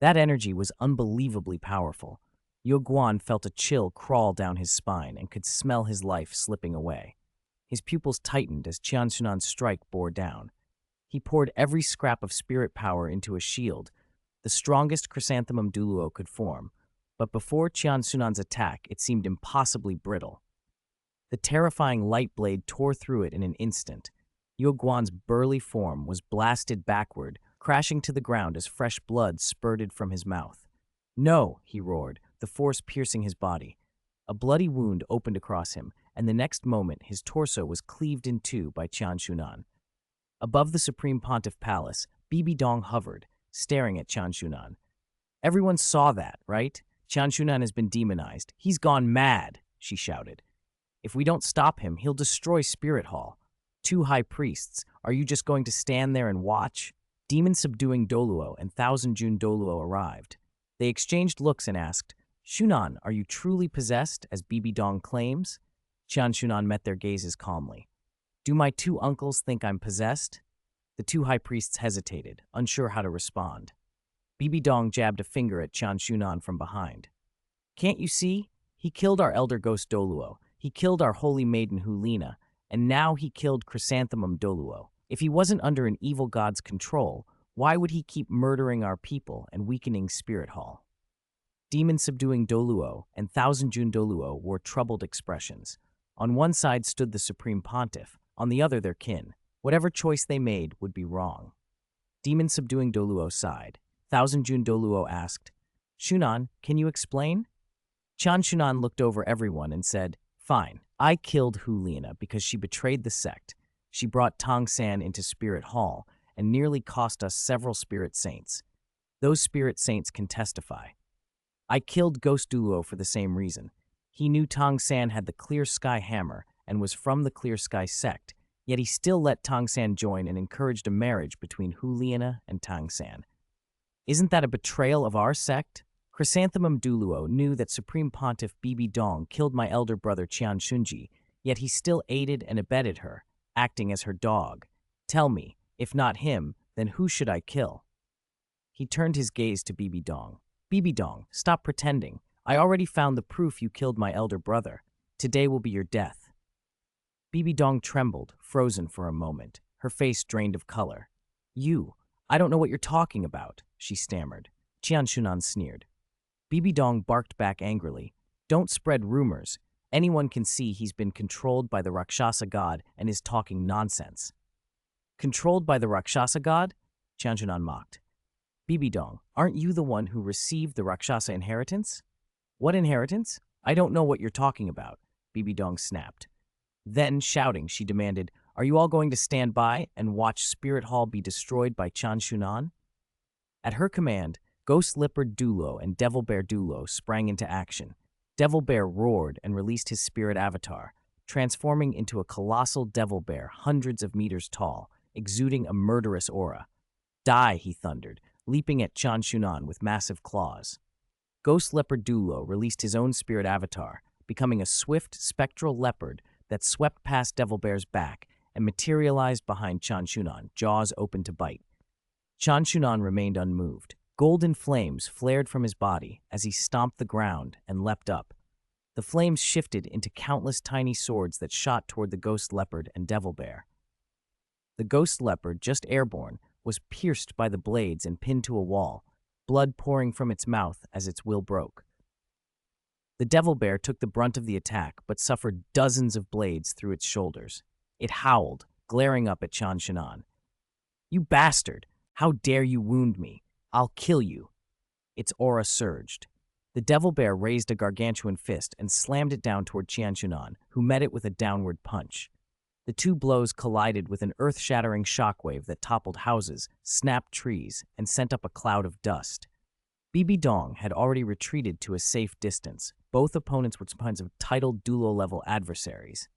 That energy was unbelievably powerful. Yo Guan felt a chill crawl down his spine and could smell his life slipping away. His pupils tightened as Qian Xunan's strike bore down. He poured every scrap of spirit power into a shield, the strongest chrysanthemum Douluo could form, but before Qian Xunan's attack, it seemed impossibly brittle. The terrifying light blade tore through it in an instant. Yo Guan's burly form was blasted backward, crashing to the ground as fresh blood spurted from his mouth. "No!" he roared, the force piercing his body. A bloody wound opened across him, and the next moment his torso was cleaved in two by Qian Xunan. Above the Supreme Pontiff Palace, Bibi hovered, staring at Qian Xunan. "Everyone saw that, right? Qian Xunan has been demonized. He's gone mad," she shouted. "If we don't stop him, he'll destroy Spirit Hall. Two high priests, are you just going to stand there and watch?" Demon-subduing Douluo and Thousand Jun Douluo arrived. They exchanged looks and asked, "Xunan, are you truly possessed, as Bibi claims?" Qian Xunan met their gazes calmly. "Do my two uncles think I'm possessed?" The two high priests hesitated, unsure how to respond. Bibi jabbed a finger at Qian Xunan from behind. "Can't you see? He killed our elder ghost Douluo. He killed our holy maiden Hulina, and now he killed Chrysanthemum Douluo. If he wasn't under an evil god's control, why would he keep murdering our people and weakening Spirit Hall?" Demon-subduing Douluo and Thousand Jun Douluo wore troubled expressions. On one side stood the Supreme Pontiff, on the other their kin. Whatever choice they made would be wrong. Demon-subduing Douluo sighed. Thousand Jun Douluo asked, "Xunan, can you explain?" Qian Xunan looked over everyone and said, "Fine, I killed Hulina because she betrayed the sect. She brought Tang into Spirit Hall and nearly cost us several spirit saints. Those spirit saints can testify. I killed Ghost Douluo for the same reason. He knew Tang had the Clear Sky Hammer and was from the Clear Sky sect, yet he still let Tang join and encouraged a marriage between Hulina and Tang. Isn't that a betrayal of our sect? Chrysanthemum Douluo knew that Supreme Pontiff Bibi killed my elder brother Qian Xunji, yet he still aided and abetted her, acting as her dog. Tell me, if not him, then who should I kill?" He turned his gaze to Bibi "Bibi stop pretending. I already found the proof you killed my elder brother. Today will be your death." Bibi trembled, frozen for a moment, her face drained of color. I don't know what you're talking about," she stammered. Qian Xunan sneered. Bibi barked back angrily. "Don't spread rumors. Anyone can see he's been controlled by the Rakshasa god and is talking nonsense." "Controlled by the Rakshasa god?" Qian Xunan mocked. "Bibi aren't you the one who received the Rakshasa inheritance?" "What inheritance? I don't know what you're talking about," Bibi snapped. Then, shouting, she demanded, "Are you all going to stand by and watch Spirit Hall be destroyed by Qian Xunan?" At her command, Ghost Leopard Douluo and Devil Bear Douluo sprang into action. Devil Bear roared and released his spirit avatar, transforming into a colossal devil bear hundreds of meters tall, exuding a murderous aura. "Die," he thundered, leaping at Qian Xunan with massive claws. Ghost Leopard Douluo released his own spirit avatar, becoming a swift, spectral leopard that swept past Devil Bear's back and materialized behind Qian Xunan, jaws open to bite. Qian Xunan remained unmoved. Golden flames flared from his body as he stomped the ground and leapt up. The flames shifted into countless tiny swords that shot toward the Ghost Leopard and Devil Bear. The Ghost Leopard, just airborne, was pierced by the blades and pinned to a wall, blood pouring from its mouth as its will broke. The Devil Bear took the brunt of the attack but suffered dozens of blades through its shoulders. It howled, glaring up at Qian Xunan. "You bastard! How dare you wound me? I'll kill you!" Its aura surged. The Devil Bear raised a gargantuan fist and slammed it down toward Qian Xunan, who met it with a downward punch. The two blows collided with an earth-shattering shockwave that toppled houses, snapped trees, and sent up a cloud of dust. Bibi had already retreated to a safe distance. Both opponents were kinds of titled Douluo-level adversaries.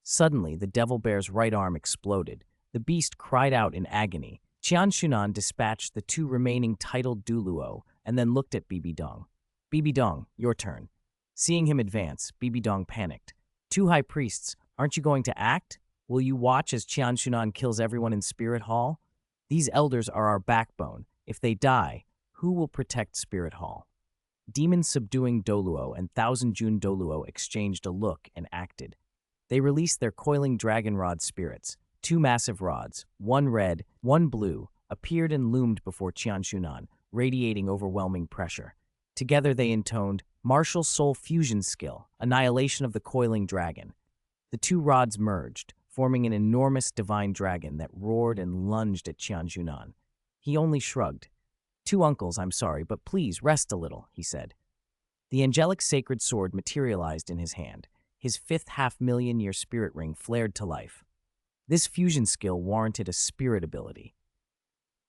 Suddenly, the Devil Bear's right arm exploded. The beast cried out in agony. Qian Xunan dispatched the two remaining titled Douluo and then looked at Bibi "Bibi your turn." Seeing him advance, Bibi panicked. "Two high priests, aren't you going to act? Will you watch as Qian Xunan kills everyone in Spirit Hall? These elders are our backbone. If they die, Who will protect Spirit Hall? Demons subduing Douluo and Thousand June Douluo exchanged a look and acted. They released their coiling dragon rod spirits. Two massive rods, one red, one blue, appeared and loomed before Qian Xunan, radiating overwhelming pressure. Together they intoned, Martial Soul Fusion Skill, Annihilation of the Coiling Dragon. The two rods merged, forming an enormous divine dragon that roared and lunged at Qian Xunan. He only shrugged. "Two uncles, I'm sorry, but please rest a little," he said. The angelic sacred sword materialized in his hand. His fifth half-million-year spirit ring flared to life. This fusion skill warranted a spirit ability.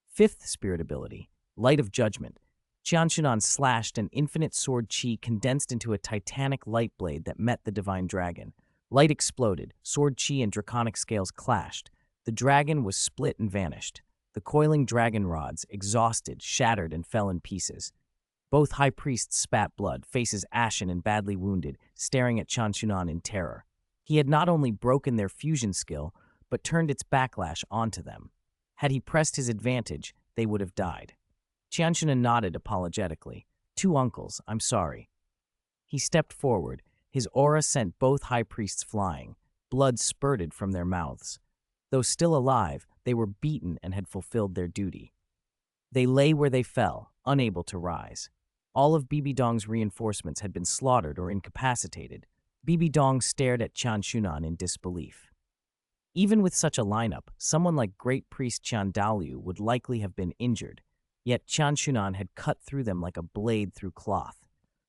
Fifth spirit ability, Light of Judgment. Qian Xunan slashed an infinite sword chi condensed into a titanic light blade that met the divine dragon. Light exploded, sword chi and draconic scales clashed. The dragon was split and vanished. The coiling dragon rods, exhausted, shattered, and fell in pieces. Both high priests spat blood, faces ashen and badly wounded, staring at Qian Xunan in terror. He had not only broken their fusion skill, but turned its backlash onto them. Had he pressed his advantage, they would have died. Qian Xunan nodded apologetically. "Two uncles, I'm sorry." He stepped forward. His aura sent both high priests flying. Blood spurted from their mouths. Though still alive, they were beaten and had fulfilled their duty. They lay where they fell, unable to rise. All of Bibi Dong's reinforcements had been slaughtered or incapacitated. Bibi Dong stared at Qian Xunan in disbelief. Even with such a lineup, someone like Great Priest Qian Douluo would likely have been injured, yet Qian Xunan had cut through them like a blade through cloth.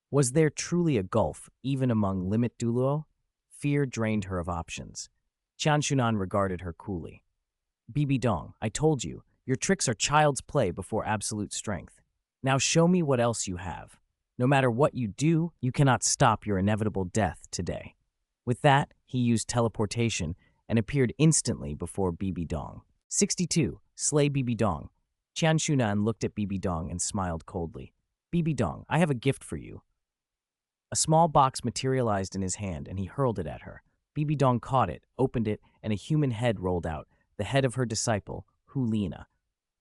Was there truly a gulf, even among Limit Douluo? Fear drained her of options. Qian Xunan regarded her coolly. "Bibi Dong, I told you, your tricks are child's play before absolute strength. Now show me what else you have. No matter what you do, you cannot stop your inevitable death today." With that, he used teleportation and appeared instantly before Bibi Dong. 62. Slay Bibi Dong. Qian Xunan looked at Bibi Dong and smiled coldly. "Bibi Dong, I have a gift for you." A small box materialized in his hand and he hurled it at her. Bibi Dong caught it, opened it, and a human head rolled out, the head of her disciple, Hulina.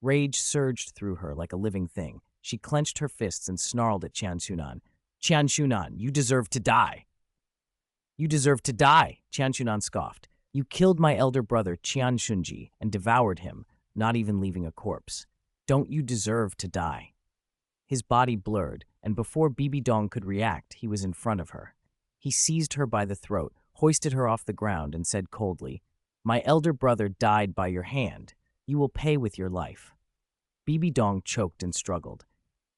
Rage surged through her like a living thing. She clenched her fists and snarled at Qian Xunan. "Qian Xunan, you deserve to die." "You deserve to die," Qian Xunan scoffed. "You killed my elder brother Qian Xunji and devoured him, not even leaving a corpse. Don't you deserve to die?" His body blurred, and before Bibi Dong could react, he was in front of her. He seized her by the throat, hoisted her off the ground, and said coldly, "My elder brother died by your hand. You will pay with your life." Bibi Dong choked and struggled.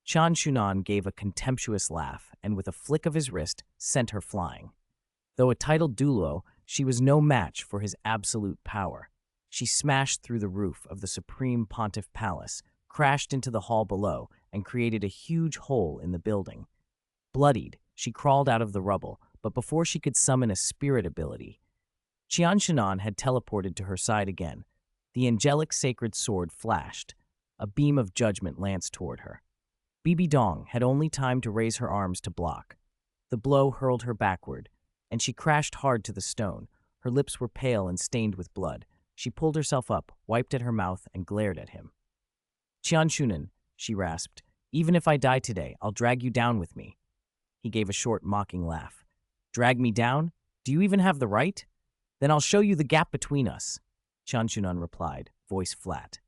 Qian Xunan gave a contemptuous laugh and with a flick of his wrist sent her flying. Though a titled Douluo, she was no match for his absolute power. She smashed through the roof of the Supreme Pontiff Palace, crashed into the hall below, and created a huge hole in the building. Bloodied, she crawled out of the rubble, but before she could summon a spirit ability, Qian Xunan had teleported to her side again. The angelic sacred sword flashed. A beam of judgment lanced toward her. Bibi Dong had only time to raise her arms to block. The blow hurled her backward, and she crashed hard to the stone. Her lips were pale and stained with blood. She pulled herself up, wiped at her mouth, and glared at him. "Qian Xunan," she rasped, "even if I die today, I'll drag you down with me." He gave a short, mocking laugh. "Drag me down? Do you even have the right? Then I'll show you the gap between us," Qian Xunan replied, voice flat.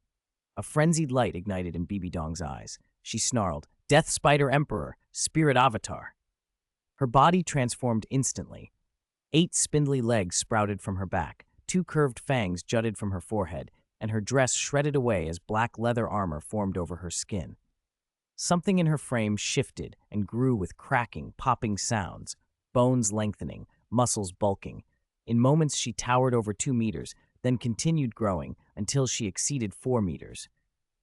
A frenzied light ignited in Bibi Dong's eyes. She snarled, "Death Spider Emperor, Spirit Avatar." Her body transformed instantly. 8 spindly legs sprouted from her back, 2 curved fangs jutted from her forehead, and her dress shredded away as black leather armor formed over her skin. Something in her frame shifted and grew with cracking, popping sounds, bones lengthening, muscles bulking. In moments she towered over 2 meters, then continued growing until she exceeded 4 meters.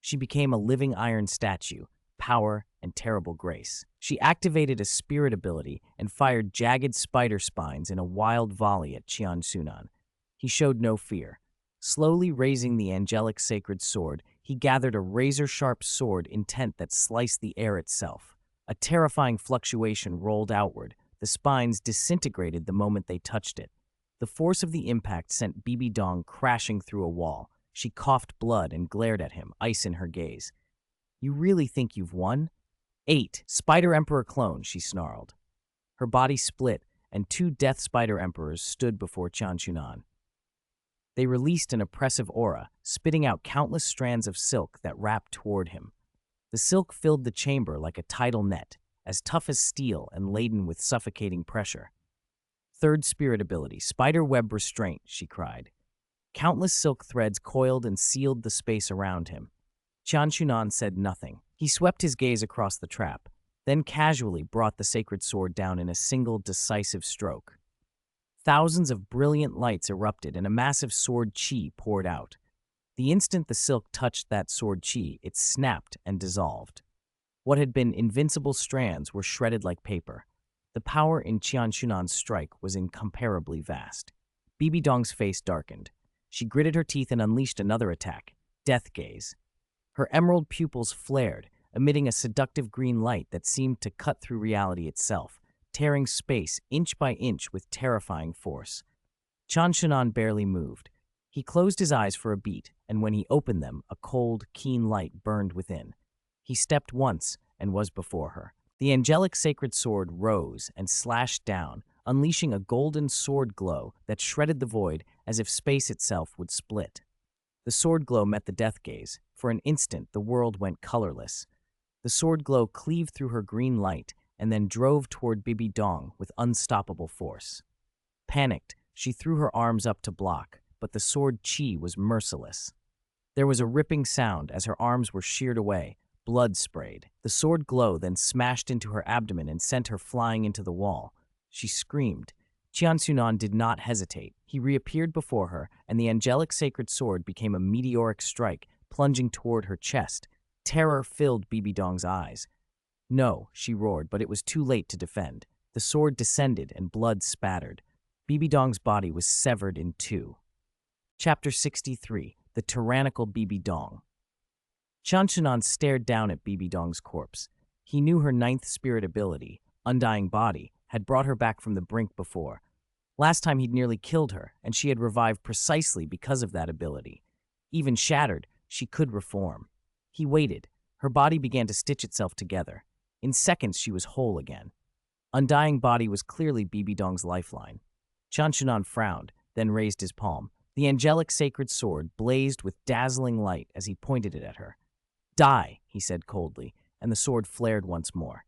She became a living iron statue, power and terrible grace. She activated a spirit ability and fired jagged spider spines in a wild volley at Qian Xunan. He showed no fear. Slowly raising the angelic sacred sword, he gathered a razor-sharp sword intent that sliced the air itself. A terrifying fluctuation rolled outward. The spines disintegrated the moment they touched it. The force of the impact sent Bibi Dong crashing through a wall. She coughed blood and glared at him, ice in her gaze. You really think you've won? 8. Spider Emperor clone, she snarled. Her body split, and 2 Death Spider Emperors stood before Qian Xunan. They released an oppressive aura, spitting out countless strands of silk that wrapped toward him. The silk filled the chamber like a tidal net, as tough as steel and laden with suffocating pressure. 3rd spirit ability, Spider Web Restraint, she cried. Countless silk threads coiled and sealed the space around him. Qian Xunan said nothing. He swept his gaze across the trap, then casually brought the sacred sword down in a single decisive stroke. Thousands of brilliant lights erupted and a massive sword chi poured out. The instant the silk touched that sword chi, it snapped and dissolved. What had been invincible strands were shredded like paper. The power in Qian Xunan's strike was incomparably vast. Bibi Dong's face darkened. She gritted her teeth and unleashed another attack, Death Gaze. Her emerald pupils flared, emitting a seductive green light that seemed to cut through reality itself, tearing space inch by inch with terrifying force. Qian Xunan barely moved. He closed his eyes for a beat, and when he opened them, a cold, keen light burned within. He stepped once and was before her. The angelic sacred sword rose and slashed down, unleashing a golden sword glow that shredded the void as if space itself would split. The sword glow met the death gaze. For an instant, the world went colorless. The sword glow cleaved through her green light and then drove toward Bibi Dong with unstoppable force. Panicked, she threw her arms up to block, but the sword chi was merciless. There was a ripping sound as her arms were sheared away, blood sprayed. The sword glow then smashed into her abdomen and sent her flying into the wall. She screamed. Qian Xunan did not hesitate. He reappeared before her, and the angelic sacred sword became a meteoric strike, plunging toward her chest. Terror filled Bibi Dong's eyes. No, she roared, but it was too late to defend. The sword descended and blood spattered. Bibi Dong's body was severed in 2. Chapter 63. The Tyrannical Bibi Dong. Qian Xunan stared down at Bibi Dong's corpse. He knew her 9th spirit ability, Undying Body, had brought her back from the brink before. Last time he'd nearly killed her, and she had revived precisely because of that ability. Even shattered, she could reform. He waited. Her body began to stitch itself together. In seconds, she was whole again. Undying Body was clearly Bibi Dong's lifeline. Qian Xunan frowned, then raised his palm. The angelic sacred sword blazed with dazzling light as he pointed it at her. Die, he said coldly, and the sword flared once more.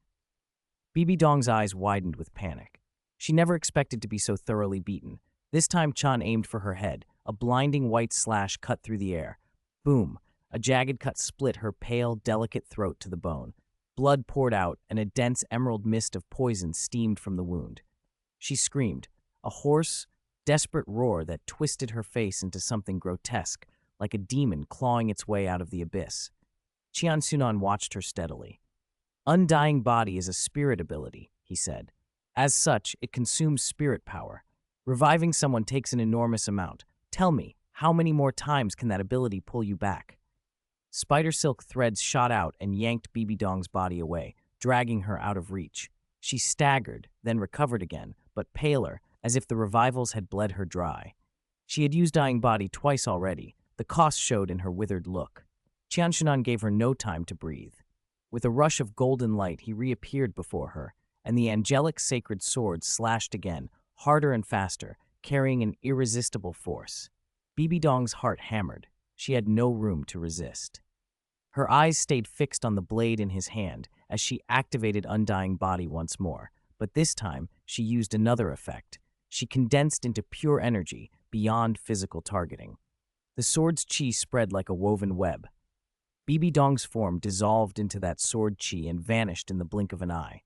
Bibi Dong's eyes widened with panic. She never expected to be so thoroughly beaten. This time Qian aimed for her head. A blinding white slash cut through the air. Boom! A jagged cut split her pale, delicate throat to the bone. Blood poured out, and a dense emerald mist of poison steamed from the wound. She screamed, a hoarse, desperate roar that twisted her face into something grotesque, like a demon clawing its way out of the abyss. Qian Xunan watched her steadily. Undying Body is a spirit ability, he said. As such, it consumes spirit power. Reviving someone takes an enormous amount. Tell me, how many more times can that ability pull you back? Spider silk threads shot out and yanked Bibi Dong's body away, dragging her out of reach. She staggered, then recovered again, but paler, as if the revivals had bled her dry. She had used Dying Body twice already. The cost showed in her withered look. Qian Xunan gave her no time to breathe. With a rush of golden light, he reappeared before her, and the angelic sacred sword slashed again, harder and faster, carrying an irresistible force. Bibi Dong's heart hammered. She had no room to resist. Her eyes stayed fixed on the blade in his hand as she activated Undying Body once more, but this time she used another effect. She condensed into pure energy, beyond physical targeting. The sword's chi spread like a woven web. Bibi Dong's form dissolved into that sword chi and vanished in the blink of an eye.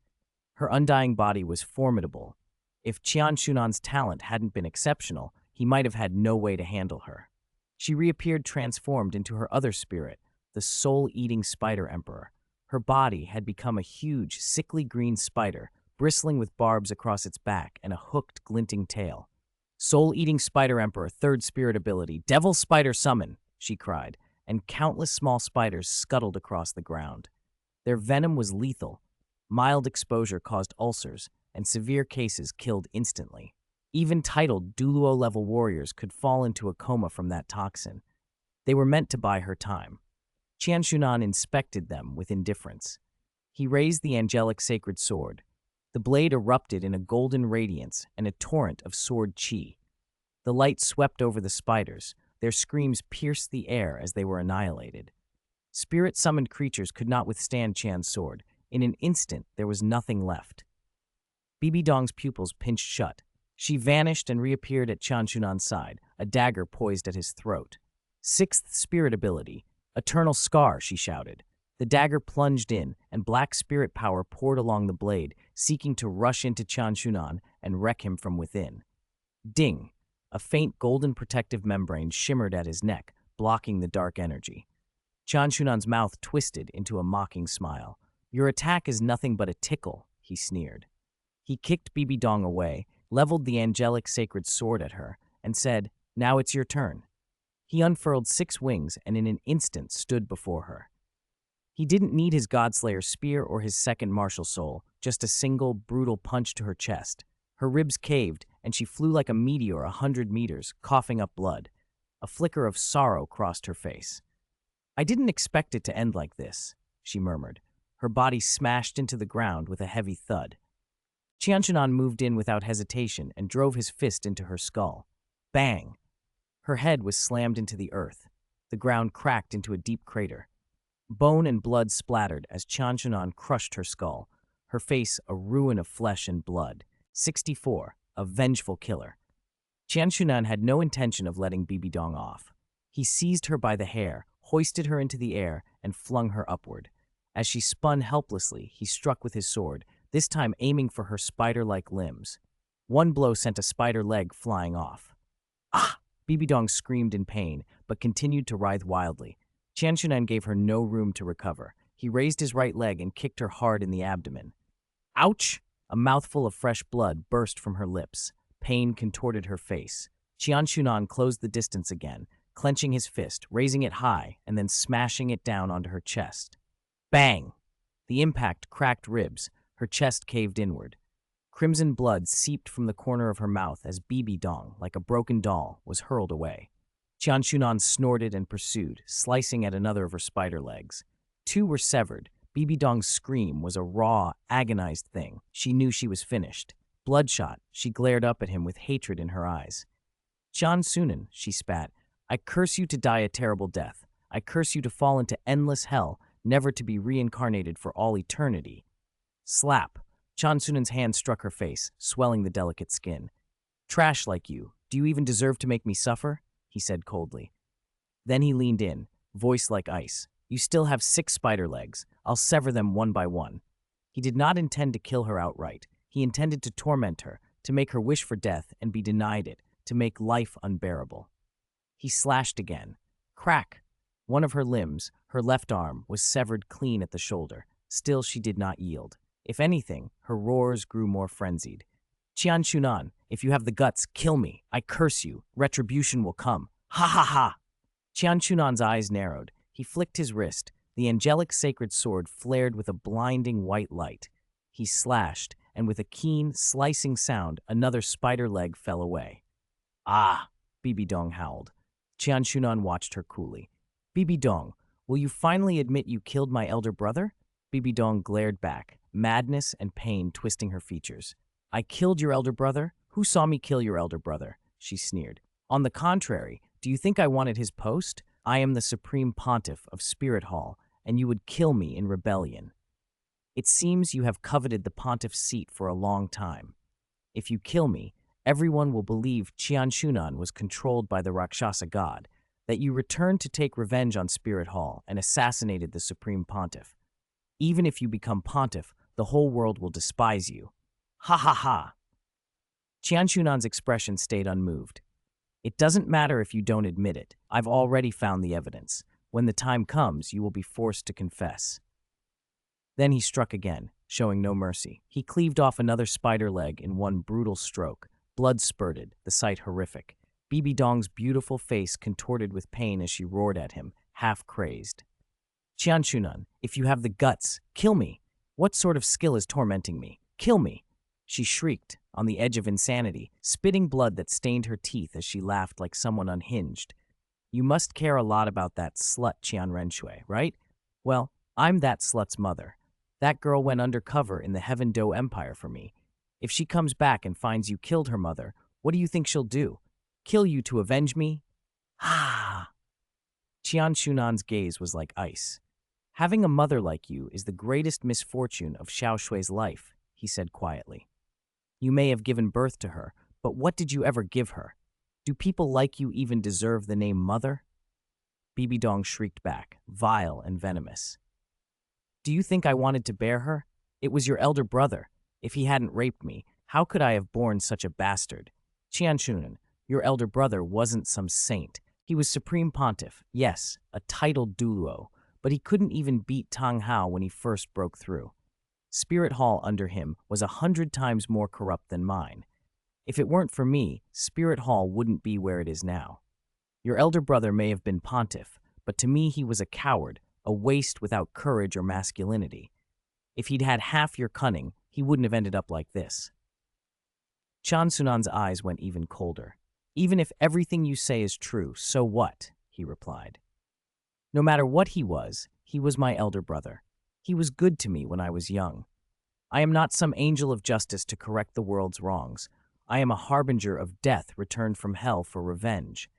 Her Undying Body was formidable. If Qian Xunan's talent hadn't been exceptional, he might have had no way to handle her. She reappeared transformed into her other spirit, the soul-eating Spider Emperor. Her body had become a huge, sickly green spider, bristling with barbs across its back and a hooked, glinting tail. Soul-eating Spider Emperor, 3rd spirit ability, Devil Spider Summon, she cried, and countless small spiders scuttled across the ground. Their venom was lethal. Mild exposure caused ulcers, and severe cases killed instantly. Even titled Douluo-level warriors could fall into a coma from that toxin. They were meant to buy her time. Qian Xunan inspected them with indifference. He raised the angelic sacred sword. The blade erupted in a golden radiance and a torrent of sword qi. The light swept over the spiders. Their screams pierced the air as they were annihilated. Spirit-summoned creatures could not withstand Qian's sword. In an instant, there was nothing left. Bibi Dong's pupils pinched shut. She vanished and reappeared at Qian Xunan's side, a dagger poised at his throat. Sixth spirit ability, eternal scar, she shouted. The dagger plunged in, and black spirit power poured along the blade, seeking to rush into Qian Xunan and wreck him from within. Ding! A faint golden protective membrane shimmered at his neck, blocking the dark energy. Qian Xunan's mouth twisted into a mocking smile. Your attack is nothing but a tickle, he sneered. He kicked Bibi Dong away, leveled the angelic sacred sword at her, and said, Now it's your turn. He unfurled 6 wings and in an instant stood before her. He didn't need his Godslayer spear or his second martial soul, just a single, brutal punch to her chest. Her ribs caved, and she flew like a meteor 100 meters, coughing up blood. A flicker of sorrow crossed her face. I didn't expect it to end like this, she murmured. Her body smashed into the ground with a heavy thud. Qian Xunan moved in without hesitation and drove his fist into her skull. Bang! Her head was slammed into the earth. The ground cracked into a deep crater. Bone and blood splattered as Qian Xunan crushed her skull, her face a ruin of flesh and blood. 64. A vengeful killer. Qian Xunan had no intention of letting Bibi Dong off. He seized her by the hair, hoisted her into the air, and flung her upward. As she spun helplessly, he struck with his sword, this time aiming for her spider-like limbs. One blow sent a spider leg flying off. Ah! Bibi Dong screamed in pain, but continued to writhe wildly. Qian Xunan gave her no room to recover. He raised his right leg and kicked her hard in the abdomen. Ouch! A mouthful of fresh blood burst from her lips. Pain contorted her face. Qian Xunan closed the distance again, clenching his fist, raising it high, and then smashing it down onto her chest. Bang! The impact cracked ribs. Her chest caved inward. Crimson blood seeped from the corner of her mouth as Bibi Dong, like a broken doll, was hurled away. Qian Xunan snorted and pursued, slicing at another of her spider legs. 2 were severed. Bibi Dong's scream was a raw, agonized thing. She knew she was finished. Bloodshot, she glared up at him with hatred in her eyes. Qian Xunan, she spat, I curse you to die a terrible death. I curse you to fall into endless hell, never to be reincarnated for all eternity. Slap. Qian Xunan's hand struck her face, swelling the delicate skin. Trash like you, do you even deserve to make me suffer? He said coldly. Then he leaned in, voice like ice. You still have 6 spider legs. I'll sever them one by one. He did not intend to kill her outright. He intended to torment her, to make her wish for death and be denied it, to make life unbearable. He slashed again. Crack! One of her limbs, her left arm, was severed clean at the shoulder. Still she did not yield. If anything, her roars grew more frenzied. Qian Xunan, if you have the guts, kill me. I curse you. Retribution will come. Ha ha ha! Qian Xunan's eyes narrowed. He flicked his wrist. The angelic sacred sword flared with a blinding white light. He slashed, and with a keen, slicing sound, another spider leg fell away. Ah! Bibi Dong howled. Qian Xunan watched her coolly. Bibi Dong, will you finally admit you killed my elder brother? Bibi Dong glared back, madness and pain twisting her features. I killed your elder brother? Who saw me kill your elder brother? She sneered. On the contrary, do you think I wanted his post? I am the supreme pontiff of Spirit Hall, and you would kill me in rebellion. It seems you have coveted the pontiff's seat for a long time. If you kill me, everyone will believe Qian Xunan was controlled by the Rakshasa god, that you returned to take revenge on Spirit Hall and assassinated the supreme pontiff. Even if you become pontiff, the whole world will despise you. Ha ha ha! Qian Xunan's expression stayed unmoved. It doesn't matter if you don't admit it. I've already found the evidence. When the time comes, you will be forced to confess. Then he struck again, showing no mercy. He cleaved off another spider leg in one brutal stroke. Blood spurted, the sight horrific. Bibi Dong's beautiful face contorted with pain as she roared at him, half crazed. Qian Xunan, if you have the guts, kill me. What sort of skill is tormenting me? Kill me. She shrieked, on the edge of insanity, spitting blood that stained her teeth as she laughed like someone unhinged. You must care a lot about that slut Qian Renshui, right? Well, I'm that slut's mother. That girl went undercover in the Heaven Do Empire for me. If she comes back and finds you killed her mother, what do you think she'll do? Kill you to avenge me? Ah! Qian Xunan's gaze was like ice. Having a mother like you is the greatest misfortune of Xiao Shui's life, he said quietly. You may have given birth to her, but what did you ever give her? Do people like you even deserve the name mother? Bibi Dong shrieked back, vile and venomous. Do you think I wanted to bear her? It was your elder brother. If he hadn't raped me, how could I have borne such a bastard? Qian Xunan, your elder brother wasn't some saint. He was supreme pontiff, yes, a titled Douluo, but he couldn't even beat Tang Hao when he first broke through. Spirit Hall under him was 100 times more corrupt than mine. If it weren't for me, Spirit Hall wouldn't be where it is now. Your elder brother may have been pontiff, but to me he was a coward, a waste without courage or masculinity. If he'd had half your cunning, he wouldn't have ended up like this. Qian Xunan's eyes went even colder. Even if everything you say is true, so what? He replied. No matter what he was my elder brother. He was good to me when I was young. I am not some angel of justice to correct the world's wrongs. I am a harbinger of death returned from hell for revenge.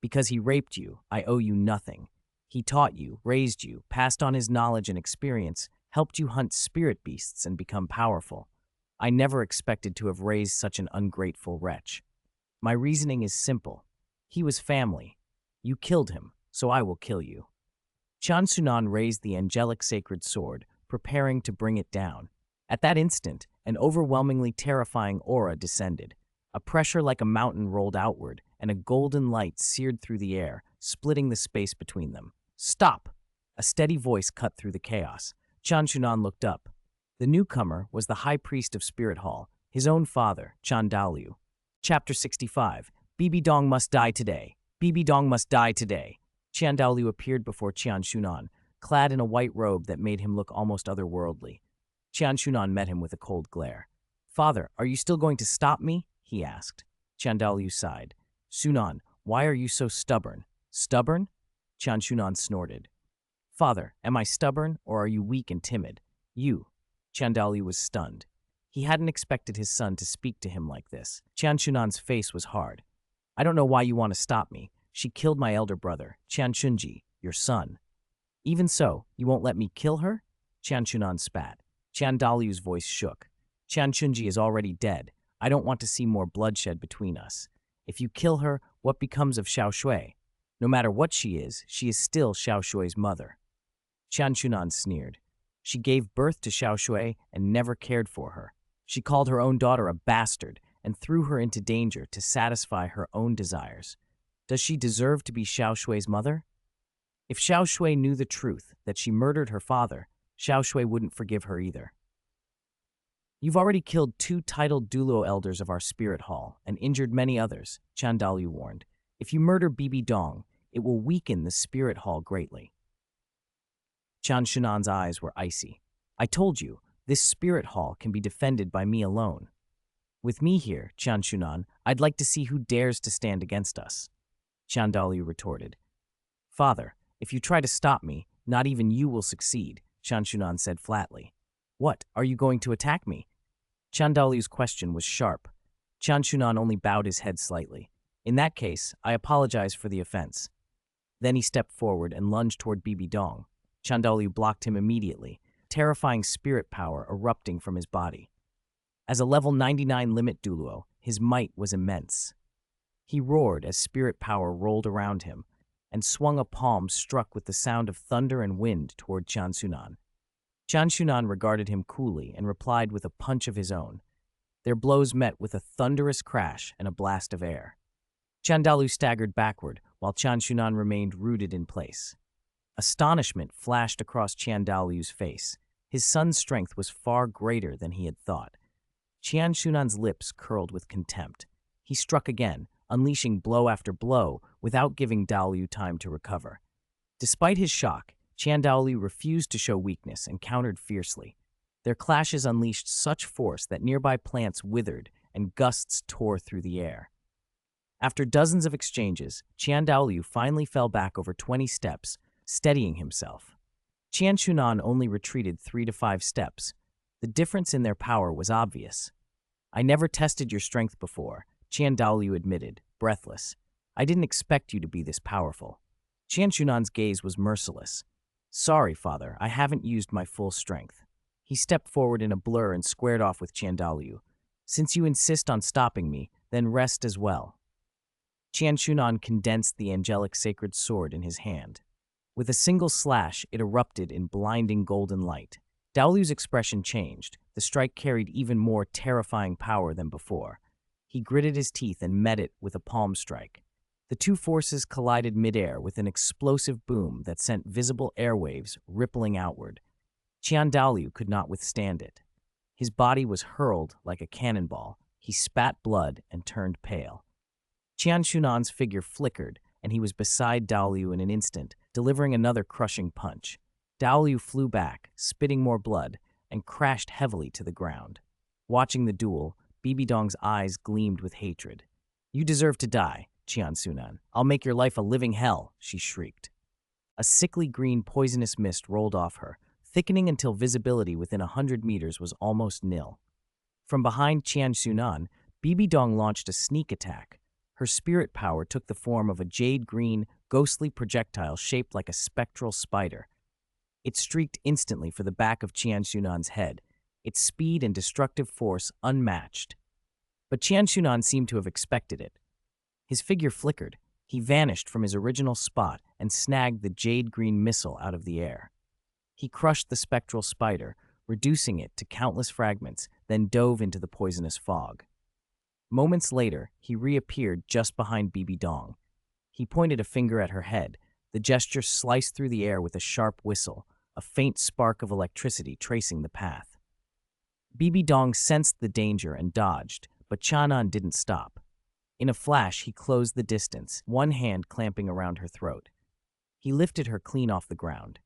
Because he raped you, I owe you nothing. He taught you, raised you, passed on his knowledge and experience, helped you hunt spirit beasts and become powerful. I never expected to have raised such an ungrateful wretch. My reasoning is simple. He was family. You killed him, so I will kill you. Qian Xunan raised the angelic sacred sword, preparing to bring it down. At that instant, an overwhelmingly terrifying aura descended. A pressure like a mountain rolled outward, and a golden light seared through the air, splitting the space between them. Stop! A steady voice cut through the chaos. Qian Xunan looked up. The newcomer was the high priest of Spirit Hall, his own father, Qian Douluo. Chapter 65. Bibi Dong must die today. Bibi Dong must die today. Qian Douluo appeared before Qian Xunan, clad in a white robe that made him look almost otherworldly. Qian Xunan met him with a cold glare. Father, are you still going to stop me? He asked. Qian Douluo sighed. Xunan, why are you so stubborn? Stubborn? Qian Xunan snorted. Father, am I stubborn, or are you weak and timid? You. Qian Douluo was stunned. He hadn't expected his son to speak to him like this. Qian Xunan's face was hard. I don't know why you want to stop me. She killed my elder brother, Qian Xunji, your son. Even so, you won't let me kill her? Qian Xunan spat. Qian Dalu's voice shook. Qian Xunji is already dead. I don't want to see more bloodshed between us. If you kill her, what becomes of Xiao Shui? No matter what she is still Xiao Shui's mother. Qian Xunan sneered. She gave birth to Xiao Shui and never cared for her. She called her own daughter a bastard and threw her into danger to satisfy her own desires. Does she deserve to be Xiao Shui's mother? If Xiao Shui knew the truth, that she murdered her father, Xiao Shui wouldn't forgive her either. You've already killed 2 titled Douluo elders of our spirit hall and injured many others, Qian Douluo warned. If you murder Bibi Dong, it will weaken the spirit hall greatly. Qian Xunan's eyes were icy. I told you, this spirit hall can be defended by me alone. With me here, Qian Xunan, I'd like to see who dares to stand against us. Qian Douluo retorted. Father, if you try to stop me, not even you will succeed, Qian Xunan said flatly. What, are you going to attack me? Qian Dalu's question was sharp. Qian Xunan only bowed his head slightly. In that case, I apologize for the offense. Then he stepped forward and lunged toward Bibi Dong. Qian Daluo blocked him immediately, terrifying spirit power erupting from his body. As a level 99 Limit Douluo, his might was immense. He roared as spirit power rolled around him, and swung a palm struck with the sound of thunder and wind toward Qian Xunan. Qian Xunan regarded him coolly and replied with a punch of his own. Their blows met with a thunderous crash and a blast of air. Qian Daluo staggered backward, while Qian Xunan remained rooted in place. Astonishment flashed across Qian Dalu's face. His son's strength was far greater than he had thought. Qian Xunan's lips curled with contempt. He struck again, unleashing blow after blow without giving Daluo time to recover. Despite his shock, Qian Daoluo refused to show weakness and countered fiercely. Their clashes unleashed such force that nearby plants withered and gusts tore through the air. After dozens of exchanges, Qian Daoliu finally fell back over 20 steps, steadying himself. Qian Xunan only retreated 3 to 5 steps. The difference in their power was obvious. I never tested your strength before, Qian Daoliu admitted, breathless. I didn't expect you to be this powerful. Qian Shunan's gaze was merciless. Sorry, father, I haven't used my full strength. He stepped forward in a blur and squared off with Qian Daoliu. Since you insist on stopping me, then rest as well. Qian Xunan condensed the angelic sacred sword in his hand. With a single slash, it erupted in blinding golden light. Daoliu's expression changed. The strike carried even more terrifying power than before. He gritted his teeth and met it with a palm strike. The two forces collided midair with an explosive boom that sent visible airwaves rippling outward. Qian Daoliu could not withstand it. His body was hurled like a cannonball. He spat blood and turned pale. Qian Shunan's figure flickered, and he was beside Daoliu in an instant, delivering another crushing punch. Daoliu flew back, spitting more blood, and crashed heavily to the ground. Watching the duel, Bibi Dong's eyes gleamed with hatred. You deserve to die, Qian Xunan. I'll make your life a living hell, she shrieked. A sickly green poisonous mist rolled off her, thickening until visibility within 100 meters was almost nil. From behind Qian Xunan, Bibi Dong launched a sneak attack. Her spirit power took the form of a jade-green, ghostly projectile shaped like a spectral spider. It streaked instantly for the back of Qian Xunan's head, its speed and destructive force unmatched. But Qian Xunan seemed to have expected it. His figure flickered. He vanished from his original spot and snagged the jade-green missile out of the air. He crushed the spectral spider, reducing it to countless fragments, then dove into the poisonous fog. Moments later, he reappeared just behind Bibi Dong. He pointed a finger at her head. The gesture sliced through the air with a sharp whistle, a faint spark of electricity tracing the path. Bibi Dong sensed the danger and dodged, but Xunan didn't stop. In a flash, he closed the distance, one hand clamping around her throat. He lifted her clean off the ground.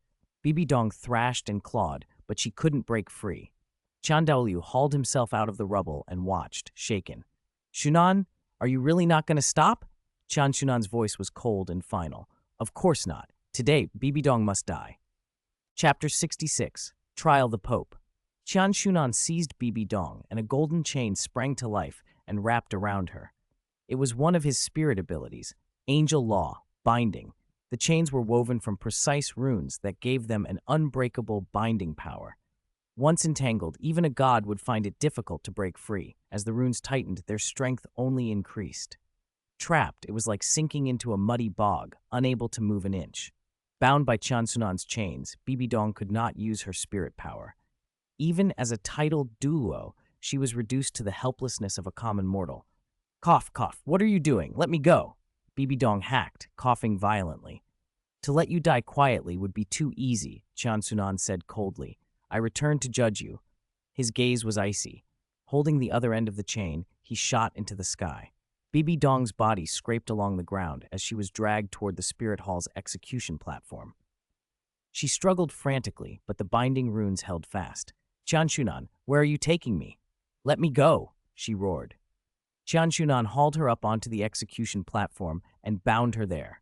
Bibi Dong thrashed and clawed, but she couldn't break free. Qian Daoliu hauled himself out of the rubble and watched, shaken. Xunan, are you really not going to stop? Qian Shunan's voice was cold and final. Of course not. Today, Bibi Dong must die. Chapter 66. Trial the Pope. Qian Xunan seized Bibi Dong, and a golden chain sprang to life and wrapped around her. It was one of his spirit abilities, angel law, binding. The chains were woven from precise runes that gave them an unbreakable binding power. Once entangled, even a god would find it difficult to break free. As the runes tightened, their strength only increased. Trapped, it was like sinking into a muddy bog, unable to move an inch. Bound by Qian Xunan's chains, Bibi Dong could not use her spirit power. Even as a titled Douluo, she was reduced to the helplessness of a common mortal. Cough, cough, what are you doing? Let me go. Bibi Dong hacked, coughing violently. To let you die quietly would be too easy, Qian Xunan said coldly. I returned to judge you. His gaze was icy. Holding the other end of the chain, he shot into the sky. Bibi Dong's body scraped along the ground as she was dragged toward the spirit hall's execution platform. She struggled frantically, but the binding runes held fast. Qian Xunan, where are you taking me? Let me go, she roared. Qian Xunan hauled her up onto the execution platform and bound her there.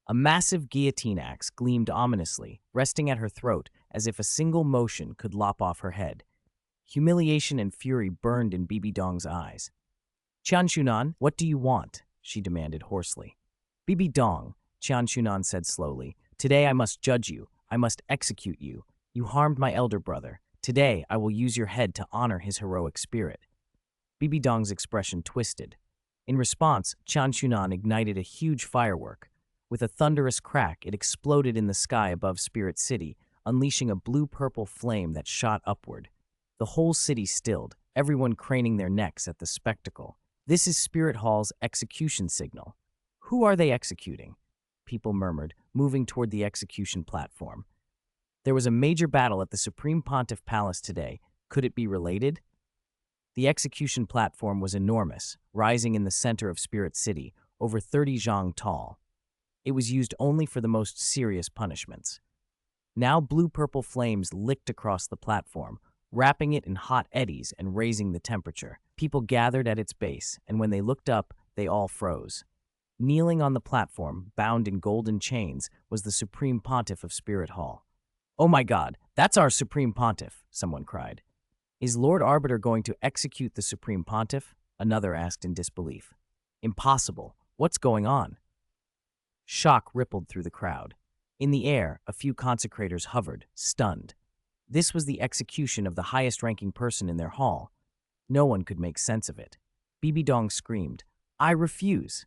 A massive guillotine axe gleamed ominously, resting at her throat as if a single motion could lop off her head. Humiliation and fury burned in Bibi Dong's eyes. Qian Xunan, what do you want? She demanded hoarsely. Bibi Dong, Qian Xunan said slowly, today I must judge you. I must execute you. You harmed my elder brother. Today I will use your head to honor his heroic spirit. Bibi Dong's expression twisted. In response, Qian Xunan ignited a huge firework. With a thunderous crack, it exploded in the sky above Spirit City, unleashing a blue-purple flame that shot upward. The whole city stilled, everyone craning their necks at the spectacle. This is Spirit Hall's execution signal. Who are they executing? People murmured, moving toward the execution platform. There was a major battle at the Supreme Pontiff Palace today. Could it be related? The execution platform was enormous, rising in the center of Spirit City, over 30 zhang tall. It was used only for the most serious punishments. Now blue-purple flames licked across the platform, wrapping it in hot eddies and raising the temperature. People gathered at its base, and when they looked up, they all froze. Kneeling on the platform, bound in golden chains, was the Supreme Pontiff of Spirit Hall. "Oh my God, that's our Supreme Pontiff," someone cried. "Is Lord Arbiter going to execute the Supreme Pontiff?" another asked in disbelief. "Impossible. What's going on?" Shock rippled through the crowd. In the air, a few consecrators hovered, stunned. This was the execution of the highest-ranking person in their hall. No one could make sense of it. Bibi Dong screamed, "I refuse!"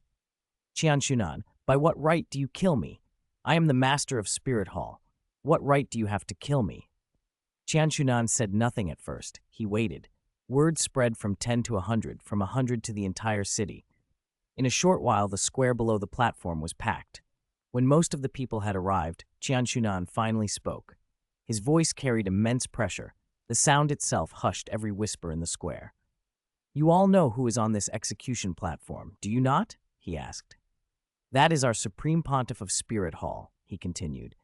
"Qian Xunan, by what right do you kill me? I am the master of Spirit Hall. What right do you have to kill me?" Qian Xunan said nothing at first. He waited. Word spread from 10 to 100, from 100 to the entire city. In a short while, the square below the platform was packed. When most of the people had arrived, Qian Xunan finally spoke. His voice carried immense pressure. The sound itself hushed every whisper in the square. "You all know who is on this execution platform, do you not?" he asked. "That is our Supreme Pontiff of Spirit Hall," he continued.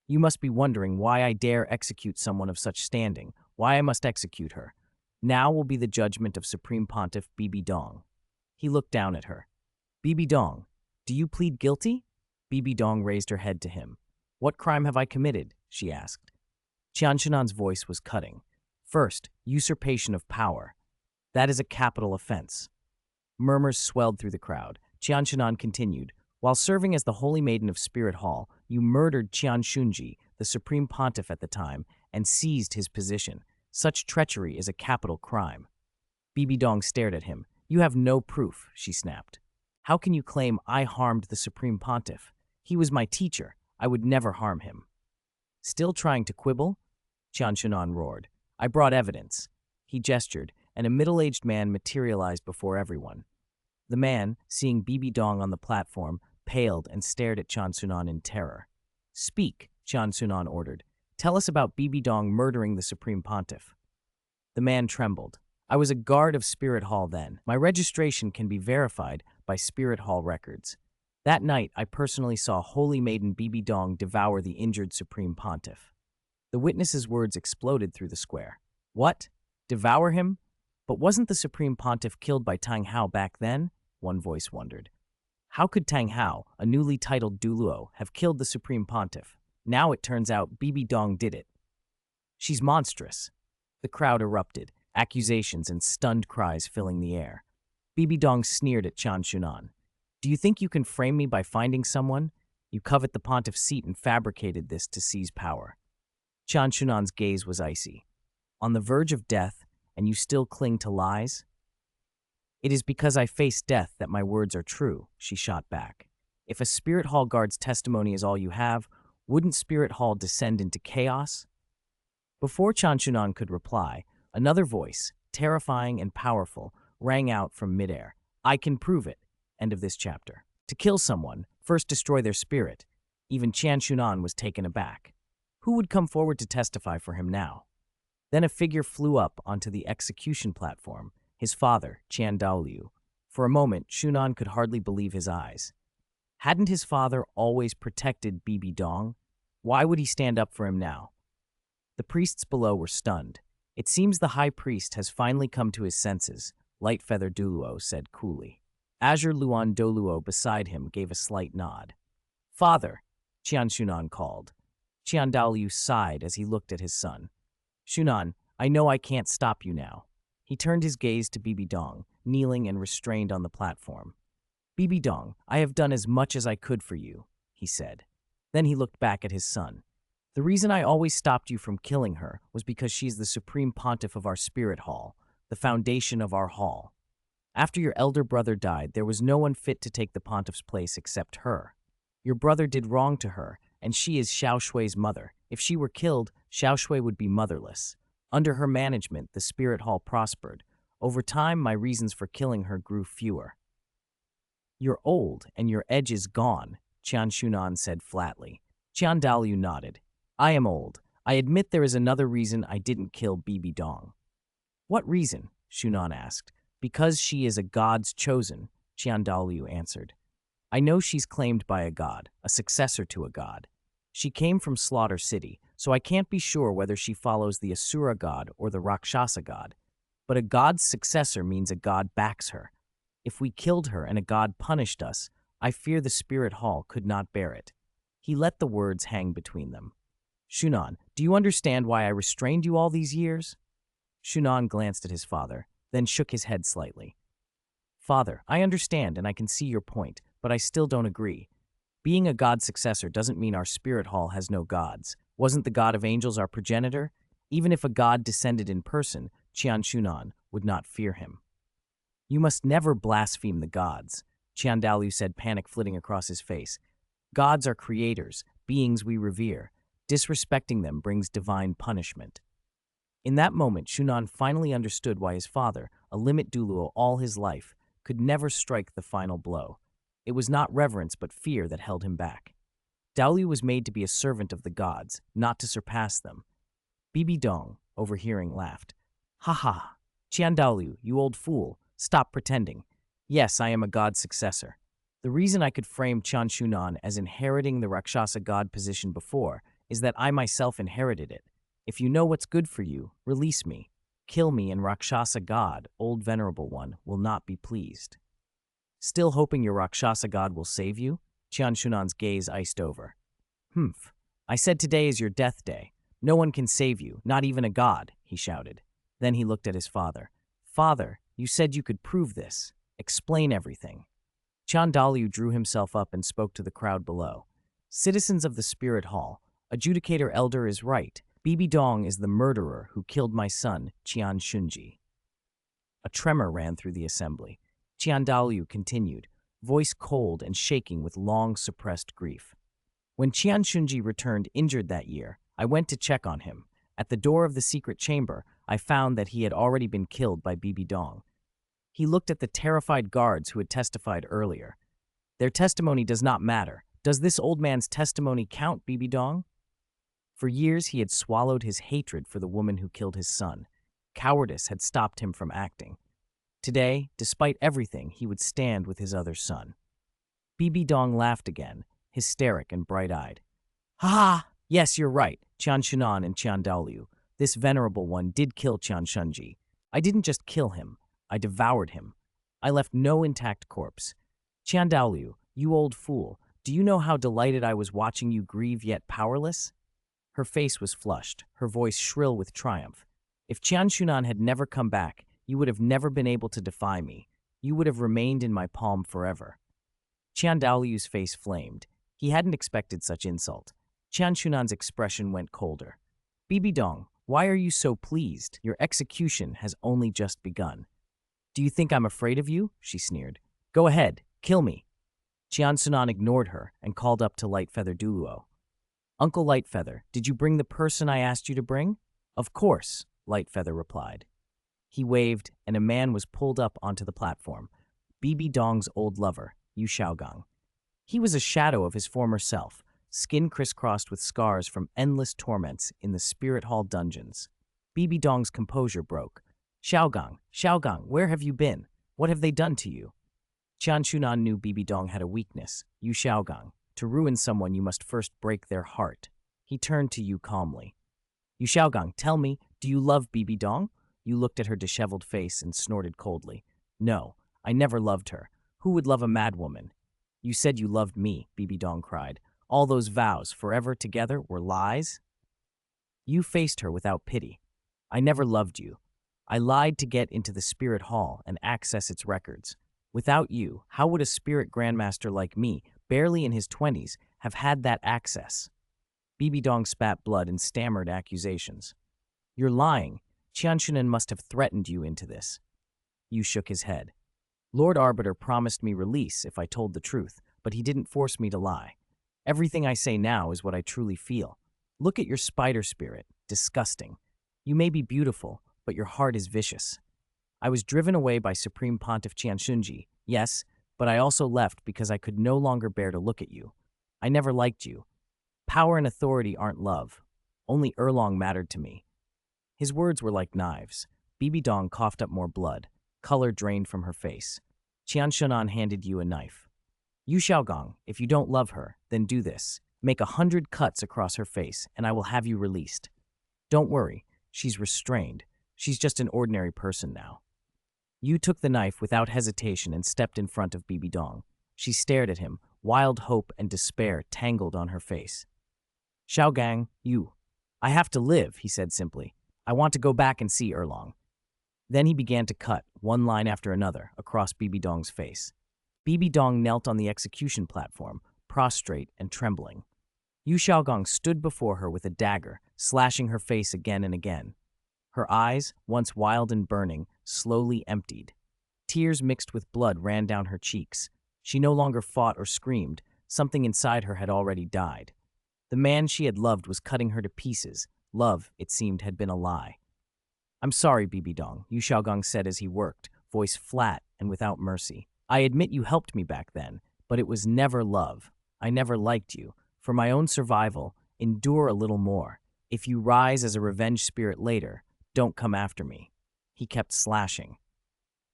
"You must be wondering why I dare execute someone of such standing, why I must execute her. Now will be the judgment of Supreme Pontiff Bibi Dong." He looked down at her. "Bibi Dong, do you plead guilty?" Bibi Dong raised her head to him. "What crime have I committed?" she asked. Qian Shunan's voice was cutting. "First, usurpation of power. That is a capital offense." Murmurs swelled through the crowd. Qian Xunan continued, "While serving as the Holy Maiden of Spirit Hall, you murdered Qian Xunji, the Supreme Pontiff at the time, and seized his position. Such treachery is a capital crime." Bibi Dong stared at him. "You have no proof," she snapped. "How can you claim I harmed the Supreme Pontiff? He was my teacher. I would never harm him." "Still trying to quibble?" Qian Xunan roared. "I brought evidence." He gestured, and a middle-aged man materialized before everyone. The man, seeing Bibi Dong on the platform, paled and stared at Qian Xunan in terror. "Speak," Qian Xunan ordered. "Tell us about Bibi Dong murdering the Supreme Pontiff." The man trembled. "I was a guard of Spirit Hall then. My registration can be verified by Spirit Hall records. That night, I personally saw Holy Maiden Bibi Dong devour the injured Supreme Pontiff." The witness's words exploded through the square. "What? Devour him? But wasn't the Supreme Pontiff killed by Tang Hao back then?" one voice wondered. "How could Tang Hao, a newly titled Douluo, have killed the Supreme Pontiff? Now it turns out Bibi Dong did it. She's monstrous." The crowd erupted, accusations and stunned cries filling the air. Bibi Dong sneered at Qian Xunan. "Do you think you can frame me by finding someone? You covet the pontiff's seat and fabricated this to seize power." Qian Shunan's gaze was icy. "On the verge of death, and you still cling to lies?" "It is because I face death that my words are true," she shot back. "If a Spirit Hall guard's testimony is all you have, wouldn't Spirit Hall descend into chaos?" Before Qian Xunan could reply, another voice, terrifying and powerful, rang out from midair. "I can prove it." End of this chapter. To kill someone, first destroy their spirit. Even Qian Xunan was taken aback. Who would come forward to testify for him now? Then a figure flew up onto the execution platform, his father, Qian Douluo. For a moment, Xunan could hardly believe his eyes. Hadn't his father always protected Bibi Dong? Why would he stand up for him now? The priests below were stunned. "It seems the high priest has finally come to his senses," Lightfeather Douluo said coolly. Azure Luan Douluo beside him gave a slight nod. "Father," Qian Xunan called. Qian Douluo sighed as he looked at his son. "Xunan, I know I can't stop you now." He turned his gaze to Bibi Dong, kneeling and restrained on the platform. "Bibi Dong, I have done as much as I could for you," he said. Then he looked back at his son. "The reason I always stopped you from killing her was because she is the Supreme Pontiff of our Spirit Hall, the foundation of our hall. After your elder brother died, there was no one fit to take the pontiff's place except her. Your brother did wrong to her, and she is Xiao Shui's mother. If she were killed, Xiao Shui would be motherless. Under her management, the Spirit Hall prospered. Over time, my reasons for killing her grew fewer." "You're old, and your edge is gone," Qian Xunan said flatly. Qian Douluo nodded. "I am old. I admit there is another reason I didn't kill Bibi Dong." "What reason?" Xunan asked. "Because she is a god's chosen," Qian Douluo answered. "I know she's claimed by a god, a successor to a god. She came from Slaughter City, so I can't be sure whether she follows the Asura god or the Rakshasa god. But a god's successor means a god backs her. If we killed her and a god punished us, I fear the spirit hall could not bear it. He let the words hang between them. Xunan, do you understand why I restrained you all these years? Xunan glanced at his father, then shook his head slightly. Father, I understand and I can see your point, but I still don't agree. Being a god successor doesn't mean our spirit hall has no gods. Wasn't the god of angels our progenitor? Even if a god descended in person, Qian Xunan would not fear him. You must never blaspheme the gods, Qian Douluo said, panic flitting across his face. Gods are creators, beings we revere. Disrespecting them brings divine punishment. In that moment, Xunan finally understood why his father, a Limit Douluo all his life, could never strike the final blow. It was not reverence but fear that held him back. Douluo was made to be a servant of the gods, not to surpass them. Bibi Dong, overhearing, laughed. Ha ha, Qian Douluo, you old fool, stop pretending. Yes, I am a god successor. The reason I could frame Qian Xunan as inheriting the Rakshasa god position before is that I myself inherited it. If you know what's good for you, release me. Kill me and Rakshasa god, old venerable one, will not be pleased. Still hoping your Rakshasa god will save you? Qian Xunan's gaze iced over. Humph. I said today is your death day. No one can save you, not even a god, he shouted. Then he looked at his father. Father, you said you could prove this. Explain everything. Qian Douluo drew himself up and spoke to the crowd below. Citizens of the Spirit Hall, Adjudicator Elder is right. Bibi Dong is the murderer who killed my son, Qian Xunji. A tremor ran through the assembly. Qian Douluo continued, voice cold and shaking with long-suppressed grief. When Qian Xunji returned injured that year, I went to check on him. At the door of the secret chamber, I found that he had already been killed by Bibi Dong. He looked at the terrified guards who had testified earlier. Their testimony does not matter. Does this old man's testimony count, Bibi Dong? For years he had swallowed his hatred for the woman who killed his son. Cowardice had stopped him from acting. Today, despite everything, he would stand with his other son. Bibi Dong laughed again, hysteric and bright-eyed. Ha ha! Yes, you're right, Qian Xunan and Qian Douluo. This venerable one did kill Qian Xunji. I didn't just kill him, I devoured him. I left no intact corpse. Qian Douluo, you old fool, do you know how delighted I was watching you grieve yet powerless? Her face was flushed, her voice shrill with triumph. If Qian Xunan had never come back, you would have never been able to defy me. You would have remained in my palm forever. Qian Daolu's face flamed. He hadn't expected such insult. Qian Xunan's expression went colder. Bibi Dong, why are you so pleased? Your execution has only just begun. Do you think I'm afraid of you? She sneered. Go ahead, kill me. Qian Xunan ignored her and called up to Lightfeather Douluo. Uncle Lightfeather, did you bring the person I asked you to bring? Of course, Lightfeather replied. He waved, and a man was pulled up onto the platform. Bibi Dong's old lover, Yu Xiaogang. He was a shadow of his former self, skin crisscrossed with scars from endless torments in the Spirit Hall dungeons. Bibi Dong's composure broke. Xiaogang, where have you been? What have they done to you? Qian Xunan knew Bibi Dong had a weakness. Yu Xiaogang. To ruin someone, you must first break their heart. He turned to Yu calmly. Yu Xiaogang, tell me, do you love Bibi Dong? Yu looked at her disheveled face and snorted coldly. No, I never loved her. Who would love a mad woman? You said you loved me, Bibi Dong cried. All those vows, forever together, were lies? Yu faced her without pity. I never loved you. I lied to get into the Spirit Hall and access its records. Without you, how would a spirit grandmaster like me, barely in his 20s, have had that access? Bibi Dong spat blood and stammered accusations. You're lying. Qian Xunan must have threatened you into this. Yu shook his head. Lord Arbiter promised me release if I told the truth, but he didn't force me to lie. Everything I say now is what I truly feel. Look at your spider spirit. Disgusting. You may be beautiful, but your heart is vicious. I was driven away by Supreme Pontiff Qian Xunji, yes, but I also left because I could no longer bear to look at you. I never liked you. Power and authority aren't love. Only Erlong mattered to me. His words were like knives. Bibi Dong coughed up more blood. Color drained from her face. Qian Xunan handed Yu a knife. Yu Xiaogang, if you don't love her, then do this. Make 100 cuts across her face, and I will have you released. Don't worry, she's restrained. She's just an ordinary person now. Yu took the knife without hesitation and stepped in front of Bibi Dong. She stared at him, wild hope and despair tangled on her face. Xiaogang, you. I have to live, he said simply. I want to go back and see Erlong. Then he began to cut, one line after another, across Bibi Dong's face. Bibi Dong knelt on the execution platform, prostrate and trembling. Yu Xiaogong stood before her with a dagger, slashing her face again and again. Her eyes, once wild and burning, slowly emptied. Tears mixed with blood ran down her cheeks. She no longer fought or screamed. Something inside her had already died. The man she had loved was cutting her to pieces. Love, it seemed, had been a lie. I'm sorry, Bibi Dong, Yu Xiaogong said as he worked, voice flat and without mercy. I admit you helped me back then, but it was never love. I never liked you. For my own survival, endure a little more. If you rise as a revenge spirit later, don't come after me. He kept slashing.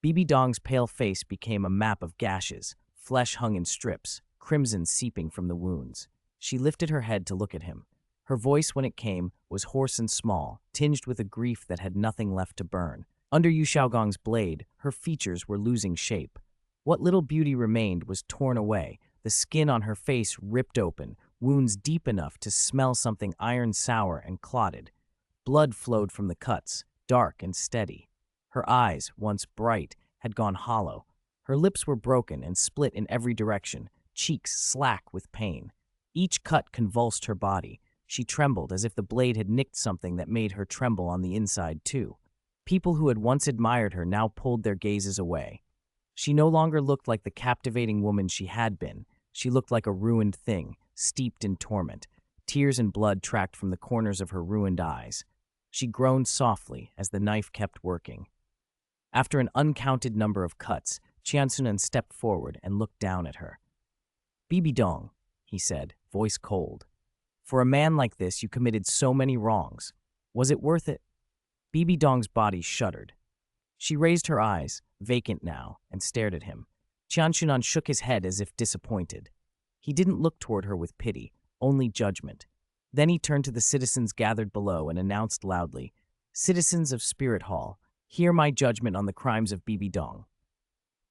Bibi Dong's pale face became a map of gashes. Flesh hung in strips, crimson seeping from the wounds. She lifted her head to look at him. Her voice, when it came, was hoarse and small, tinged with a grief that had nothing left to burn. Under Yu Xiaogong's blade, her features were losing shape. What little beauty remained was torn away, the skin on her face ripped open, wounds deep enough to smell something iron sour and clotted. Blood flowed from the cuts, dark and steady. Her eyes, once bright, had gone hollow. Her lips were broken and split in every direction, cheeks slack with pain. Each cut convulsed her body. She trembled as if the blade had nicked something that made her tremble on the inside too. People who had once admired her now pulled their gazes away. She no longer looked like the captivating woman she had been. She looked like a ruined thing, steeped in torment. Tears and blood tracked from the corners of her ruined eyes. She groaned softly as the knife kept working. After an uncounted number of cuts, Qian Xunan stepped forward and looked down at her. Bibi Dong, he said, voice cold. For a man like this, you committed so many wrongs. Was it worth it? Bibi Dong's body shuddered. She raised her eyes, vacant now, and stared at him. Qian Xunan shook his head as if disappointed. He didn't look toward her with pity, only judgment. Then he turned to the citizens gathered below and announced loudly, Citizens of Spirit Hall, hear my judgment on the crimes of Bibi Dong.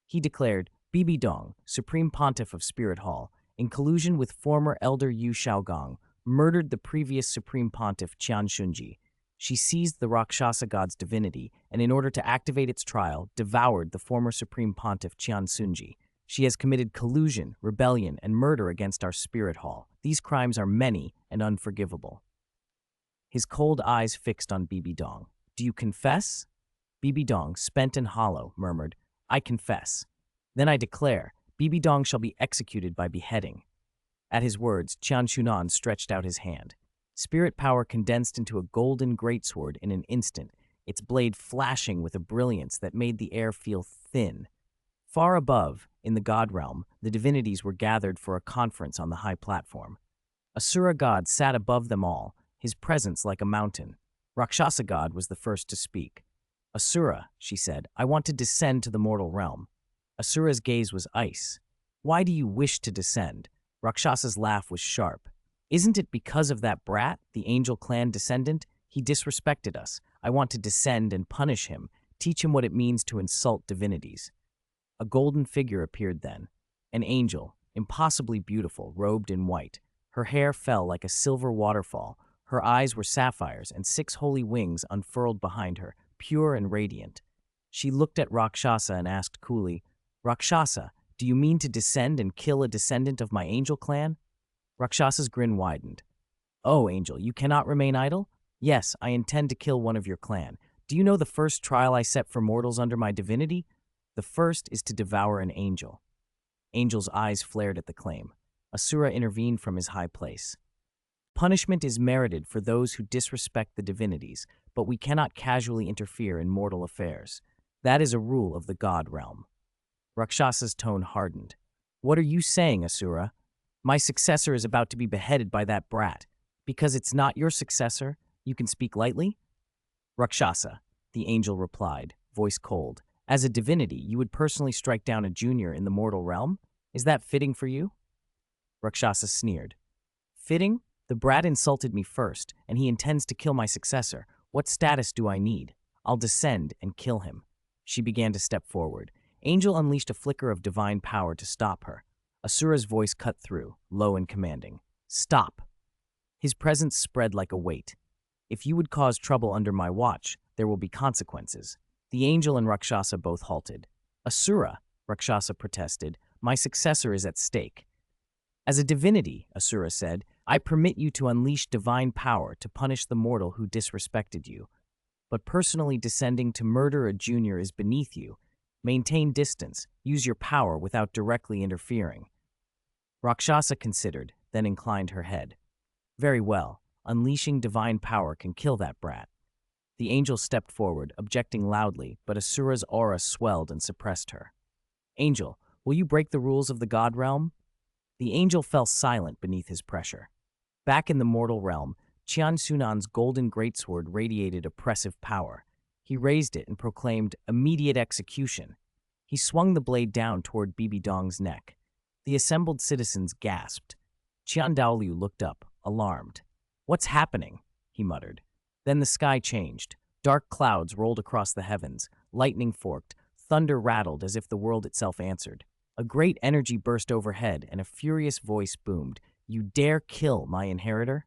He declared, Bibi Dong, Supreme Pontiff of Spirit Hall, in collusion with former Elder Yu Xiaogong, murdered the previous Supreme Pontiff Qian Xunji. She seized the Rakshasa god's divinity and, in order to activate its trial, devoured the former Supreme Pontiff Qian Xunji. She has committed collusion, rebellion, and murder against our Spirit Hall. These crimes are many and unforgivable. His cold eyes fixed on Bibi Dong. Do you confess? Bibi Dong, spent and hollow, murmured, I confess. Then I declare, Bibi Dong shall be executed by beheading. At his words, Qian Xunan stretched out his hand. Spirit power condensed into a golden greatsword in an instant, its blade flashing with a brilliance that made the air feel thin. Far above, in the god realm, the divinities were gathered for a conference on the high platform. Asura god sat above them all, his presence like a mountain. Rakshasa god was the first to speak. Asura, she said, I want to descend to the mortal realm. Asura's gaze was ice. Why do you wish to descend? Rakshasa's laugh was sharp. Isn't it because of that brat, the angel clan descendant? He disrespected us. I want to descend and punish him, teach him what it means to insult divinities. A golden figure appeared then. An angel, impossibly beautiful, robed in white. Her hair fell like a silver waterfall. Her eyes were sapphires, and 6 holy wings unfurled behind her, pure and radiant. She looked at Rakshasa and asked coolly, Rakshasa, do you mean to descend and kill a descendant of my angel clan? Rakshasa's grin widened. Oh, angel, you cannot remain idle? Yes, I intend to kill one of your clan. Do you know the first trial I set for mortals under my divinity? The first is to devour an angel. Angel's eyes flared at the claim. Asura intervened from his high place. Punishment is merited for those who disrespect the divinities, but we cannot casually interfere in mortal affairs. That is a rule of the god realm. Rakshasa's tone hardened. What are you saying, Asura? My successor is about to be beheaded by that brat. Because it's not your successor, you can speak lightly? Rakshasa, the angel replied, voice cold. As a divinity, you would personally strike down a junior in the mortal realm? Is that fitting for you? Rakshasa sneered. Fitting? The brat insulted me first, and he intends to kill my successor. What status do I need? I'll descend and kill him. She began to step forward. Angel unleashed a flicker of divine power to stop her. Asura's voice cut through, low and commanding. Stop! His presence spread like a weight. If you would cause trouble under my watch, there will be consequences. The angel and Rakshasa both halted. Asura, Rakshasa protested, my successor is at stake. As a divinity, Asura said, I permit you to unleash divine power to punish the mortal who disrespected you. But personally descending to murder a junior is beneath you. Maintain distance, use your power without directly interfering. Rakshasa considered, then inclined her head. Very well, unleashing divine power can kill that brat. The angel stepped forward, objecting loudly, but Asura's aura swelled and suppressed her. Angel, will you break the rules of the god realm? The angel fell silent beneath his pressure. Back in the mortal realm, Qian Xunan's golden greatsword radiated oppressive power. He raised it and proclaimed immediate execution. He swung the blade down toward Bibi Dong's neck. The assembled citizens gasped. Qian Douluo looked up, alarmed. What's happening? He muttered. Then the sky changed. Dark clouds rolled across the heavens, lightning forked, thunder rattled as if the world itself answered. A great energy burst overhead and a furious voice boomed, You dare kill my inheritor?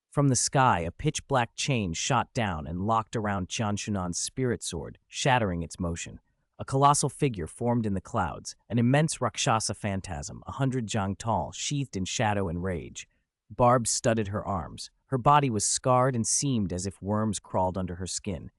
From the sky, a pitch-black chain shot down and locked around Qian Xunan's spirit sword, shattering its motion. A colossal figure formed in the clouds, an immense Rakshasa phantasm, 100 jang tall, sheathed in shadow and rage. Barbs studded her arms. Her body was scarred and seamed as if worms crawled under her skin.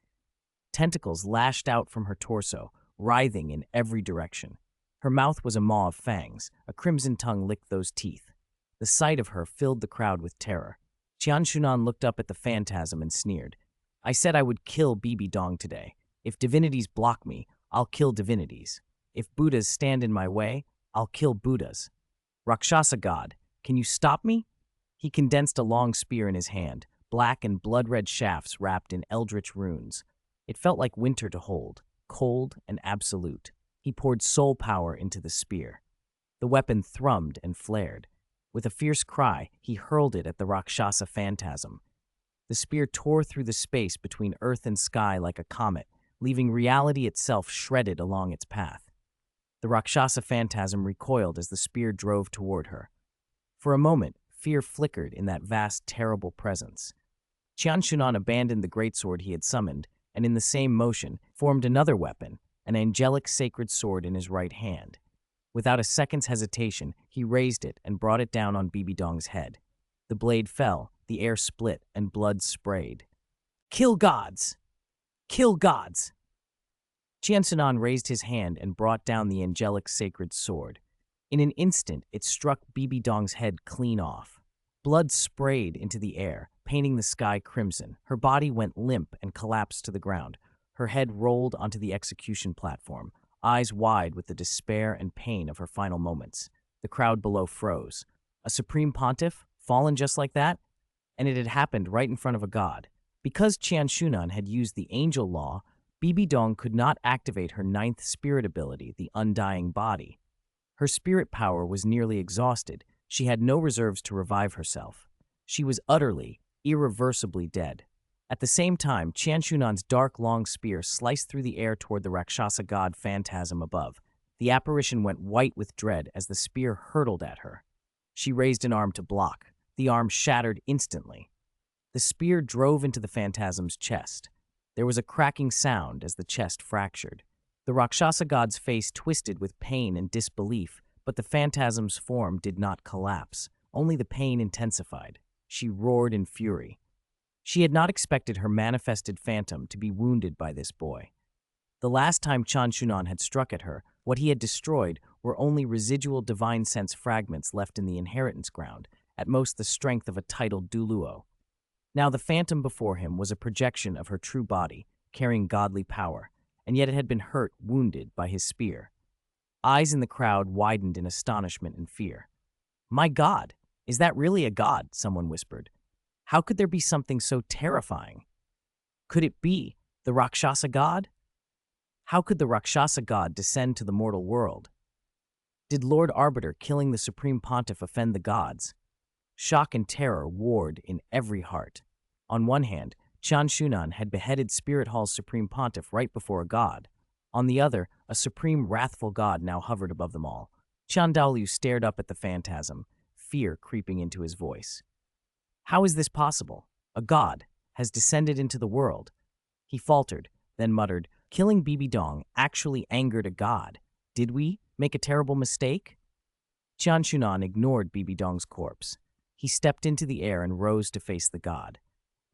Tentacles lashed out from her torso, writhing in every direction. Her mouth was a maw of fangs. A crimson tongue licked those teeth. The sight of her filled the crowd with terror. Qian Xunan looked up at the phantasm and sneered. I said I would kill Bibi Dong today. If divinities block me, I'll kill divinities. If Buddhas stand in my way, I'll kill Buddhas. Rakshasa god, can you stop me? He condensed a long spear in his hand, black and blood-red shafts wrapped in eldritch runes. It felt like winter to hold, cold and absolute. He poured soul power into the spear. The weapon thrummed and flared. With a fierce cry, he hurled it at the Rakshasa phantasm. The spear tore through the space between earth and sky like a comet, leaving reality itself shredded along its path. The Rakshasa phantasm recoiled as the spear drove toward her. For a moment, fear flickered in that vast, terrible presence. Qian Xunan abandoned the greatsword he had summoned, and in the same motion, formed another weapon, an angelic sacred sword in his right hand. Without a second's hesitation, he raised it and brought it down on Bibi Dong's head. The blade fell, the air split, and blood sprayed. Kill gods! Kill gods! Qian Xunan raised his hand and brought down the angelic sacred sword. In an instant, it struck Bibi Dong's head clean off. Blood sprayed into the air, painting the sky crimson. Her body went limp and collapsed to the ground. Her head rolled onto the execution platform, eyes wide with the despair and pain of her final moments. The crowd below froze. A supreme pontiff, fallen just like that? And it had happened right in front of a god. Because Qian Xunan had used the angel law, Bibi Dong could not activate her ninth spirit ability, the undying body. Her spirit power was nearly exhausted. She had no reserves to revive herself. She was utterly, irreversibly dead. At the same time, Qian Xunan's dark, long spear sliced through the air toward the Rakshasa god phantasm above. The apparition went white with dread as the spear hurtled at her. She raised an arm to block. The arm shattered instantly. The spear drove into the phantasm's chest. There was a cracking sound as the chest fractured. The Rakshasa god's face twisted with pain and disbelief, but the phantasm's form did not collapse. Only the pain intensified. She roared in fury. She had not expected her manifested phantom to be wounded by this boy. The last time Qian Xunan had struck at her, what he had destroyed were only residual divine sense fragments left in the inheritance ground, at most the strength of a titled Douluo. Now the phantom before him was a projection of her true body, carrying godly power, and yet it had been hurt, wounded by his spear. Eyes in the crowd widened in astonishment and fear. My God, is that really a god? Someone whispered. How could there be something so terrifying? Could it be the Rakshasa god? How could the Rakshasa god descend to the mortal world? Did Lord Arbiter killing the Supreme Pontiff offend the gods? Shock and terror warred in every heart. On one hand, Qian Xunan had beheaded Spirit Hall's Supreme Pontiff right before a god. On the other, a supreme wrathful god now hovered above them all. Qian Daoliu stared up at the phantasm, fear creeping into his voice. How is this possible? A god has descended into the world. He faltered, then muttered, killing Bibi Dong actually angered a god. Did we make a terrible mistake? Qian Xunan ignored Bibi Dong's corpse. He stepped into the air and rose to face the god.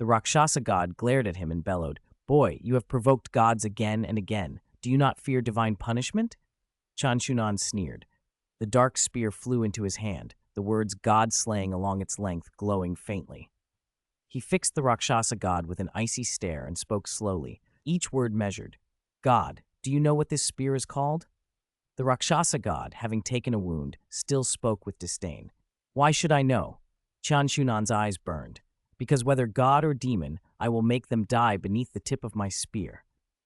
The Rakshasa god glared at him and bellowed, "Boy, you have provoked gods again and again. Do you not fear divine punishment?" Qian Xunan sneered. The dark spear flew into his hand, the words God-slaying along its length glowing faintly. He fixed the Rakshasa god with an icy stare and spoke slowly, each word measured. "God, do you know what this spear is called?" The Rakshasa god, having taken a wound, still spoke with disdain. "Why should I know?" Qian Xunan's eyes burned. "Because whether god or demon, I will make them die beneath the tip of my spear."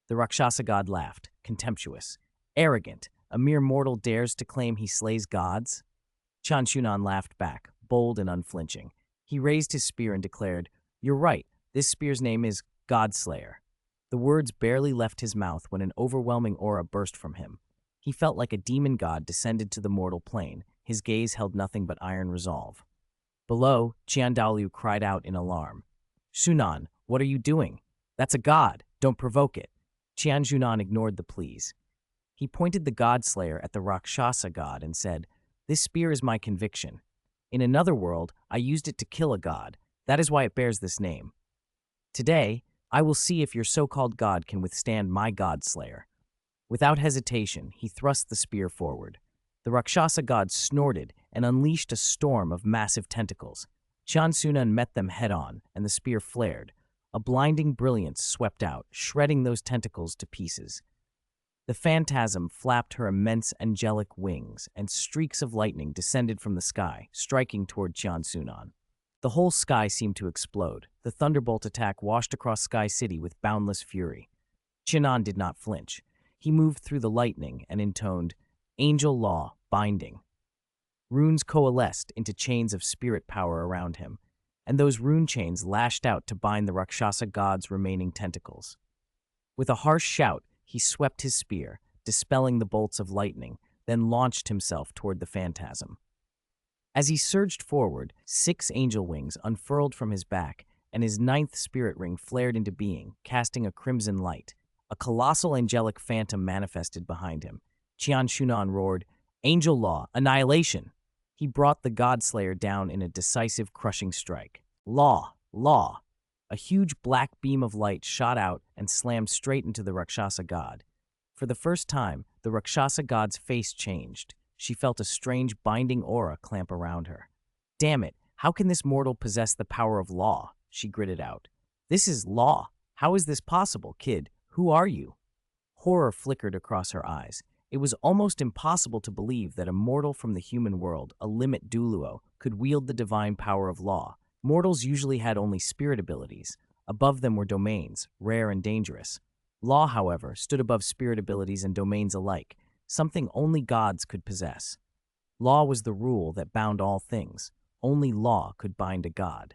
The Rakshasa god laughed, contemptuous. "Arrogant, a mere mortal dares to claim he slays gods?" Qian Xunan laughed back, bold and unflinching. He raised his spear and declared, "You're right, this spear's name is Godslayer." The words barely left his mouth when an overwhelming aura burst from him. He felt like a demon god descended to the mortal plane. His gaze held nothing but iron resolve. Below, Qian Daoliu cried out in alarm. "Xunan, what are you doing? That's a god. Don't provoke it." Qian Xunan ignored the pleas. He pointed the Godslayer at the Rakshasa god and said, "This spear is my conviction. In another world, I used it to kill a god. That is why it bears this name. Today, I will see if your so-called god can withstand my Godslayer." Without hesitation, he thrust the spear forward. The Rakshasa god snorted and unleashed a storm of massive tentacles. Qian Xunan met them head-on, and the spear flared. A blinding brilliance swept out, shredding those tentacles to pieces. The phantasm flapped her immense angelic wings, and streaks of lightning descended from the sky, striking toward Qian Xunan. The whole sky seemed to explode. The thunderbolt attack washed across Sky City with boundless fury. Xunan did not flinch. He moved through the lightning and intoned, "Angel law, binding." Runes coalesced into chains of spirit power around him, and those rune chains lashed out to bind the Rakshasa god's remaining tentacles. With a harsh shout, he swept his spear, dispelling the bolts of lightning, then launched himself toward the phantasm. As he surged forward, 6 angel wings unfurled from his back, and his 9th spirit ring flared into being, casting a crimson light. A colossal angelic phantom manifested behind him. Qian Xunan roared, "Angel law, annihilation!" He brought the Godslayer down in a decisive, crushing strike. Law, law! A huge black beam of light shot out and slammed straight into the Rakshasa god. For the first time, the Rakshasa god's face changed. She felt a strange binding aura clamp around her. "Damn it, how can this mortal possess the power of law?" she gritted out. "This is law. How is this possible, kid? Who are you?" Horror flickered across her eyes. It was almost impossible to believe that a mortal from the human world, a Limit Douluo, could wield the divine power of law. Mortals usually had only spirit abilities. Above them were domains, rare and dangerous. Law, however, stood above spirit abilities and domains alike, something only gods could possess. Law was the rule that bound all things. Only law could bind a god.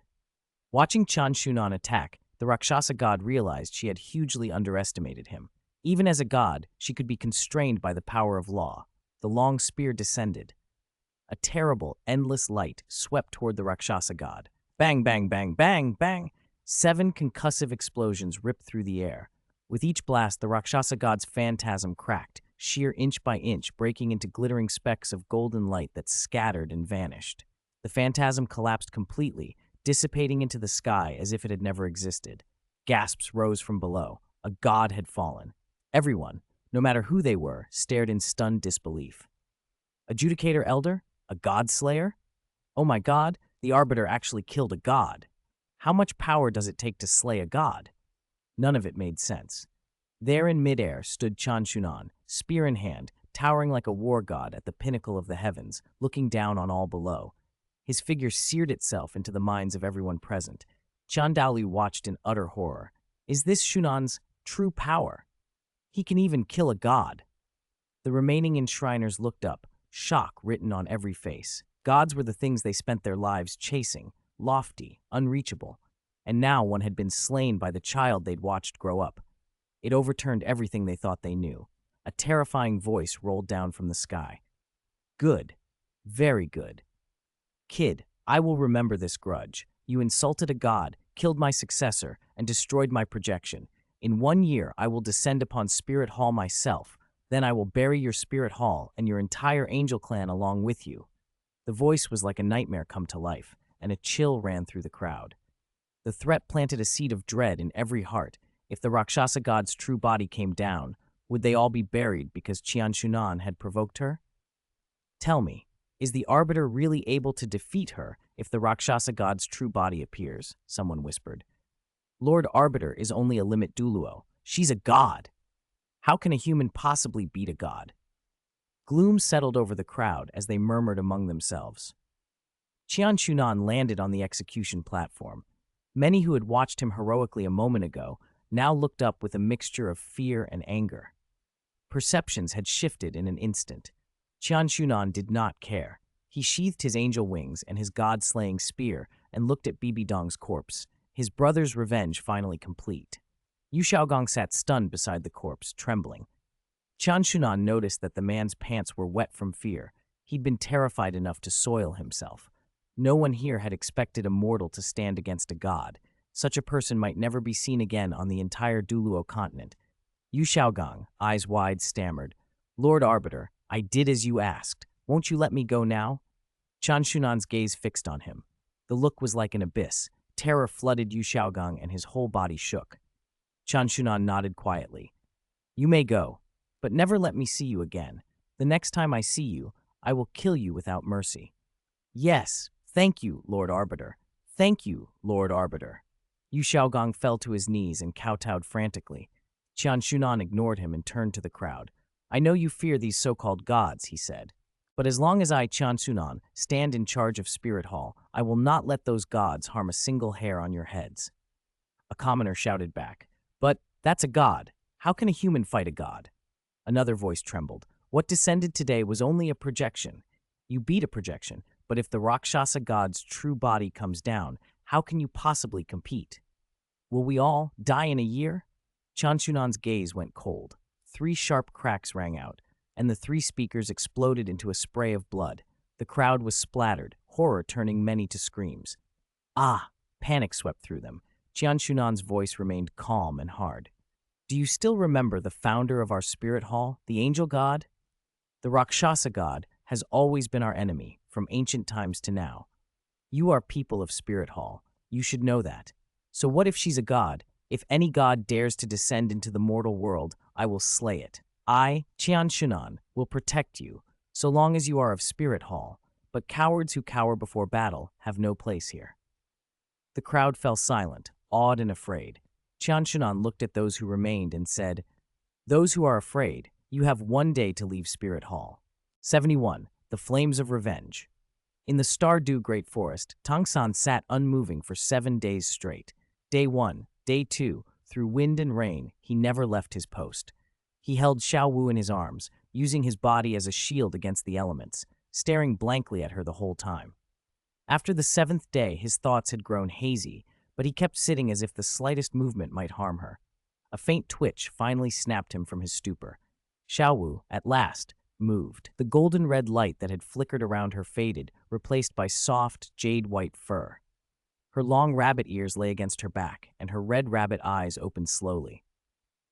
Watching Qian Xunan attack, the Rakshasa god realized she had hugely underestimated him. Even as a god, she could be constrained by the power of law. The long spear descended. A terrible, endless light swept toward the Rakshasa god. Bang, bang, bang, bang, bang! 7 concussive explosions ripped through the air. With each blast, the Rakshasa god's phantasm cracked, sheer inch by inch, breaking into glittering specks of golden light that scattered and vanished. The phantasm collapsed completely, dissipating into the sky as if it had never existed. Gasps rose from below. A god had fallen. Everyone, no matter who they were, stared in stunned disbelief. Adjudicator Elder? A god-slayer? Oh my god, the Arbiter actually killed a god. How much power does it take to slay a god? None of it made sense. There in midair stood Qian Xunan, spear in hand, towering like a war god at the pinnacle of the heavens, looking down on all below. His figure seared itself into the minds of everyone present. Qian Daoliu watched in utter horror. Is this Xunan's true power? He can even kill a god. The remaining enshriners looked up, shock written on every face. Gods were the things they spent their lives chasing, lofty, unreachable. And now one had been slain by the child they'd watched grow up. It overturned everything they thought they knew. A terrifying voice rolled down from the sky. Good. Very good. Kid, I will remember this grudge. You insulted a god, killed my successor, and destroyed my projection. In 1 year, I will descend upon Spirit Hall myself. Then I will bury your Spirit Hall and your entire angel clan along with you. The voice was like a nightmare come to life, and a chill ran through the crowd. The threat planted a seed of dread in every heart. If the Rakshasa god's true body came down, would they all be buried because Qian Xunan had provoked her? Tell me, is the Arbiter really able to defeat her if the Rakshasa god's true body appears? Someone whispered. Lord Arbiter is only a Limit Douluo. She's a god. How can a human possibly beat a god? Gloom settled over the crowd as they murmured among themselves. Qian Xunan landed on the execution platform. Many who had watched him heroically a moment ago now looked up with a mixture of fear and anger. Perceptions had shifted in an instant. Qian Xunan did not care. He sheathed his angel wings and his god-slaying spear and looked at Bibi corpse, his brother's revenge finally complete. Yu Xiaogong sat stunned beside the corpse, trembling. Qian Xunan noticed that the man's pants were wet from fear. He'd been terrified enough to soil himself. No one here had expected a mortal to stand against a god. Such a person might never be seen again on the entire Douluo continent. Yu Xiaogong, eyes wide, stammered, Lord Arbiter, I did as you asked. Won't you let me go now? Qian Shunan's gaze fixed on him. The look was like an abyss. Terror flooded Yu Xiaogong and his whole body shook. Qian Xunan nodded quietly. You may go, but never let me see you again. The next time I see you, I will kill you without mercy. Yes, thank you, Lord Arbiter. Thank you, Lord Arbiter. Yu Xiaogong fell to his knees and kowtowed frantically. Qian Xunan ignored him and turned to the crowd. I know you fear these so-called gods, he said. But as long as I, Qian Xunan, stand in charge of Spirit Hall, I will not let those gods harm a single hair on your heads. A commoner shouted back. But that's a god. How can a human fight a god? Another voice trembled. What descended today was only a projection. You beat a projection, but if the Rakshasa god's true body comes down, how can you possibly compete? Will we all die in a year? Qian Shunan's gaze went cold. 3 sharp cracks rang out, and the 3 speakers exploded into a spray of blood. The crowd was splattered, horror turning many to screams. Ah! Panic swept through them. Qian Shunan's voice remained calm and hard. Do you still remember the founder of our Spirit Hall, the angel god? The Rakshasa god has always been our enemy, from ancient times to now. You are people of Spirit Hall. You should know that. So what if she's a god? If any god dares to descend into the mortal world, I will slay it. I, Qian Xunan, will protect you, so long as you are of Spirit Hall, but cowards who cower before battle have no place here. The crowd fell silent, awed and afraid. Qian Xunan looked at those who remained and said, Those who are afraid, you have 1 day to leave Spirit Hall. 71. The Flames of Revenge. In the Stardew Great Forest, Tang sat unmoving for 7 days straight. Day 1, Day 2, through wind and rain, he never left his post. He held Xiao Wu in his arms, using his body as a shield against the elements, staring blankly at her the whole time. After the 7th day, his thoughts had grown hazy, but he kept sitting as if the slightest movement might harm her. A faint twitch finally snapped him from his stupor. Xiao Wu, at last, moved. The golden red light that had flickered around her faded, replaced by soft, jade-white fur. Her long rabbit ears lay against her back, and her red rabbit eyes opened slowly.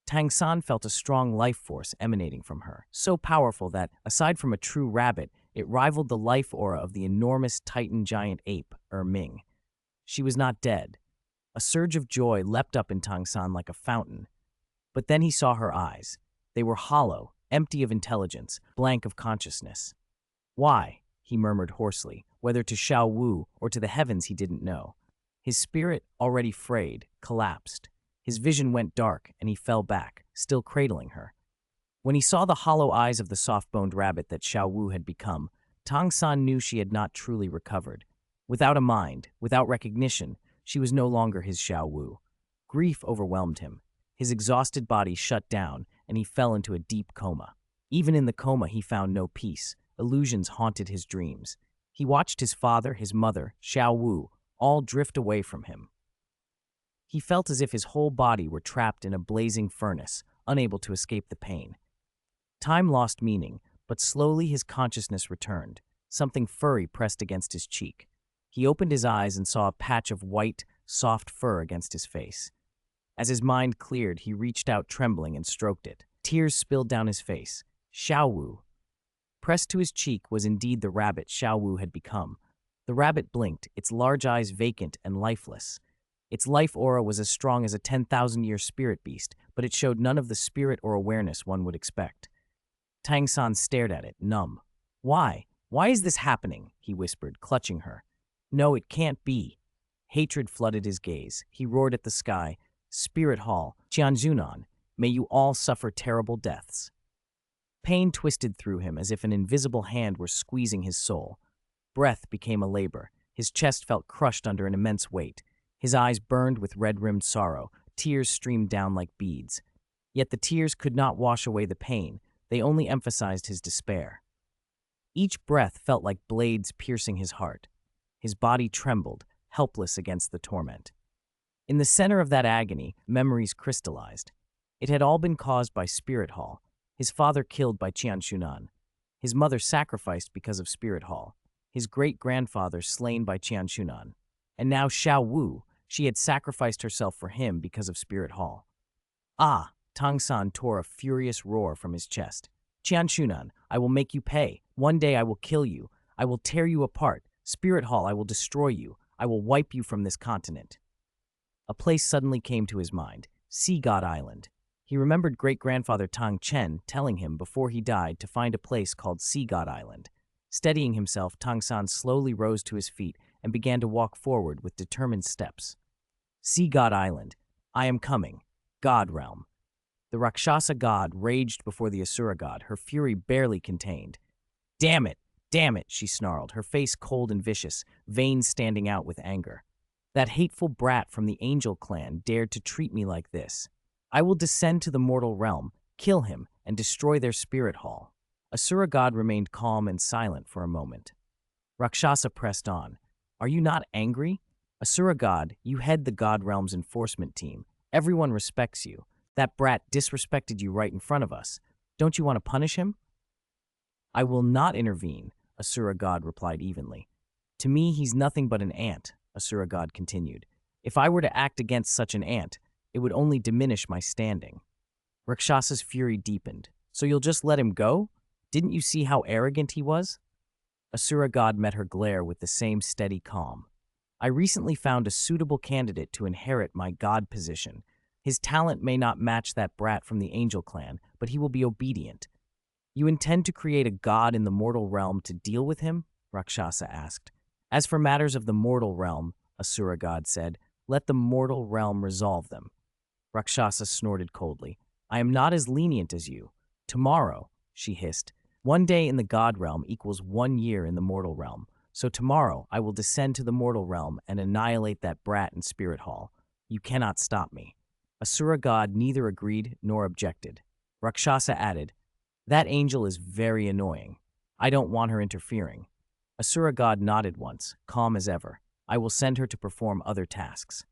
Tang felt a strong life force emanating from her, so powerful that, aside from a true rabbit, it rivaled the life aura of the enormous Titan giant ape, Ming. She was not dead. A surge of joy leapt up in Tang like a fountain. But then he saw her eyes. They were hollow, empty of intelligence, blank of consciousness. Why? He murmured hoarsely, whether to Xiao Wu or to the heavens he didn't know. His spirit, already frayed, collapsed. His vision went dark, and he fell back, still cradling her. When he saw the hollow eyes of the soft-boned rabbit that Xiao Wu had become, Tang knew she had not truly recovered. Without a mind, without recognition, she was no longer his Xiao Wu. Grief overwhelmed him. His exhausted body shut down, and he fell into a deep coma. Even in the coma, he found no peace. Illusions haunted his dreams. He watched his father, his mother, Xiao Wu, all drift away from him. He felt as if his whole body were trapped in a blazing furnace, unable to escape the pain. Time lost meaning, But slowly his consciousness returned. Something furry pressed against his cheek. He opened his eyes and saw a patch of white, soft fur against his face. As his mind cleared, he reached out trembling and stroked it. Tears spilled down his face. Xiaowu. Pressed to his cheek was indeed the rabbit Xiaowu had become. The rabbit blinked, its large eyes vacant and lifeless. Its life aura was as strong as a 10,000-year spirit beast, but it showed none of the spirit or awareness one would expect. Tang stared at it, numb. Why? Why is this happening? He whispered, clutching her. No, it can't be. Hatred flooded his gaze. He roared at the sky. Spirit Hall, Qian Xunan, may you all suffer terrible deaths. Pain twisted through him as if an invisible hand were squeezing his soul. Breath became a labor. His chest felt crushed under an immense weight. His eyes burned with red-rimmed sorrow. Tears streamed down like beads. Yet the tears could not wash away the pain. They only emphasized his despair. Each breath felt like blades piercing his heart. His body trembled, helpless against the torment. In the center of that agony, memories crystallized. It had all been caused by Spirit Hall. His father killed by Qian Xunan. His mother sacrificed because of Spirit Hall. His great-grandfather slain by Qian Xunan. And now Xiaowu, she had sacrificed herself for him because of Spirit Hall. Ah! Tang tore a furious roar from his chest. Qian Xunan, I will make you pay. One day I will kill you. I will tear you apart. Spirit Hall, I will destroy you. I will wipe you from this continent. A place suddenly came to his mind, Sea God Island. He remembered great-grandfather Tang Chen telling him before he died to find a place called Sea God Island. Steadying himself, Tang slowly rose to his feet and began to walk forward with determined steps. Sea God Island. I am coming. God Realm. The Rakshasa god raged before the Asura god, her fury barely contained. Damn it! Damn it! She snarled, her face cold and vicious, veins standing out with anger. That hateful brat from the Angel clan dared to treat me like this. I will descend to the mortal realm, kill him, and destroy their spirit hall. Asura god remained calm and silent for a moment. Rakshasa pressed on. Are you not angry? Asura god, you head the god realm's enforcement team. Everyone respects you. That brat disrespected you right in front of us. Don't you want to punish him? I will not intervene, Asura god replied evenly. To me, he's nothing but an ant, Asura god continued. If I were to act against such an ant, it would only diminish my standing. Rakshasa's fury deepened. So you'll just let him go? Didn't you see how arrogant he was? Asura god met her glare with the same steady calm. I recently found a suitable candidate to inherit my god position. His talent may not match that brat from the Angel clan, but he will be obedient. You intend to create a god in the mortal realm to deal with him? Rakshasa asked. As for matters of the mortal realm, Asura god said, let the mortal realm resolve them. Rakshasa snorted coldly. I am not as lenient as you. Tomorrow, she hissed, 1 day in the god realm equals 1 year in the mortal realm. So tomorrow I will descend to the mortal realm and annihilate that brat in Spirit Hall. You cannot stop me. Asura god neither agreed nor objected. Rakshasa added, that angel is very annoying. I don't want her interfering. Asura god nodded once, calm as ever. I will send her to perform other tasks.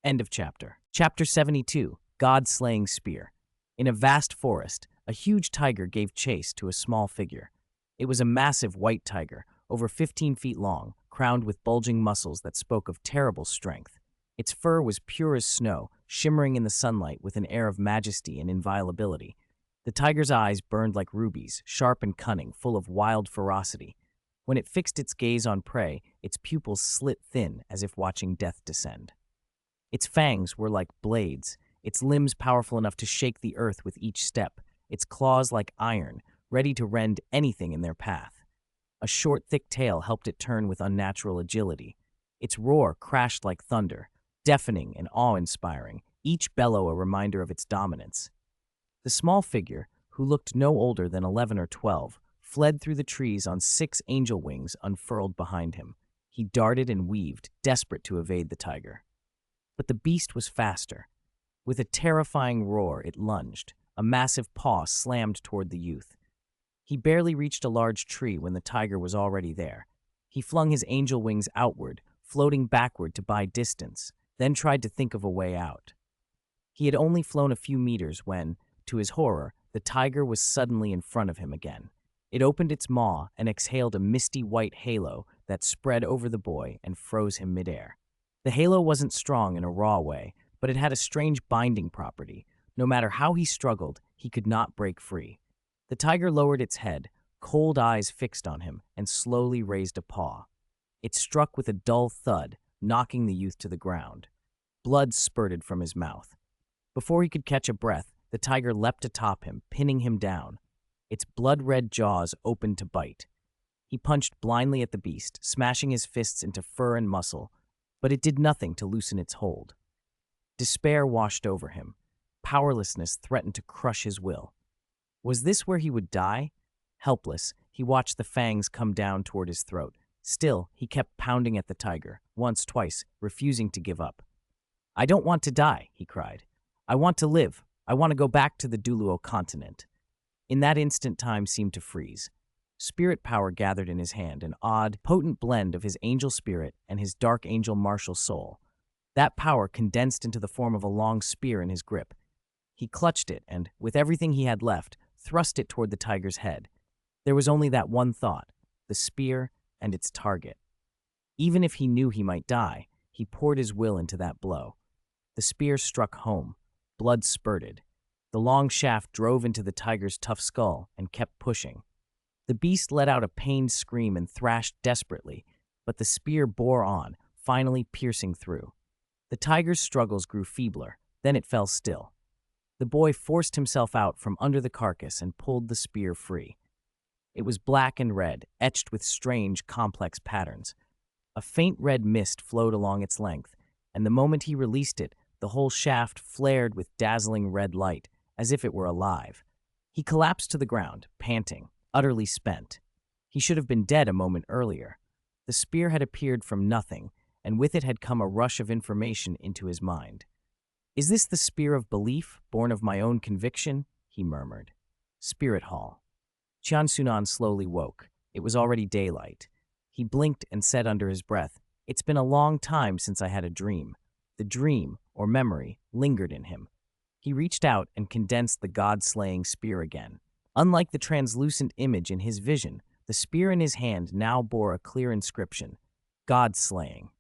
End of chapter. Chapter 72, God-Slaying Spear. In a vast forest, a huge tiger gave chase to a small figure. It was a massive white tiger, over 15 feet long, crowned with bulging muscles that spoke of terrible strength. Its fur was pure as snow, shimmering in the sunlight with an air of majesty and inviolability. The tiger's eyes burned like rubies, sharp and cunning, full of wild ferocity. When it fixed its gaze on prey, its pupils slit thin as if watching death descend. Its fangs were like blades, its limbs powerful enough to shake the earth with each step, its claws like iron, ready to rend anything in their path. A short, thick tail helped it turn with unnatural agility. Its roar crashed like thunder, deafening and awe-inspiring, each bellow a reminder of its dominance. The small figure, who looked no older than 11 or 12, fled through the trees on 6 angel wings unfurled behind him. He darted and weaved, desperate to evade the tiger. But the beast was faster. With a terrifying roar, it lunged. A massive paw slammed toward the youth. He barely reached a large tree when the tiger was already there. He flung his angel wings outward, floating backward to buy distance, then tried to think of a way out. He had only flown a few meters when, to his horror, the tiger was suddenly in front of him again. It opened its maw and exhaled a misty white halo that spread over the boy and froze him midair. The halo wasn't strong in a raw way, but it had a strange binding property. No matter how he struggled, he could not break free. The tiger lowered its head, cold eyes fixed on him, and slowly raised a paw. It struck with a dull thud, knocking the youth to the ground. Blood spurted from his mouth. Before he could catch a breath, the tiger leapt atop him, pinning him down. Its blood-red jaws opened to bite. He punched blindly at the beast, smashing his fists into fur and muscle, but it did nothing to loosen its hold. Despair washed over him. Powerlessness threatened to crush his will. Was this where he would die? Helpless, he watched the fangs come down toward his throat. Still, he kept pounding at the tiger, once, twice, refusing to give up. "I don't want to die," he cried. "I want to live. I want to go back to the Douluo Continent." In that instant, time seemed to freeze. Spirit power gathered in his hand, an odd, potent blend of his angel spirit and his dark angel martial soul. That power condensed into the form of a long spear in his grip. He clutched it and, with everything he had left, thrust it toward the tiger's head. There was only that one thought, the spear and its target. Even if he knew he might die, he poured his will into that blow. The spear struck home. Blood spurted. The long shaft drove into the tiger's tough skull and kept pushing. The beast let out a pained scream and thrashed desperately, but the spear bore on, finally piercing through. The tiger's struggles grew feebler, then it fell still. The boy forced himself out from under the carcass and pulled the spear free. It was black and red, etched with strange, complex patterns. A faint red mist flowed along its length, and the moment he released it, the whole shaft flared with dazzling red light, as if it were alive. He collapsed to the ground, panting, utterly spent. He should have been dead a moment earlier. The spear had appeared from nothing, and with it had come a rush of information into his mind. "Is this the spear of belief, born of my own conviction?" he murmured. Spirit Hall. Qian Xunan slowly woke. It was already daylight. He blinked and said under his breath, "It's been a long time since I had a dream." The dream, or memory, lingered in him. He reached out and condensed the god-slaying spear again. Unlike the translucent image in his vision, the spear in his hand now bore a clear inscription, God-slaying.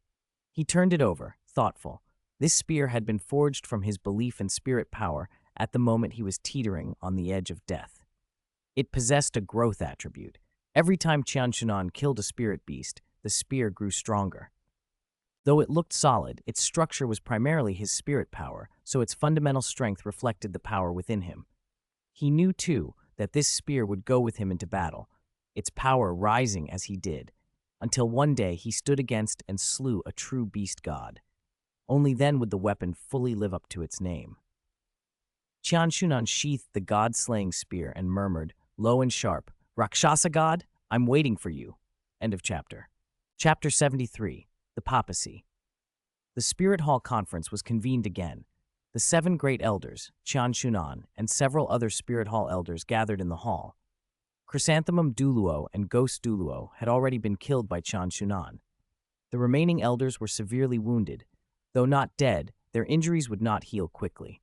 He turned it over, thoughtful. This spear had been forged from his belief in spirit power at the moment he was teetering on the edge of death. It possessed a growth attribute. Every time Qian Xunan killed a spirit beast, the spear grew stronger. Though it looked solid, its structure was primarily his spirit power, so its fundamental strength reflected the power within him. He knew, too, that this spear would go with him into battle, its power rising as he did, until one day he stood against and slew a true beast god. Only then would the weapon fully live up to its name. Qian Xunan sheathed the god-slaying spear and murmured, low and sharp, "Rakshasa god, I'm waiting for you." End of chapter. Chapter 73. The Papacy. The Spirit Hall Conference was convened again. The 7 great elders, Qian Xunan, and several other Spirit Hall elders gathered in the hall. Chrysanthemum Douluo and Ghost Douluo had already been killed by Qian Xunan. The remaining elders were severely wounded. Though not dead, their injuries would not heal quickly.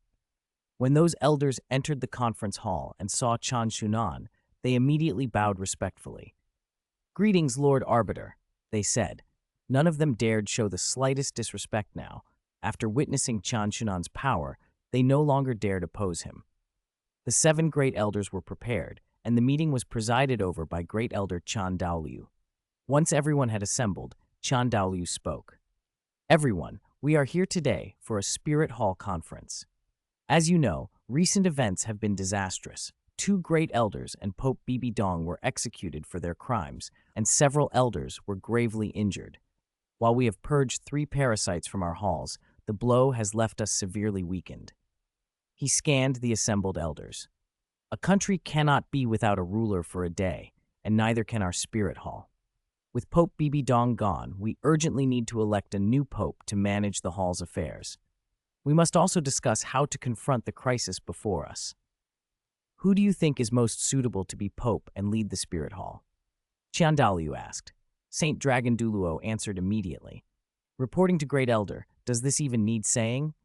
When those elders entered the conference hall and saw Qian Xunan, they immediately bowed respectfully. "Greetings, Lord Arbiter," they said. None of them dared show the slightest disrespect now. After witnessing Qian Xunan's power, they no longer dared oppose him. The 7 great elders were prepared, and the meeting was presided over by Great Elder Qian Douluo. Once everyone had assembled, Qian Douluo spoke. "Everyone, we are here today for a Spirit Hall conference. As you know, recent events have been disastrous. 2 great elders and Pope Bibi were executed for their crimes, and several elders were gravely injured. While we have purged 3 parasites from our halls, the blow has left us severely weakened." He scanned the assembled elders. "A country cannot be without a ruler for a day, and neither can our spirit hall. With Pope Bibi gone, we urgently need to elect a new pope to manage the hall's affairs. We must also discuss how to confront the crisis before us. Who do you think is most suitable to be pope and lead the spirit hall?" Qian Douluo asked. Saint Dragon Douluo answered immediately. Reporting to Great Elder, does this even need saying?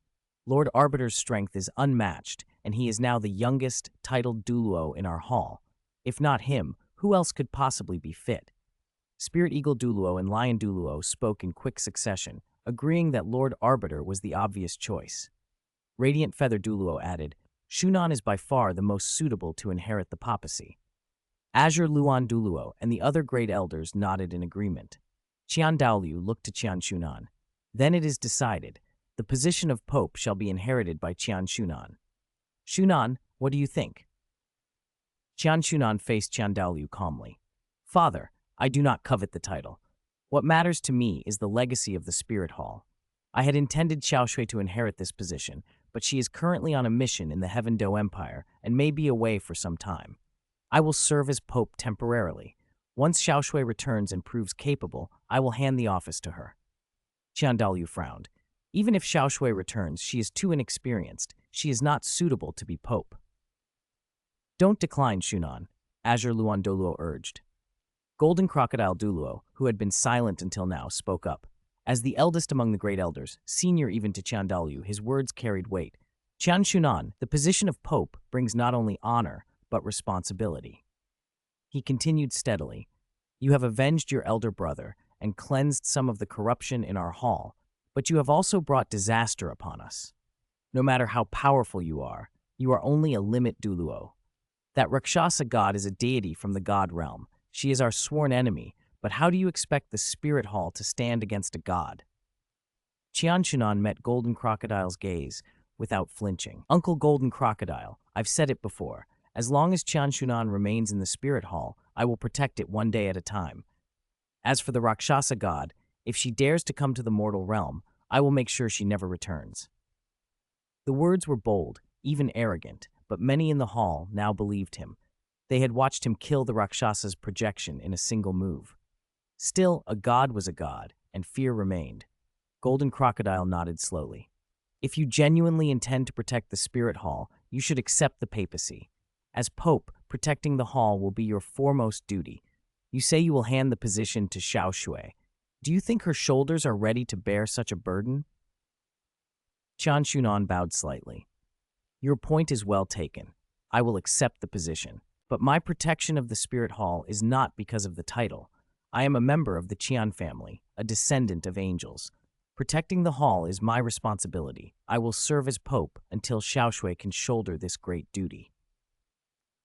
Lord Arbiter's strength is unmatched, and he is now the youngest titled Douluo in our hall. If not him, Who else could possibly be fit? Spirit Eagle Douluo and Lion Douluo spoke in quick succession, agreeing that Lord Arbiter was the obvious choice. Radiant Feather Douluo added, Xunan is by far the most suitable to inherit the papacy. Azure Luan Douluo and the other great elders nodded in agreement. Qian Douluo looked to Qian Xunan. Then it is decided. The position of Pope shall be inherited by Qian Xunan. Xunan, what do you think? Qian Xunan faced Qian Douluo calmly. Father, I do not covet the title. What matters to me is the legacy of the Spirit Hall. I had intended Xiaoshui to inherit this position, but she is currently on a mission in the Heaven Do Empire and may be away for some time. I will serve as Pope temporarily. Once Xiaoshui returns and proves capable, I will hand the office to her. Qian Douluo frowned. Even if Xiaoshui returns, she is too inexperienced. She is not suitable to be Pope. Don't decline, Xunan, Azure Luan Douluo urged. Golden Crocodile Douluo, who had been silent until now, spoke up. As the eldest among the great elders, senior even to Qian Douluo, his words carried weight. Qian Xunan, the position of Pope brings not only honor, but responsibility. He continued steadily. You have avenged your elder brother and cleansed some of the corruption in our hall, but you have also brought disaster upon us. No matter how powerful you are only a Limit Douluo. That Rakshasa god is a deity from the god realm. She is our sworn enemy, but how do you expect the Spirit Hall to stand against a god? Qian Xunan met Golden Crocodile's gaze without flinching. Uncle Golden Crocodile, I've said it before. As long as Qian Xunan remains in the Spirit Hall, I will protect it one day at a time. As for the Rakshasa god, if she dares to come to the mortal realm, I will make sure she never returns. The words were bold, even arrogant, but many in the hall now believed him. They had watched him kill the Rakshasa's projection in a single move. Still, a god was a god, and fear remained. Golden Crocodile nodded slowly. If you genuinely intend to protect the Spirit Hall, you should accept the papacy. As Pope, protecting the hall will be your foremost duty. You say you will hand the position to Xiaoshui. Do you think her shoulders are ready to bear such a burden? Qian Xunan bowed slightly. Your point is well taken. I will accept the position. But my protection of the Spirit Hall is not because of the title. I am a member of the Qian family, a descendant of angels. Protecting the hall is my responsibility. I will serve as Pope until Xiaoshui can shoulder this great duty.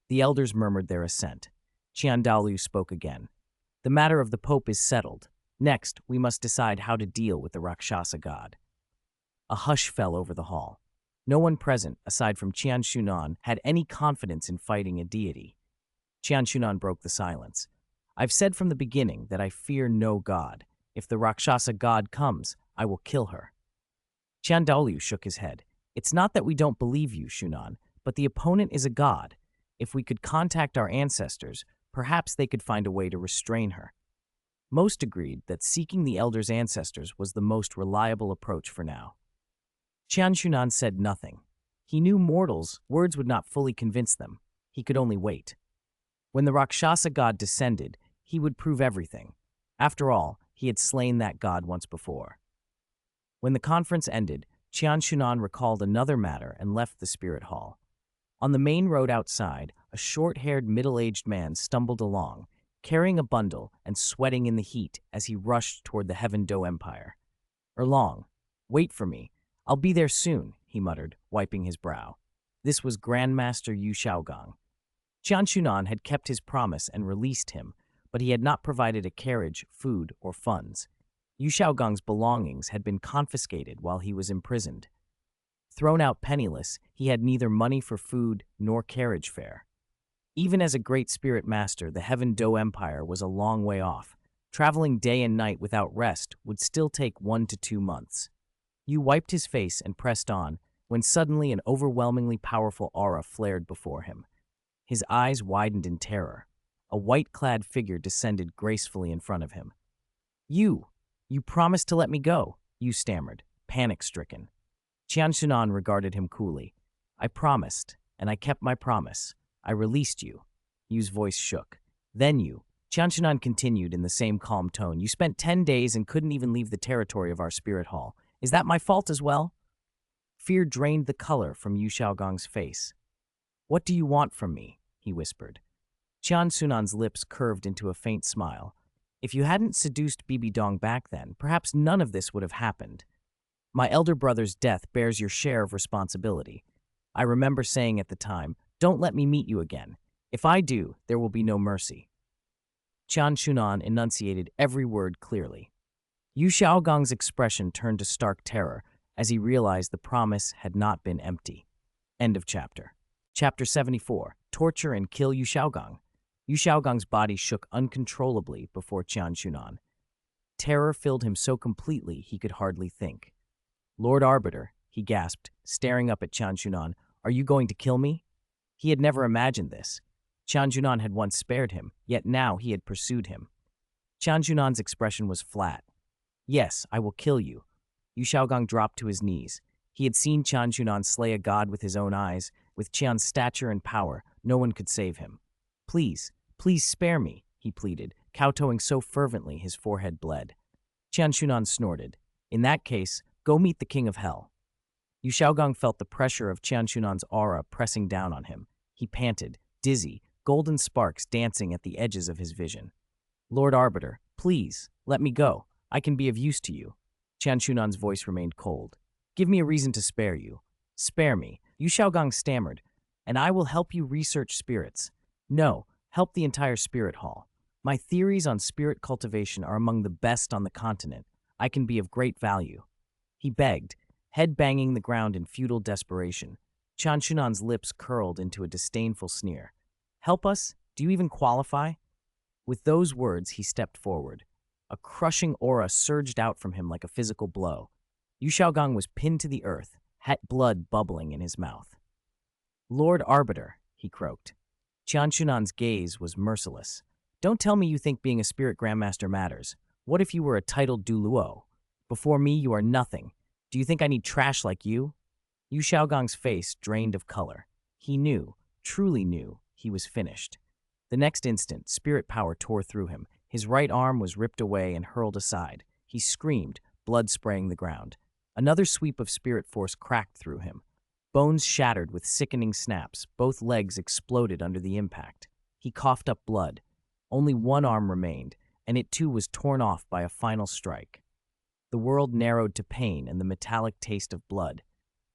The elders murmured their assent. Qian Douluo spoke again. The matter of the Pope is settled. Next, we must decide how to deal with the Rakshasa god. A hush fell over the hall. No one present, aside from Qian Xunan, had any confidence in fighting a deity. Qian Xunan broke the silence. I've said from the beginning that I fear no god. If the Rakshasa god comes, I will kill her. Qian Douluo shook his head. It's not that we don't believe you, Xunan, but the opponent is a god. If we could contact our ancestors, perhaps they could find a way to restrain her. Most agreed that seeking the elders' ancestors was the most reliable approach for now. Qian Xunan said nothing. He knew mortals' words would not fully convince them. He could only wait. When the Rakshasa god descended, he would prove everything. After all, he had slain that god once before. When the conference ended, Qian Xunan recalled another matter and left the Spirit Hall. On the main road outside, a short-haired, middle-aged man stumbled along, carrying a bundle and sweating in the heat as he rushed toward the Heaven Do Empire. Erlong, wait for me. I'll be there soon, he muttered, wiping his brow. This was Grandmaster Yu Xiaogang. Qian Xunan had kept his promise and released him, but he had not provided a carriage, food, or funds. Yu Xiaogang's belongings had been confiscated while he was imprisoned. Thrown out penniless, he had neither money for food nor carriage fare. Even as a great spirit master, the Heaven Do Empire was a long way off. Traveling day and night without rest would still take 1 to 2 months. Yu wiped his face and pressed on, when suddenly an overwhelmingly powerful aura flared before him. His eyes widened in terror. A white-clad figure descended gracefully in front of him. You promised to let me go, Yu stammered, panic-stricken. Qian Xunan regarded him coolly. I promised, and I kept my promise. I released you. Yu's voice shook. Then Qian Xunan continued in the same calm tone. You spent 10 days and couldn't even leave the territory of our Spirit Hall. Is that my fault as well? Fear drained the color from Yu Xiaogang's face. What do you want from me? He whispered. Qian Xunan's lips curved into a faint smile. If you hadn't seduced Bibi back then, perhaps none of this would have happened. My elder brother's death bears your share of responsibility. I remember saying at the time, don't let me meet you again. If I do, there will be no mercy. Qian Xunan enunciated every word clearly. Yu Xiaogang's expression turned to stark terror as he realized the promise had not been empty. End of chapter. Chapter 74. Torture and Kill Yu Xiaogang. Yu Xiaogang's body shook uncontrollably before Qian Xunan. Terror filled him so completely he could hardly think. Lord Arbiter, he gasped, staring up at Qian Xunan, are you going to kill me? He had never imagined this. Qian Xunan had once spared him, yet now he had pursued him. Qian Xunan's expression was flat. Yes, I will kill you. Yu Xiaogang dropped to his knees. He had seen Qian Xunan slay a god with his own eyes. With Qian's stature and power, no one could save him. Please, please spare me, he pleaded, kowtowing so fervently his forehead bled. Qian Xunan snorted. In that case, go meet the king of hell. Yu Xiaogang felt the pressure of Qian Xunan's aura pressing down on him. He panted, dizzy, golden sparks dancing at the edges of his vision. Lord Arbiter, please, let me go. I can be of use to you. Qian Xunan's voice remained cold. Give me a reason to spare you. Spare me, Yu Xiaogang stammered, and I will help you research spirits. No, help the entire spirit hall. My theories on spirit cultivation are among the best on the continent. I can be of great value. He begged, head banging the ground in futile desperation. Qian Xunan's lips curled into a disdainful sneer. Help us? Do you even qualify? With those words, he stepped forward. A crushing aura surged out from him like a physical blow. Yu Xiaogang was pinned to the earth, blood bubbling in his mouth. Lord Arbiter, he croaked. Qian Xunan's gaze was merciless. Don't tell me you think being a spirit grandmaster matters. What if you were a titled Douluo? Before me, you are nothing. Do you think I need trash like you? Yu Xiaogang's face drained of color. He knew, truly knew, he was finished. The next instant, spirit power tore through him. His right arm was ripped away and hurled aside. He screamed, blood spraying the ground. Another sweep of spirit force cracked through him. Bones shattered with sickening snaps. Both legs exploded under the impact. He coughed up blood. Only one arm remained, and it too was torn off by a final strike. The world narrowed to pain and the metallic taste of blood.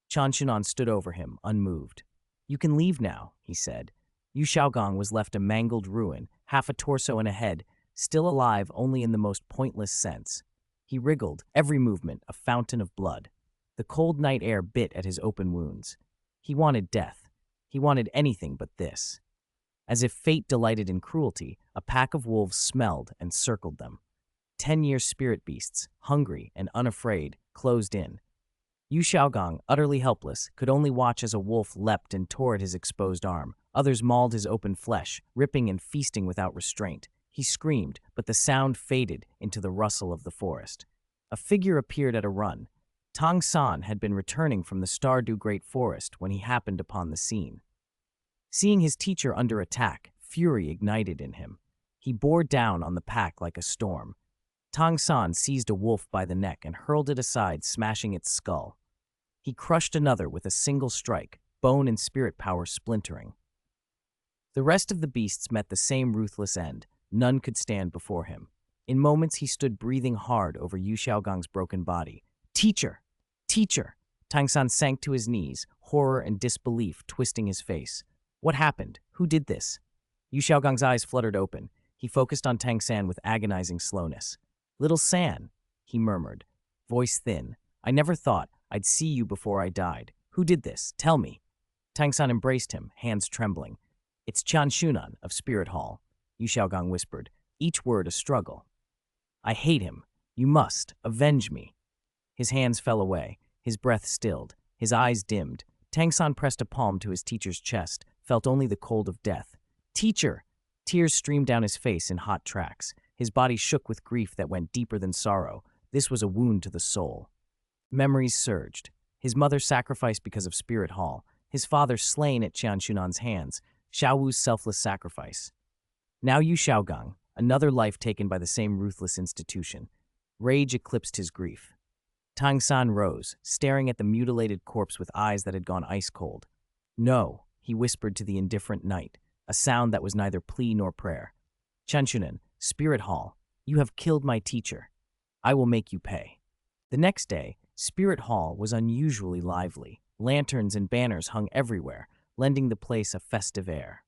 Qian Xunan stood over him, unmoved. You can leave now, he said. Yu Xiaogang was left a mangled ruin, half a torso and a head, still alive only in the most pointless sense. He wriggled, every movement a fountain of blood. The cold night air bit at his open wounds. He wanted death. He wanted anything but this. As if fate delighted in cruelty, a pack of wolves smelled and circled them. 10-year spirit beasts, hungry and unafraid, closed in. Yu Xiaogang, utterly helpless, could only watch as a wolf leapt and tore at his exposed arm. Others mauled his open flesh, ripping and feasting without restraint. He screamed, but the sound faded into the rustle of the forest. A figure appeared at a run. Tang had been returning from the Stardew Great Forest when he happened upon the scene. Seeing his teacher under attack, fury ignited in him. He bore down on the pack like a storm. Tang seized a wolf by the neck and hurled it aside, smashing its skull. He crushed another with a single strike, bone and spirit power splintering. The rest of the beasts met the same ruthless end. None could stand before him. In moments, he stood breathing hard over Yu Xiaogang's broken body. Teacher! Teacher! Tang sank to his knees, horror and disbelief twisting his face. What happened? Who did this? Yu Xiaogang's eyes fluttered open. He focused on Tang with agonizing slowness. Little San, he murmured, voice thin. I never thought I'd see you before I died. Who did this? Tell me. Tang embraced him, hands trembling. It's Qian Xunan of Spirit Hall, Yu Xiaogang whispered, each word a struggle. I hate him. You must avenge me. His hands fell away, his breath stilled, his eyes dimmed. Tang pressed a palm to his teacher's chest, felt only the cold of death. Teacher! Tears streamed down his face in hot tracks. His body shook with grief that went deeper than sorrow. This was a wound to the soul. Memories surged. His mother sacrificed because of Spirit Hall. His father slain at Qian Xunan's hands. Xiaowu's selfless sacrifice. Now Yu Xiaogang, another life taken by the same ruthless institution. Rage eclipsed his grief. Tang rose, staring at the mutilated corpse with eyes that had gone ice cold. No, he whispered to the indifferent night. a sound that was neither plea nor prayer. Qian Xunan, Spirit Hall, you have killed my teacher. I will make you pay. The next day, Spirit Hall was unusually lively. Lanterns and banners hung everywhere, lending the place a festive air.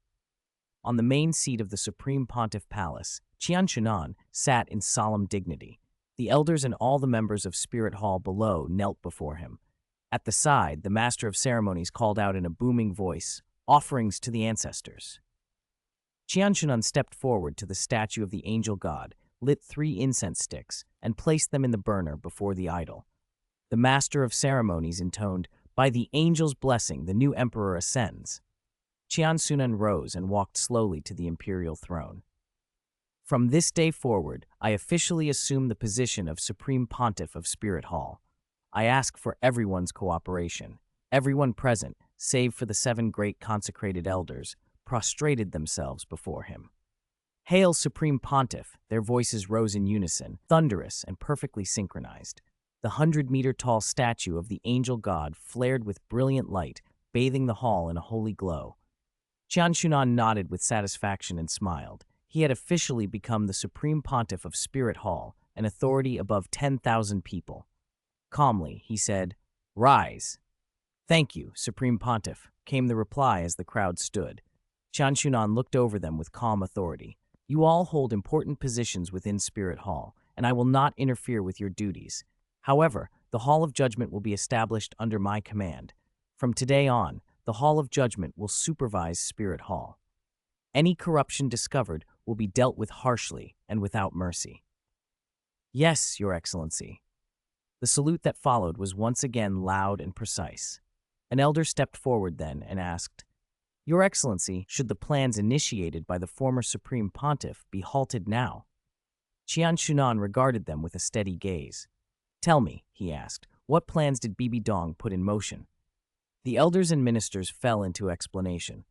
On the main seat of the Supreme Pontiff Palace, Qian Xunan sat in solemn dignity. The elders and all the members of Spirit Hall below knelt before him. At the side, the master of ceremonies called out in a booming voice, "Offerings to the ancestors." Qian Xunan stepped forward to the statue of the angel god, lit 3 incense sticks, and placed them in the burner before the idol. The master of ceremonies intoned, "By the angel's blessing, the new emperor ascends." Qian Xunan rose and walked slowly to the imperial throne. From this day forward, I officially assume the position of Supreme Pontiff of Spirit Hall. I ask for everyone's cooperation. Everyone present, save for the 7 great consecrated elders, prostrated themselves before him. "Hail, Supreme Pontiff!" Their voices rose in unison, thunderous and perfectly synchronized. The 100-meter-tall statue of the angel god flared with brilliant light, bathing the hall in a holy glow. Qian Xunan nodded with satisfaction and smiled. He had officially become the Supreme Pontiff of Spirit Hall, an authority above 10,000 people. Calmly, he said, "Rise." "Thank you, Supreme Pontiff," came the reply as the crowd stood. Qian Xunan looked over them with calm authority. "You all hold important positions within Spirit Hall, and I will not interfere with your duties. However, the Hall of Judgment will be established under my command. From today on, the Hall of Judgment will supervise Spirit Hall. Any corruption discovered will be dealt with harshly and without mercy." "Yes, Your Excellency." The salute that followed was once again loud and precise. An elder stepped forward then and asked, "Your Excellency, should the plans initiated by the former Supreme Pontiff be halted now?" Qian Xunan regarded them with a steady gaze. "Tell me," he asked, "what plans did Bibi put in motion?" The elders and ministers fell into explanation.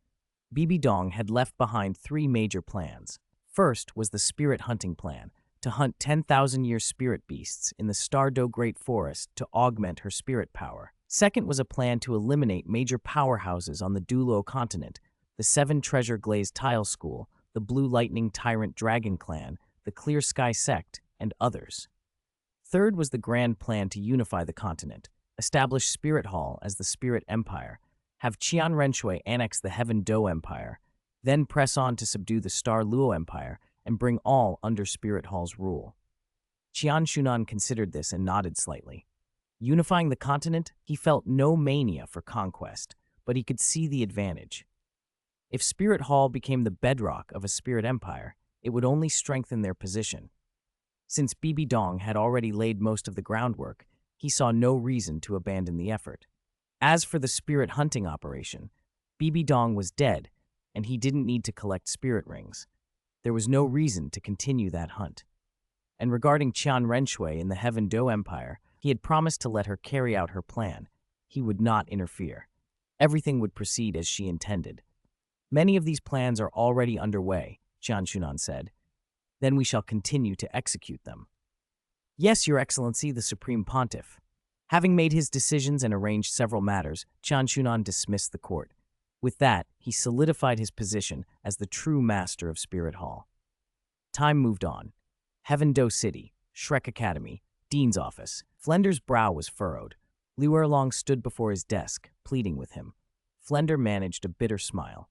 Bibi had left behind 3 major plans. First was the spirit hunting plan, to hunt 10,000-year spirit beasts in the Stardo Great Forest to augment her spirit power. Second was a plan to eliminate major powerhouses on the Douluo Continent, the 7 Treasure Glazed Tile School, the Blue Lightning Tyrant Dragon Clan, the Clear Sky Sect, and others. Third was the grand plan to unify the continent, establish Spirit Hall as the Spirit Empire, have Qian Renshui annex the Heaven Do Empire, then press on to subdue the Star Luo Empire and bring all under Spirit Hall's rule. Qian Xunan considered this and nodded slightly. Unifying the continent, he felt no mania for conquest, but he could see the advantage. If Spirit Hall became the bedrock of a spirit empire, it would only strengthen their position. Since Bibi had already laid most of the groundwork, he saw no reason to abandon the effort. As for the spirit hunting operation, Bibi was dead, and he didn't need to collect spirit rings. There was no reason to continue that hunt. And regarding Qian Renshui in the Heaven Do Empire, he had promised to let her carry out her plan. He would not interfere. Everything would proceed as she intended. "Many of these plans are already underway," Qian Xunan said. "Then we shall continue to execute them." "Yes, Your Excellency, the Supreme Pontiff." Having made his decisions and arranged several matters, Qian Xunan dismissed the court. With that, he solidified his position as the true master of Spirit Hall. Time moved on. Heaven Do City, Shrek Academy, Dean's office. Flender's brow was furrowed. Liu Erlong stood before his desk, pleading with him. Flender managed a bitter smile.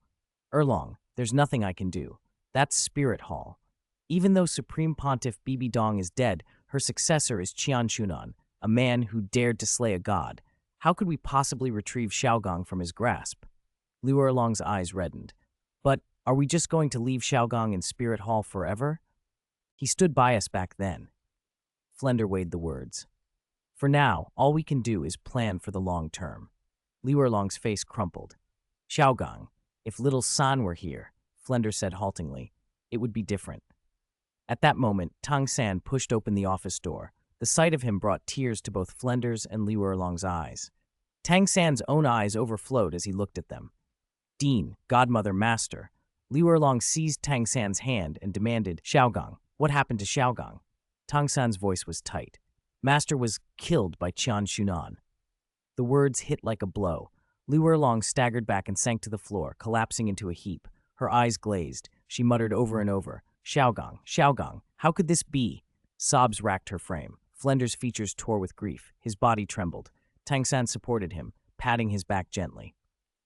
"Erlong, there's nothing I can do. That's Spirit Hall. Even though Supreme Pontiff Bibi is dead, her successor is Qian Xunan, a man who dared to slay a god. How could we possibly retrieve Xiaogong from his grasp?" Liu Erlong's eyes reddened. "But are we just going to leave Xiaogong in Spirit Hall forever? He stood by us back then." Flender weighed the words. "For now, all we can do is plan for the long term." Liu Erlong's face crumpled. "Xiaogong, if little San were here," Flender said haltingly, "it would be different." At that moment, Tang San pushed open the office door. The sight of him brought tears to both Flender's and Liu Erlong's eyes. Tang San's own eyes overflowed as he looked at them. "Dean, Godmother, Master." Liu Erlong seized Tang San's hand and demanded, "Xiaogong, what happened to Xiaogong?" Tang San's voice was tight. "Master was killed by Qian Xunan." The words hit like a blow. Liu Erlong staggered back and sank to the floor, collapsing into a heap. Her eyes glazed. She muttered over and over, Xiaogong, Xiaogong, how could this be? Sobs racked her frame. Flender's features tore with grief. His body trembled. Tang San supported him, patting his back gently.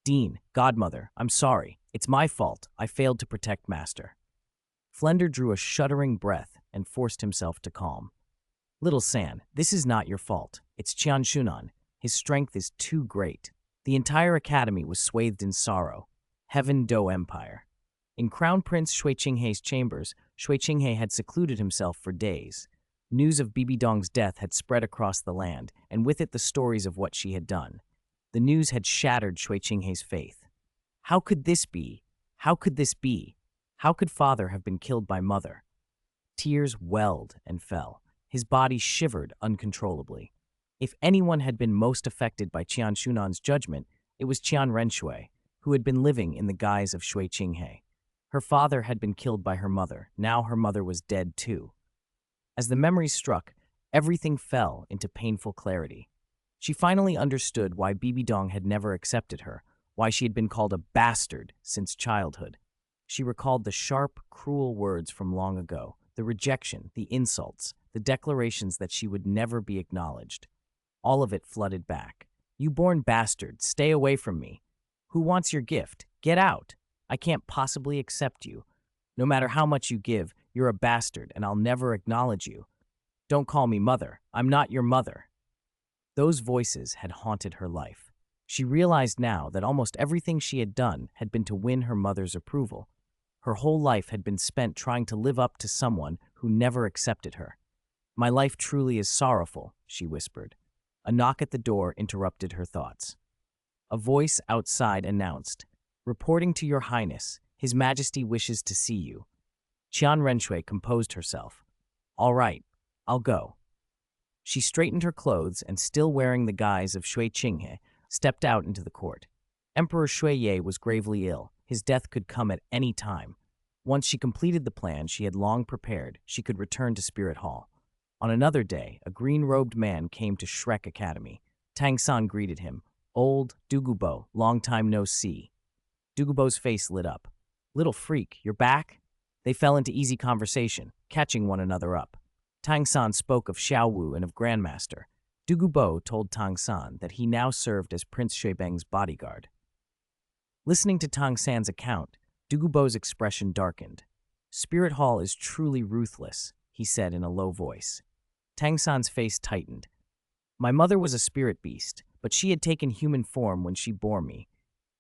Dean, godmother, I'm sorry. It's my fault. I failed to protect Master. Flender drew a shuddering breath and forced himself to calm. Little San, this is not your fault. It's Qian Xunan. His strength is too great. The entire academy was swathed in sorrow. Heaven Do Empire. In Crown Prince Shui Qinghei's chambers, Shui Qinghei had secluded himself for days. News of Bibi Dong's death had spread across the land, and with it the stories of what she had done. The news had shattered Shui Qinghei's faith. How could this be? How could this be? How could father have been killed by mother? Tears welled and fell. His body shivered uncontrollably. If anyone had been most affected by Qian Xunan's judgment, it was Qian Renshui, who had been living in the guise of Shui Qinghei. Her father had been killed by her mother. Now her mother was dead too. As the memories struck, everything fell into painful clarity. She finally understood why Bibi Dong had never accepted her, why she had been called a bastard since childhood. She recalled the sharp, cruel words from long ago, the rejection, the insults, the declarations that she would never be acknowledged. All of it flooded back. You born bastard, stay away from me. Who wants your gift? Get out. I can't possibly accept you. No matter how much you give, you're a bastard and I'll never acknowledge you. Don't call me mother. I'm not your mother. Those voices had haunted her life. She realized now that almost everything she had done had been to win her mother's approval. Her whole life had been spent trying to live up to someone who never accepted her. My life truly is sorrowful, she whispered. A knock at the door interrupted her thoughts. A voice outside announced, Reporting to your highness, His Majesty wishes to see you. Qian Renshui composed herself. All right, I'll go. She straightened her clothes and, still wearing the guise of Shui Qinghei, stepped out into the court. Emperor Shui Ye was gravely ill. His death could come at any time. Once she completed the plan she had long prepared, she could return to Spirit Hall. On another day, a green-robed man came to Shrek Academy. Tang San greeted him. Old Dugubo, long time no see. Dugubo's face lit up. Little freak, you're back? They fell into easy conversation, catching one another up. Tang San spoke of Xiao Wu and of Grandmaster. Dugubo told Tang San that he now served as Prince Xuebeng's bodyguard. Listening to Tang San's account, Dugubo's expression darkened. Spirit Hall is truly ruthless, he said in a low voice. Tang San's face tightened. My mother was a spirit beast, but she had taken human form when she bore me.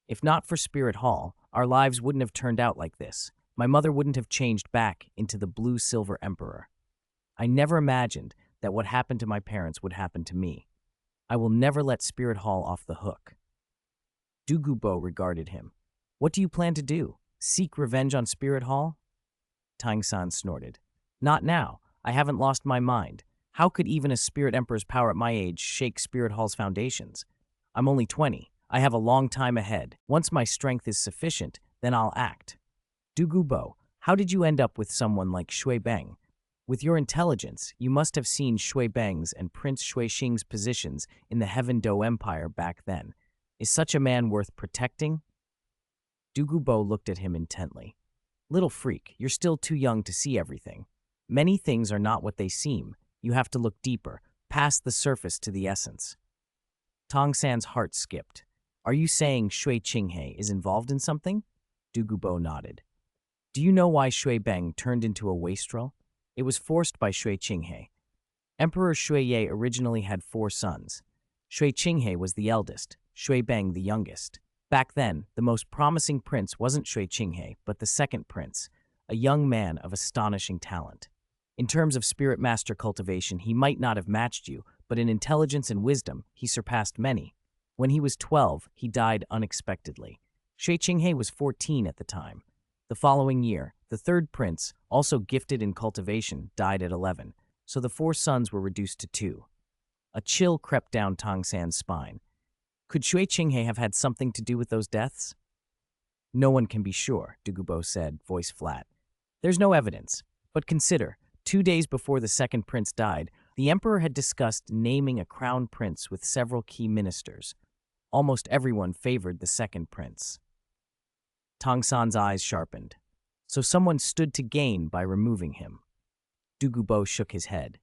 If not for Spirit Hall, our lives wouldn't have turned out like this. My mother wouldn't have changed back into the blue-silver emperor. I never imagined that what happened to my parents would happen to me. I will never let Spirit Hall off the hook. Dugubo regarded him. What do you plan to do? Seek revenge on Spirit Hall? Tang San snorted. Not now. I haven't lost my mind. How could even a Spirit Emperor's power at my age shake Spirit Hall's foundations? I'm only 20. I have a long time ahead. Once my strength is sufficient, then I'll act. Dugubo, how did you end up with someone like Shui Beng? With your intelligence, you must have seen Shui Beng's and Prince Shui Xing's positions in the Heaven Do Empire back then. Is such a man worth protecting? Dugubo looked at him intently. Little freak, you're still too young to see everything. Many things are not what they seem. You have to look deeper, past the surface to the essence. Tang San's heart skipped. Are you saying Shui Qinghei is involved in something? Dugubo nodded. Do you know why Shui Beng turned into a wastrel? It was forced by Shui Qinghei. Emperor Shui Ye originally had 4 sons. Shui Qinghei was the eldest, Shui Beng the youngest. Back then, the most promising prince wasn't Shui Qinghei, but the second prince, a young man of astonishing talent. In terms of spirit master cultivation, he might not have matched you, but in intelligence and wisdom, he surpassed many. When he was 12, he died unexpectedly. Shui Qinghei was 14 at the time. The following year, the third prince, also gifted in cultivation, died at 11, so the 4 sons were reduced to 2. A chill crept down Tang San's spine. Could Shui Qinghei have had something to do with those deaths? No one can be sure, Dugubo said, voice flat. There's no evidence, but consider, 2 days before the second prince died, the emperor had discussed naming a crown prince with several key ministers. Almost everyone favored the second prince. Tang San's eyes sharpened. So someone stood to gain by removing him. Dugubo shook his head.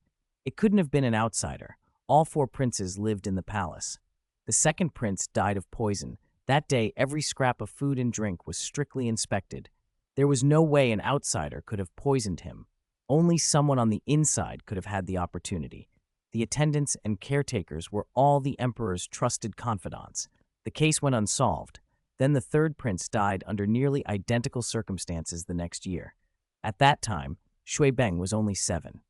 It couldn't have been an outsider. All four princes lived in the palace. The second prince died of poison. That day, every scrap of food and drink was strictly inspected. There was no way an outsider could have poisoned him. Only someone on the inside could have had the opportunity. The attendants and caretakers were all the emperor's trusted confidants. The case went unsolved. Then the third prince died under nearly identical circumstances the next year. At that time, Shui Beng was only 7.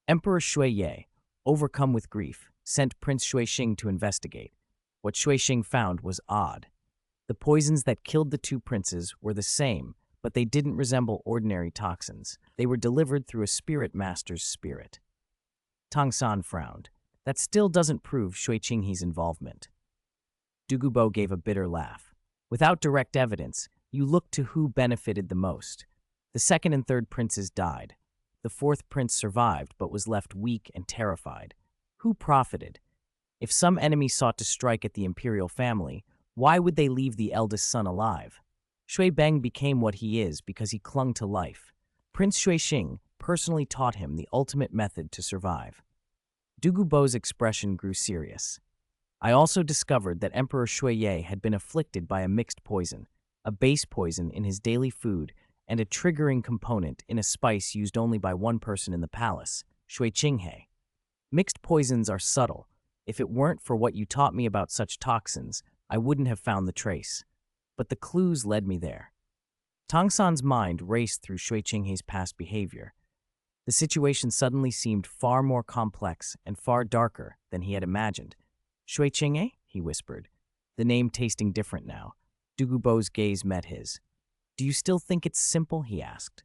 Emperor Shui Ye, overcome with grief, sent Prince Shui Xing to investigate. What Shui Xing found was odd. The poisons that killed the two princes were the same, but they didn't resemble ordinary toxins. They were delivered through a spirit master's spirit. Tang San frowned. That still doesn't prove Shui Qinghe's involvement. Dugubo gave a bitter laugh. Without direct evidence, you look to who benefited the most. The second and third princes died. The fourth prince survived but was left weak and terrified. Who profited? If some enemy sought to strike at the imperial family, why would they leave the eldest son alive? Shui Beng became what he is because he clung to life. Prince Shui Xing personally taught him the ultimate method to survive. Dugubo's expression grew serious. I also discovered that Emperor Shui Ye had been afflicted by a mixed poison, a base poison in his daily food, and a triggering component in a spice used only by one person in the palace, Shui Qinghe. Mixed poisons are subtle. If it weren't for what you taught me about such toxins, I wouldn't have found the trace. But the clues led me there. Tang San's mind raced through Shui Qinghe's past behavior. The situation suddenly seemed far more complex and far darker than he had imagined. Shui Qinghe? He whispered, the name tasting different now. Dugubo's gaze met his. Do you still think it's simple? He asked.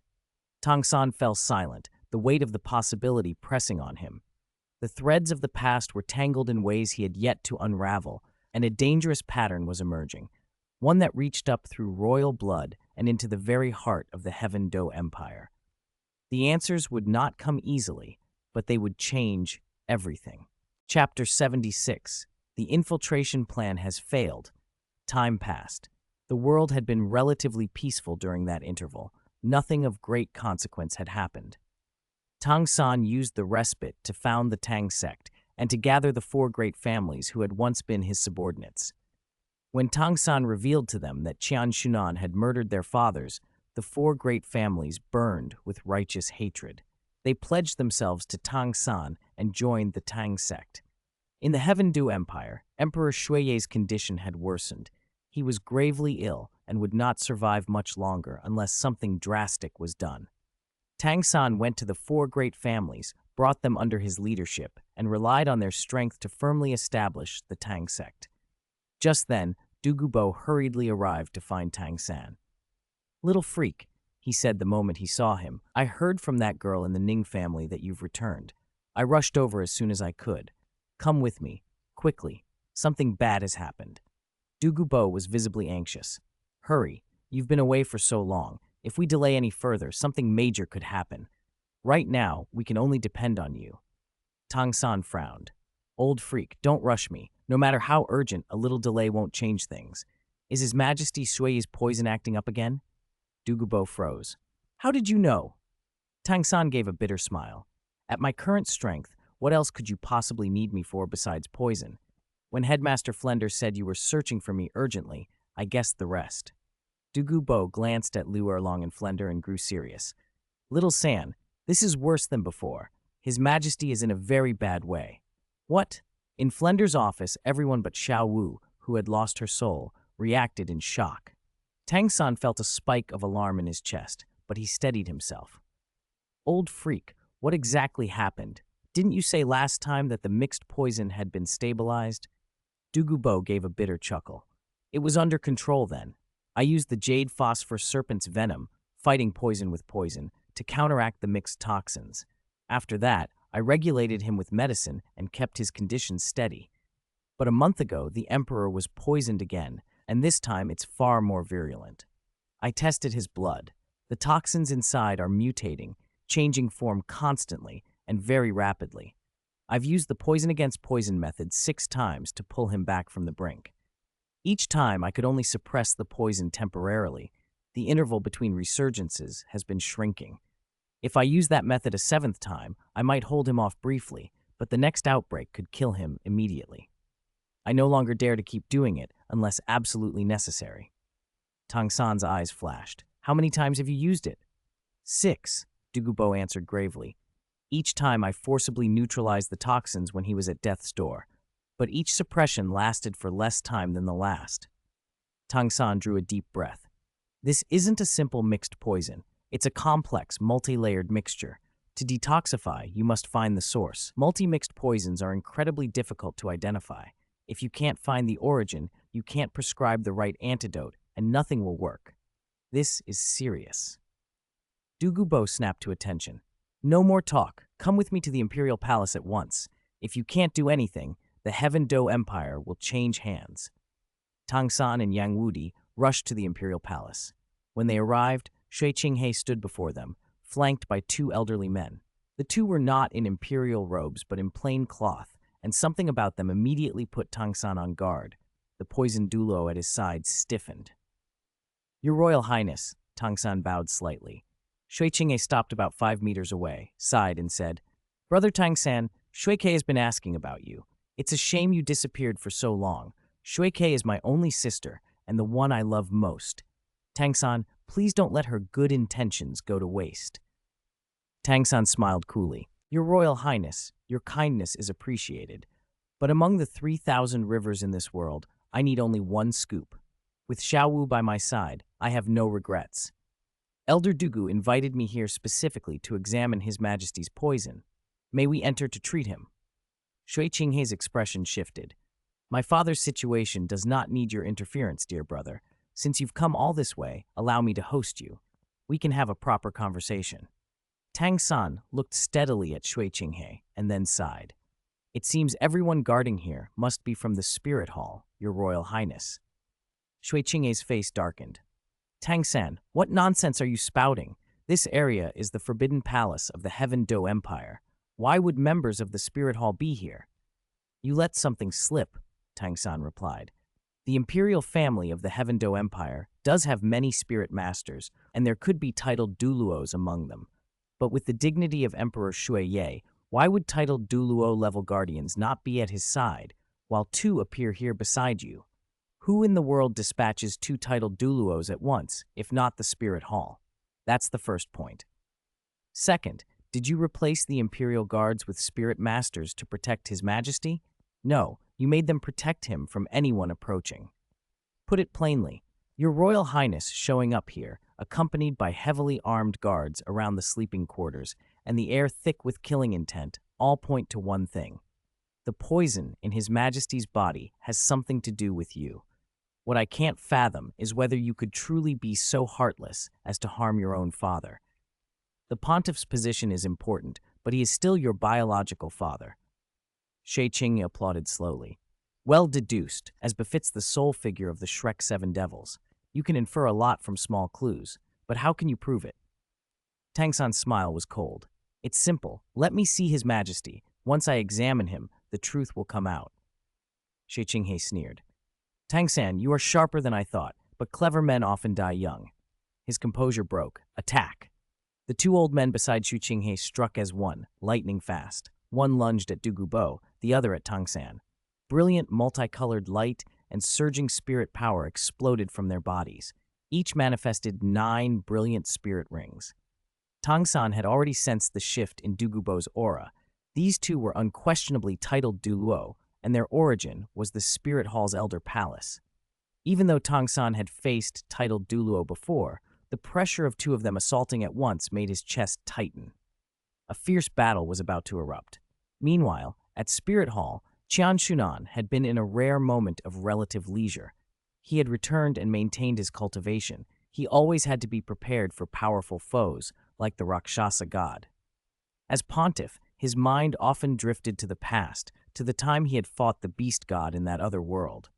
Tang San fell silent, the weight of the possibility pressing on him. The threads of the past were tangled in ways he had yet to unravel, and a dangerous pattern was emerging, one that reached up through royal blood and into the very heart of the Heaven Do Empire. The answers would not come easily, but they would change everything. Chapter 76. The infiltration plan has failed. Time passed. The world had been relatively peaceful during that interval. Nothing of great consequence had happened. Tang San used the respite to found the Tang sect and to gather the 4 great families who had once been his subordinates. When Tang San revealed to them that Qian Xunan had murdered their fathers, the 4 great families burned with righteous hatred. They pledged themselves to Tang San and joined the Tang sect. In the Heaven Do Empire, Emperor Shui Ye's condition had worsened. He was gravely ill and would not survive much longer unless something drastic was done. Tang San went to the 4 great families, brought them under his leadership, and relied on their strength to firmly establish the Tang sect. Just then, Dugubo hurriedly arrived to find Tang San. Little freak, he said the moment he saw him, I heard from that girl in the Ning family that you've returned. I rushed over as soon as I could. Come with me, quickly. Something bad has happened. Dugubo was visibly anxious. Hurry, you've been away for so long. If we delay any further, something major could happen. Right now, we can only depend on you. Tang San frowned. Old freak, don't rush me. No matter how urgent, a little delay won't change things. Is His Majesty Shui's poison acting up again? Dugubo froze. How did you know? Tang San gave a bitter smile. At my current strength, what else could you possibly need me for besides poison? When Headmaster Flender said you were searching for me urgently, I guessed the rest. Dugubo glanced at Liu Erlong and Flender and grew serious. Little San, this is worse than before. His Majesty is in a very bad way. What? In Flender's office, everyone but Xiao Wu, who had lost her soul, reacted in shock. Tang San felt a spike of alarm in his chest, but he steadied himself. Old freak, what exactly happened? Didn't you say last time that the mixed poison had been stabilized? Dugubo gave a bitter chuckle. It was under control then. I used the Jade Phosphor Serpent's venom, fighting poison with poison, to counteract the mixed toxins. After that, I regulated him with medicine and kept his condition steady. But a month ago, the Emperor was poisoned again, and this time it's far more virulent. I tested his blood. The toxins inside are mutating, changing form constantly and very rapidly. I've used the poison against poison method 6 times to pull him back from the brink. Each time I could only suppress the poison temporarily. The interval between resurgences has been shrinking. If I use that method a seventh time, I might hold him off briefly, but the next outbreak could kill him immediately. I no longer dare to keep doing it unless absolutely necessary. Tang San's eyes flashed. How many times have you used it? 6, Dugubo answered gravely. Each time I forcibly neutralized the toxins when he was at death's door, but each suppression lasted for less time than the last. Tang San drew a deep breath. This isn't a simple mixed poison. It's a complex, multi-layered mixture. To detoxify, you must find the source. Multi-mixed poisons are incredibly difficult to identify. If you can't find the origin, you can't prescribe the right antidote, and nothing will work. This is serious. Dugubo snapped to attention. No more talk. Come with me to the Imperial Palace at once. If you can't do anything, the Heaven Do Empire will change hands. Tang San and Yang Wudi rushed to the Imperial Palace. When they arrived, Shui Qinghe stood before them, flanked by 2 elderly men. The 2 were not in imperial robes but in plain cloth, and something about them immediately put Tang San on guard. The poisoned Douluo at his side stiffened. Your Royal Highness, Tang San bowed slightly. Shui Qinghe stopped about 5 meters away, sighed, and said, Brother Tang San, Shui Ke has been asking about you. It's a shame you disappeared for so long. Shui Ke is my only sister, and the one I love most. Tang San, please don't let her good intentions go to waste. Tang San smiled coolly. Your Royal Highness, your kindness is appreciated. But among the 3,000 rivers in this world, I need only one scoop. With Xiaowu by my side, I have no regrets. Elder Dugu invited me here specifically to examine His Majesty's poison. May we enter to treat him? Shui Qinghe's expression shifted. My father's situation does not need your interference, dear brother. Since you've come all this way, allow me to host you. We can have a proper conversation. Tang San looked steadily at Shui Qinghe and then sighed. It seems everyone guarding here must be from the Spirit Hall, Your Royal Highness. Shui Qinghe's face darkened. Tang San, what nonsense are you spouting? This area is the Forbidden Palace of the Heaven Do Empire. Why would members of the Spirit Hall be here? You let something slip, Tang San replied. The imperial family of the Heaven Do Empire does have many spirit masters, and there could be titled Douluos among them. But with the dignity of Emperor Shui Ye, why would titled Douluo-level guardians not be at his side, while 2 appear here beside you? Who in the world dispatches 2 titled Douluos at once, if not the Spirit Hall? That's the first point. Second, did you replace the Imperial Guards with Spirit Masters to protect His Majesty? No, you made them protect him from anyone approaching. Put it plainly, Your Royal Highness showing up here, accompanied by heavily armed guards around the sleeping quarters, and the air thick with killing intent, all point to one thing. The poison in His Majesty's body has something to do with you. What I can't fathom is whether you could truly be so heartless as to harm your own father. The pontiff's position is important, but he is still your biological father. Shui Qinghe applauded slowly. Well deduced, as befits the sole figure of the Shrek 7 Devils. You can infer a lot from small clues, but how can you prove it? Tang San's smile was cold. It's simple. Let me see His Majesty. Once I examine him, the truth will come out. Shui Qinghe sneered. Tang San, you are sharper than I thought, but clever men often die young. His composure broke. Attack! The 2 old men beside Shui Qinghe struck as one, lightning fast. One lunged at Dugubo, the other at Tang San. Brilliant, multicolored light and surging spirit power exploded from their bodies. Each manifested 9 brilliant spirit rings. Tang San had already sensed the shift in Dugubo's aura. These 2 were unquestionably titled Douluo, and their origin was the Spirit Hall's Elder Palace. Even though Tang San had faced titled Douluo before, the pressure of 2 of them assaulting at once made his chest tighten. A fierce battle was about to erupt. Meanwhile, at Spirit Hall, Qian Xunan had been in a rare moment of relative leisure. He had returned and maintained his cultivation. He always had to be prepared for powerful foes, like the Rakshasa god. As pontiff, his mind often drifted to the past, to the time he had fought the beast god in that other world.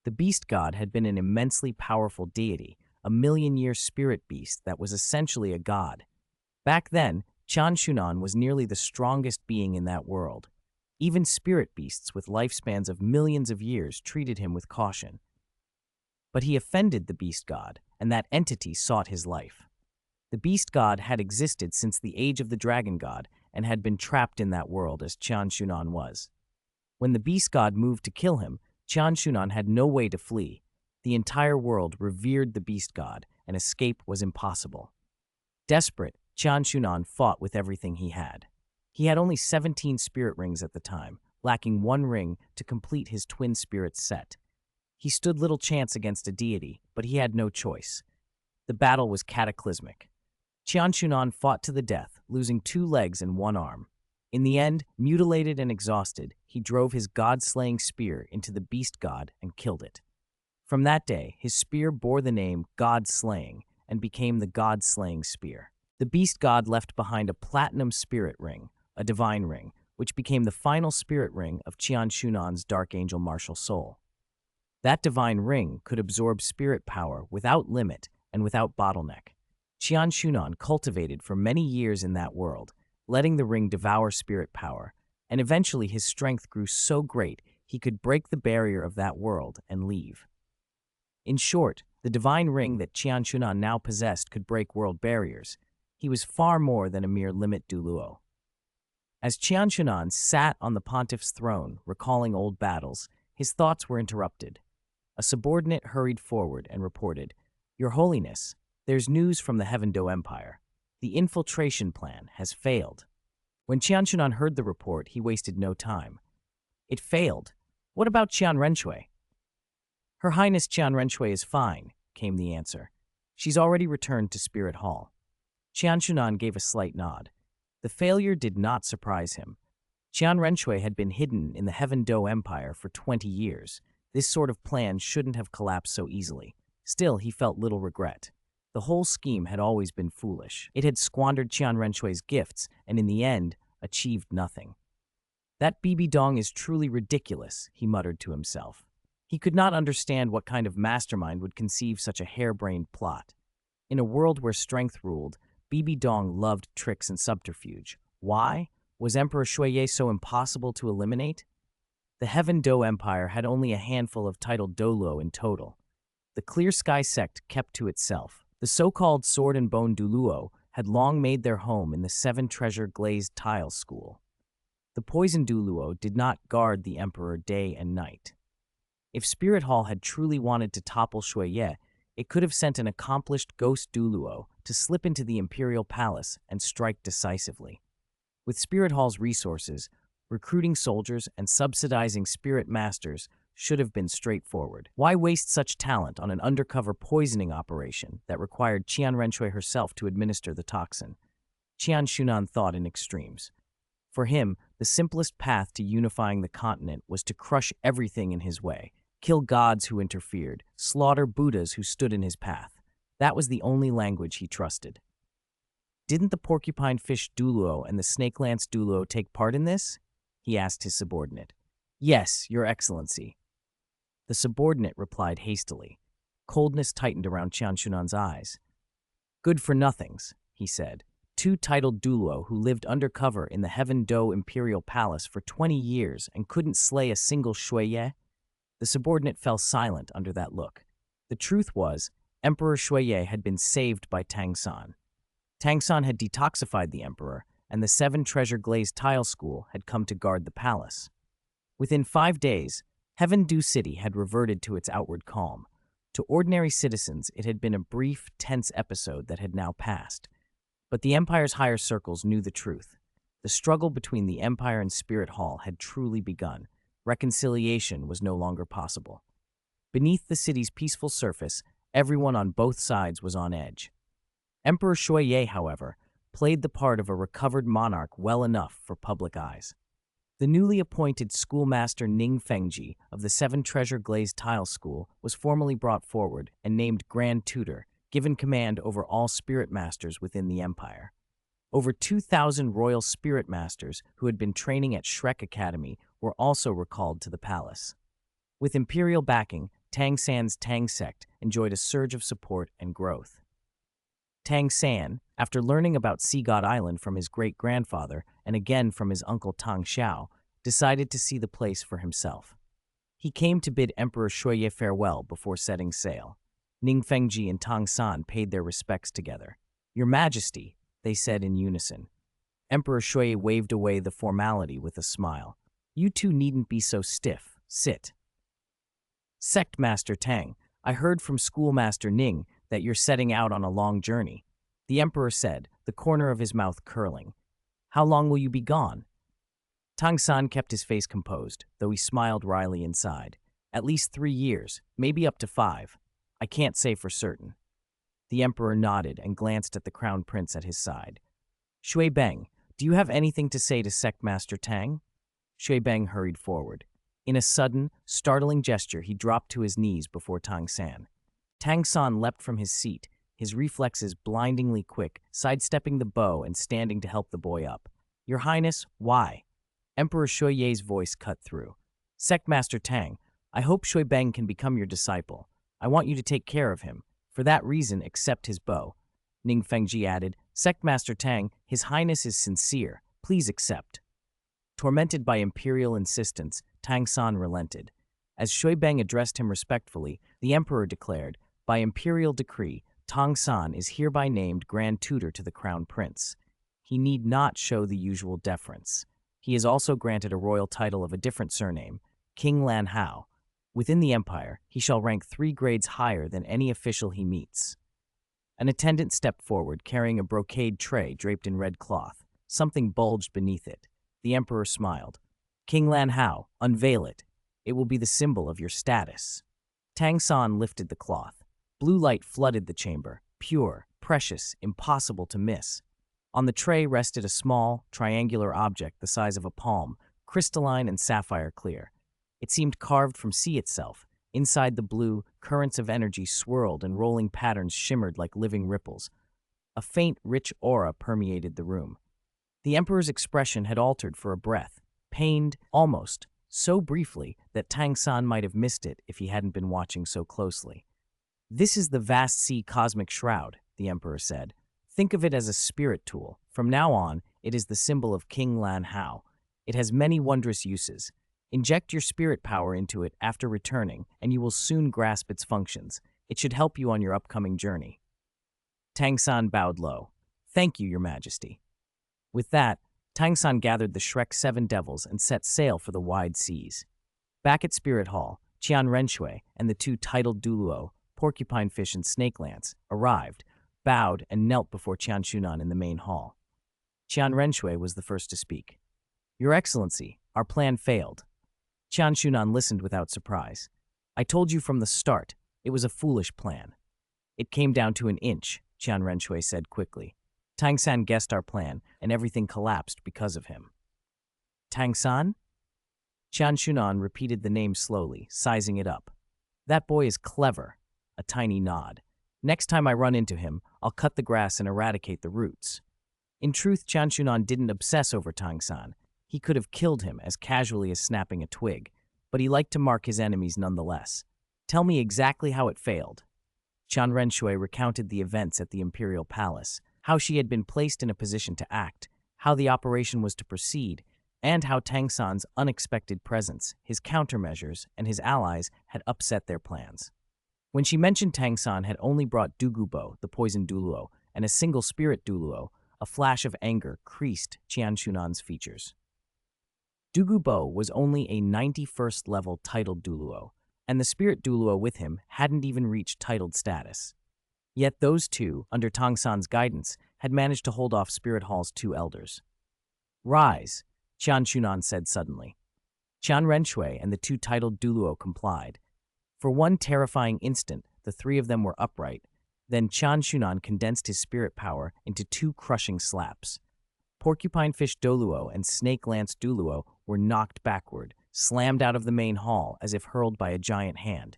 The beast god had been an immensely powerful deity, a million-year spirit beast that was essentially a god. Back then, Qian Xunan was nearly the strongest being in that world. Even spirit beasts with lifespans of millions of years treated him with caution. But he offended the beast god, and that entity sought his life. The beast god had existed since the age of the dragon god and had been trapped in that world as Qian Xunan was. When the beast god moved to kill him, Qian Xunan had no way to flee. The entire world revered the beast god, and escape was impossible. Desperate, Qian Xunan fought with everything he had. He had only 17 spirit rings at the time, lacking one ring to complete his twin spirit set. He stood little chance against a deity, but he had no choice. The battle was cataclysmic. Qian Xunan fought to the death, losing 2 legs and 1 arm. In the end, mutilated and exhausted, he drove his god-slaying spear into the beast god and killed it. From that day, his spear bore the name God-Slaying and became the God-Slaying Spear. The beast god left behind a platinum spirit ring, a divine ring, which became the final spirit ring of Qian Xunan's dark angel martial soul. That divine ring could absorb spirit power without limit and without bottleneck. Qian Xunan cultivated for many years in that world, letting the ring devour spirit power, and eventually his strength grew so great he could break the barrier of that world and leave. In short, the divine ring that Qian Xunan now possessed could break world barriers. He was far more than a mere Limit Douluo. As Qian Xunan sat on the pontiff's throne, recalling old battles, his thoughts were interrupted. A subordinate hurried forward and reported, "Your Holiness, there's news from the Heaven Do Empire. The infiltration plan has failed." When Qian Xunan heard the report, he wasted no time. "It failed? What about Qian Renshui?" "Her Highness Qian Renshui is fine," came the answer. "She's already returned to Spirit Hall." Qian Xunan gave a slight nod. The failure did not surprise him. Qian Renshui had been hidden in the Heaven Do Empire for 20 years. This sort of plan shouldn't have collapsed so easily. Still, he felt little regret. The whole scheme had always been foolish. It had squandered Qian Renshui's gifts, and in the end, achieved nothing. "That Bibi Dong is truly ridiculous," he muttered to himself. He could not understand what kind of mastermind would conceive such a harebrained plot. In a world where strength ruled, Bibi Dong loved tricks and subterfuge. Why? Was Emperor Shuiye so impossible to eliminate? The Heaven Do Empire had only a handful of titled Douluo in total. The Clear Sky sect kept to itself. The so-called Sword and Bone Douluo had long made their home in the 7-treasure glazed tile school. The Poison Douluo did not guard the Emperor day and night. If Spirit Hall had truly wanted to topple Shuiye, it could have sent an accomplished ghost Douluo to slip into the Imperial Palace and strike decisively. With Spirit Hall's resources, recruiting soldiers and subsidizing spirit masters should have been straightforward. Why waste such talent on an undercover poisoning operation that required Qian Renshui herself to administer the toxin? Qian Xunan thought in extremes. For him, the simplest path to unifying the continent was to crush everything in his way, kill gods who interfered, slaughter Buddhas who stood in his path. That was the only language he trusted. "Didn't the Porcupine Fish Douluo and the Snake Lance Douluo take part in this?" he asked his subordinate. "Yes, Your Excellency." The subordinate replied hastily. Coldness tightened around Qian Xunan's eyes. "Good-for-nothings," he said. 2 titled Douluo who lived undercover in the Heaven Do Imperial Palace for 20 years and couldn't slay a single Shuiye? The subordinate fell silent under that look. The truth was, Emperor Shuiye had been saved by Tang. Tang had detoxified the emperor, and the 7-treasure glazed tile school had come to guard the palace. Within 5 days, Heaven Do City had reverted to its outward calm. To ordinary citizens, it had been a brief, tense episode that had now passed. But the Empire's higher circles knew the truth. The struggle between the Empire and Spirit Hall had truly begun. Reconciliation was no longer possible. Beneath the city's peaceful surface, everyone on both sides was on edge. Emperor Shuiye, however, played the part of a recovered monarch well enough for public eyes. The newly appointed schoolmaster Ning Fengji of the 7-treasure glazed tile school was formally brought forward and named Grand Tutor, given command over all spirit masters within the empire. Over 2,000 royal spirit masters who had been training at Shrek Academy were also recalled to the palace. With imperial backing, Tang San's Tang sect enjoyed a surge of support and growth. Tang San, after learning about Sea God Island from his great-grandfather and again from his uncle Tang Xiao, decided to see the place for himself. He came to bid Emperor Shuye farewell before setting sail. Ning Fengji and Tang San paid their respects together. "Your Majesty," they said in unison. Emperor Shuye waved away the formality with a smile. "You two needn't be so stiff. Sit." "Sect Master Tang, I heard from Schoolmaster Ning that you're setting out on a long journey," the Emperor said, the corner of his mouth curling. "How long will you be gone?" Tang San kept his face composed, though he smiled wryly inside. "At least 3 years, maybe up to 5. I can't say for certain." The Emperor nodded and glanced at the Crown Prince at his side. "Shui Beng, do you have anything to say to Sect Master Tang?" Shui Beng hurried forward. In a sudden, startling gesture, he dropped to his knees before Tang San. Tang San leapt from his seat, his reflexes blindingly quick, sidestepping the bow and standing to help the boy up. "Your Highness, why?" Emperor Shuye's voice cut through. "Sect Master Tang, I hope Shui Beng can become your disciple. I want you to take care of him. For that reason, accept his bow." Ning Fengji added, "Sect Master Tang, His Highness is sincere. Please accept." Tormented by imperial insistence, Tang San relented. As Shui Beng addressed him respectfully, the Emperor declared, "By imperial decree, Tang San is hereby named Grand Tutor to the Crown Prince. He need not show the usual deference. He is also granted a royal title of a different surname, King Lan Hao. Within the empire, he shall rank 3 grades higher than any official he meets." An attendant stepped forward, carrying a brocade tray draped in red cloth. Something bulged beneath it. The Emperor smiled. "King Lan Hao, unveil it. It will be the symbol of your status." Tang San lifted the cloth. Blue light flooded the chamber, pure, precious, impossible to miss. On the tray rested a small, triangular object the size of a palm, crystalline and sapphire clear. It seemed carved from sea itself. Inside the blue, currents of energy swirled and rolling patterns shimmered like living ripples. A faint, rich aura permeated the room. The Emperor's expression had altered for a breath, pained, almost, so briefly that Tang San might have missed it if he hadn't been watching so closely. "This is the vast sea cosmic shroud," the Emperor said. "Think of it as a spirit tool. From now on, it is the symbol of King Lan Hao. It has many wondrous uses. Inject your spirit power into it after returning, and you will soon grasp its functions. It should help you on your upcoming journey." Tang San bowed low. "Thank you, Your Majesty." With that, Tang San gathered the Shrek 7 devils and set sail for the wide seas. Back at Spirit Hall, Qian Renshui and the 2 titled Douluo, Porcupine Fish and Snake Lance, arrived, bowed, and knelt before Qian Xunan in the main hall. Qian Renshui was the first to speak. "Your Excellency, our plan failed." Qian Xunan listened without surprise. "I told you from the start, it was a foolish plan." "It came down to an inch," Qian Renshui said quickly. "Tang San guessed our plan, and everything collapsed because of him." "Tang San?" Qian Xunan repeated the name slowly, sizing it up. "That boy is clever." A tiny nod. "Next time I run into him, I'll cut the grass and eradicate the roots." In truth, Qian Xunan didn't obsess over Tang San. He could have killed him as casually as snapping a twig, but he liked to mark his enemies nonetheless. "Tell me exactly how it failed." Qian Renshui recounted the events at the Imperial Palace, how she had been placed in a position to act, how the operation was to proceed, and how Tang San's unexpected presence, his countermeasures, and his allies had upset their plans. When she mentioned Tang San had only brought Dugubo, the poisoned Douluo, and a single spirit Douluo, a flash of anger creased Qian Xunan's features. Dugubo was only a 91st level titled Douluo, and the spirit Douluo with him hadn't even reached titled status. Yet those two, under Tang San's guidance, had managed to hold off Spirit Hall's 2 elders. "Rise," Qian Xunan said suddenly. Qian Renshui and the 2 titled Douluo complied. For one terrifying instant, the 3 of them were upright. Then Qian Xunan condensed his spirit power into 2 crushing slaps. Porcupine Fish Douluo and Snake Lance Douluo were knocked backward, slammed out of the main hall as if hurled by a giant hand.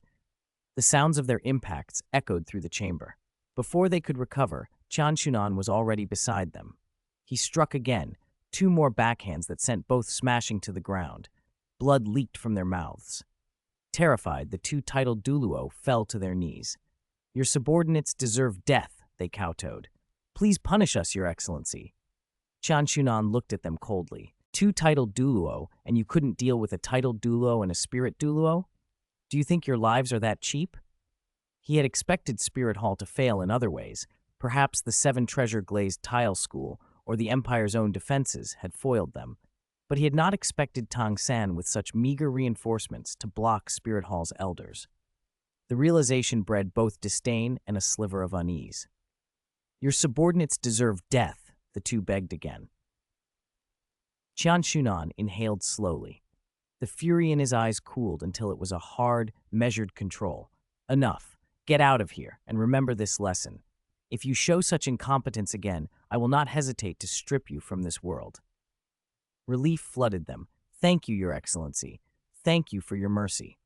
The sounds of their impacts echoed through the chamber. Before they could recover, Qian Xunan was already beside them. He struck again, 2 more backhands that sent both smashing to the ground. Blood leaked from their mouths. Terrified, the 2 titled Douluo fell to their knees. "Your subordinates deserve death," they kowtowed. "Please punish us, Your Excellency." Qian Xunan looked at them coldly. 2 titled Douluo, and you couldn't deal with a titled Douluo and a spirit Douluo? Do you think your lives are that cheap? He had expected Spirit Hall to fail in other ways. Perhaps the seven treasure glazed tile school or the Empire's own defenses had foiled them. But he had not expected Tang San with such meager reinforcements to block Spirit Hall's elders. The realization bred both disdain and a sliver of unease. Your subordinates deserve death, the two begged again. Qian Xunan inhaled slowly. The fury in his eyes cooled until it was a hard, measured control. Enough. Get out of here, and remember this lesson. If you show such incompetence again, I will not hesitate to strip you from this world. Relief flooded them. Thank you, Your Excellency. Thank you for your mercy.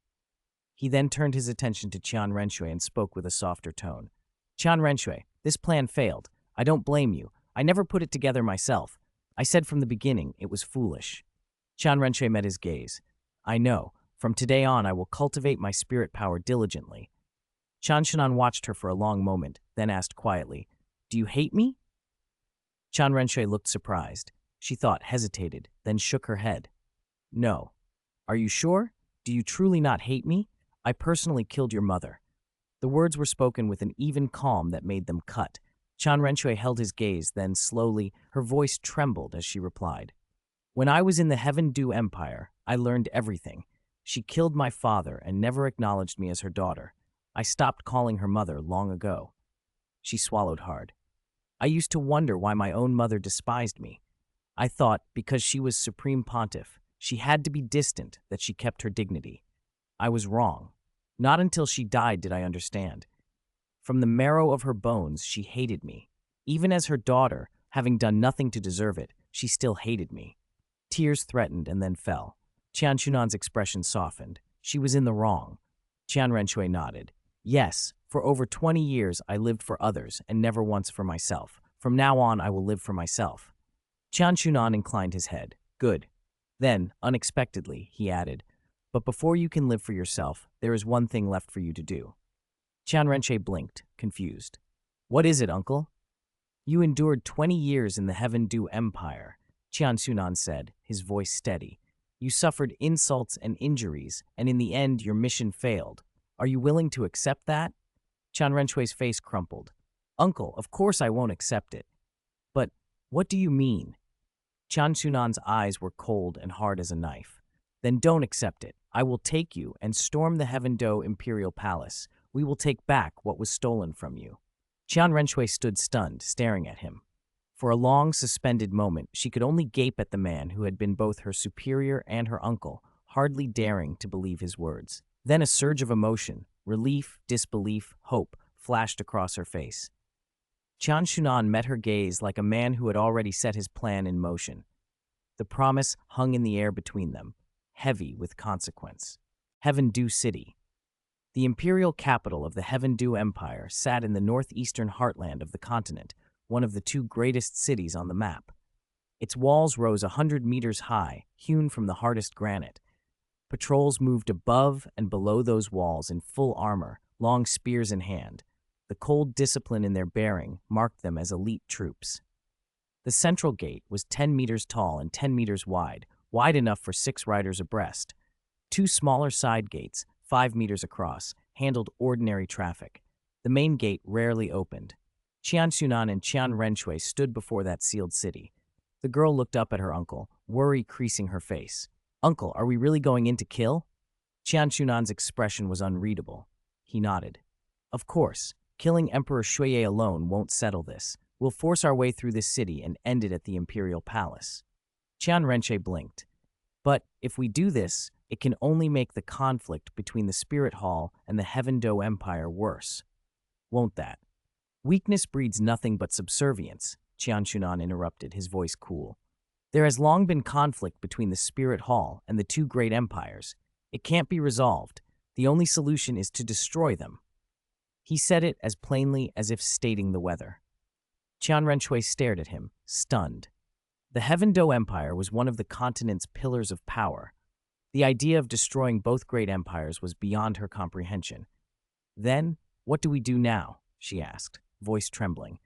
He then turned his attention to Qian Renshui and spoke with a softer tone. Qian Renshui, this plan failed. I don't blame you. I never put it together myself. I said from the beginning it was foolish. Qian Renshui met his gaze. I know. From today on, I will cultivate my spirit power diligently. Qian Xunan watched her for a long moment, then asked quietly, Do you hate me? Qian Renshui looked surprised. She thought, hesitated, then shook her head. No. Are you sure? Do you truly not hate me? I personally killed your mother. The words were spoken with an even calm that made them cut. Qian Renshui held his gaze, then slowly, her voice trembled as she replied. When I was in the Heaven Dew Empire, I learned everything. She killed my father and never acknowledged me as her daughter. I stopped calling her mother long ago. She swallowed hard. I used to wonder why my own mother despised me. I thought, because she was supreme pontiff, she had to be distant, that she kept her dignity. I was wrong. Not until she died did I understand. From the marrow of her bones, she hated me. Even as her daughter, having done nothing to deserve it, she still hated me. Tears threatened and then fell. Qian Xunan's expression softened. She was in the wrong. Qian Renshui nodded. Yes, for over 20 years I lived for others and never once for myself. From now on I will live for myself. Qian Xunan inclined his head. Good. Then, unexpectedly, he added, But before you can live for yourself, there is one thing left for you to do. Qian Renshui blinked, confused. What is it, uncle? You endured 20 years in the Heaven Dew Empire, Qian Xunan said, his voice steady. You suffered insults and injuries, and in the end your mission failed. Are you willing to accept that? Qian Renshui's face crumpled. Uncle, of course I won't accept it. But what do you mean? Qian Xunan's eyes were cold and hard as a knife. Then don't accept it. I will take you and storm the Heaven Dew Imperial Palace. We will take back what was stolen from you. Qian Renshui stood stunned, staring at him. For a long, suspended moment, she could only gape at the man who had been both her superior and her uncle, hardly daring to believe his words. Then a surge of emotion, relief, disbelief, hope, flashed across her face. Qian Xunan met her gaze like a man who had already set his plan in motion. The promise hung in the air between them, heavy with consequence. Heaven Dew City. The imperial capital of the Heaven Dew Empire sat in the northeastern heartland of the continent, one of the two greatest cities on the map. Its walls rose 100 meters high, hewn from the hardest granite. Patrols moved above and below those walls in full armor, long spears in hand. The cold discipline in their bearing marked them as elite troops. The central gate was 10 meters tall and 10 meters wide enough for 6 riders abreast. 2 smaller side gates, 5 meters across, handled ordinary traffic. The main gate rarely opened. Qian Xunan and Qian Renshui stood before that sealed city. The girl looked up at her uncle, worry creasing her face. Uncle, are we really going in to kill? Qian Xunan's expression was unreadable. He nodded. Of course. Killing Emperor Shuye alone won't settle this. We'll force our way through this city and end it at the Imperial Palace. Qian Renshui blinked. But if we do this, it can only make the conflict between the Spirit Hall and the Heaven Dew Empire worse. Won't that? Weakness breeds nothing but subservience, Qian Xunan interrupted, his voice cool. There has long been conflict between the Spirit Hall and the two great empires. It can't be resolved. The only solution is to destroy them. He said it as plainly as if stating the weather. Qian Renshui stared at him, stunned. The Heaven Dew Empire was one of the continent's pillars of power. The idea of destroying both great empires was beyond her comprehension. Then, what do we do now? She asked, voice trembling.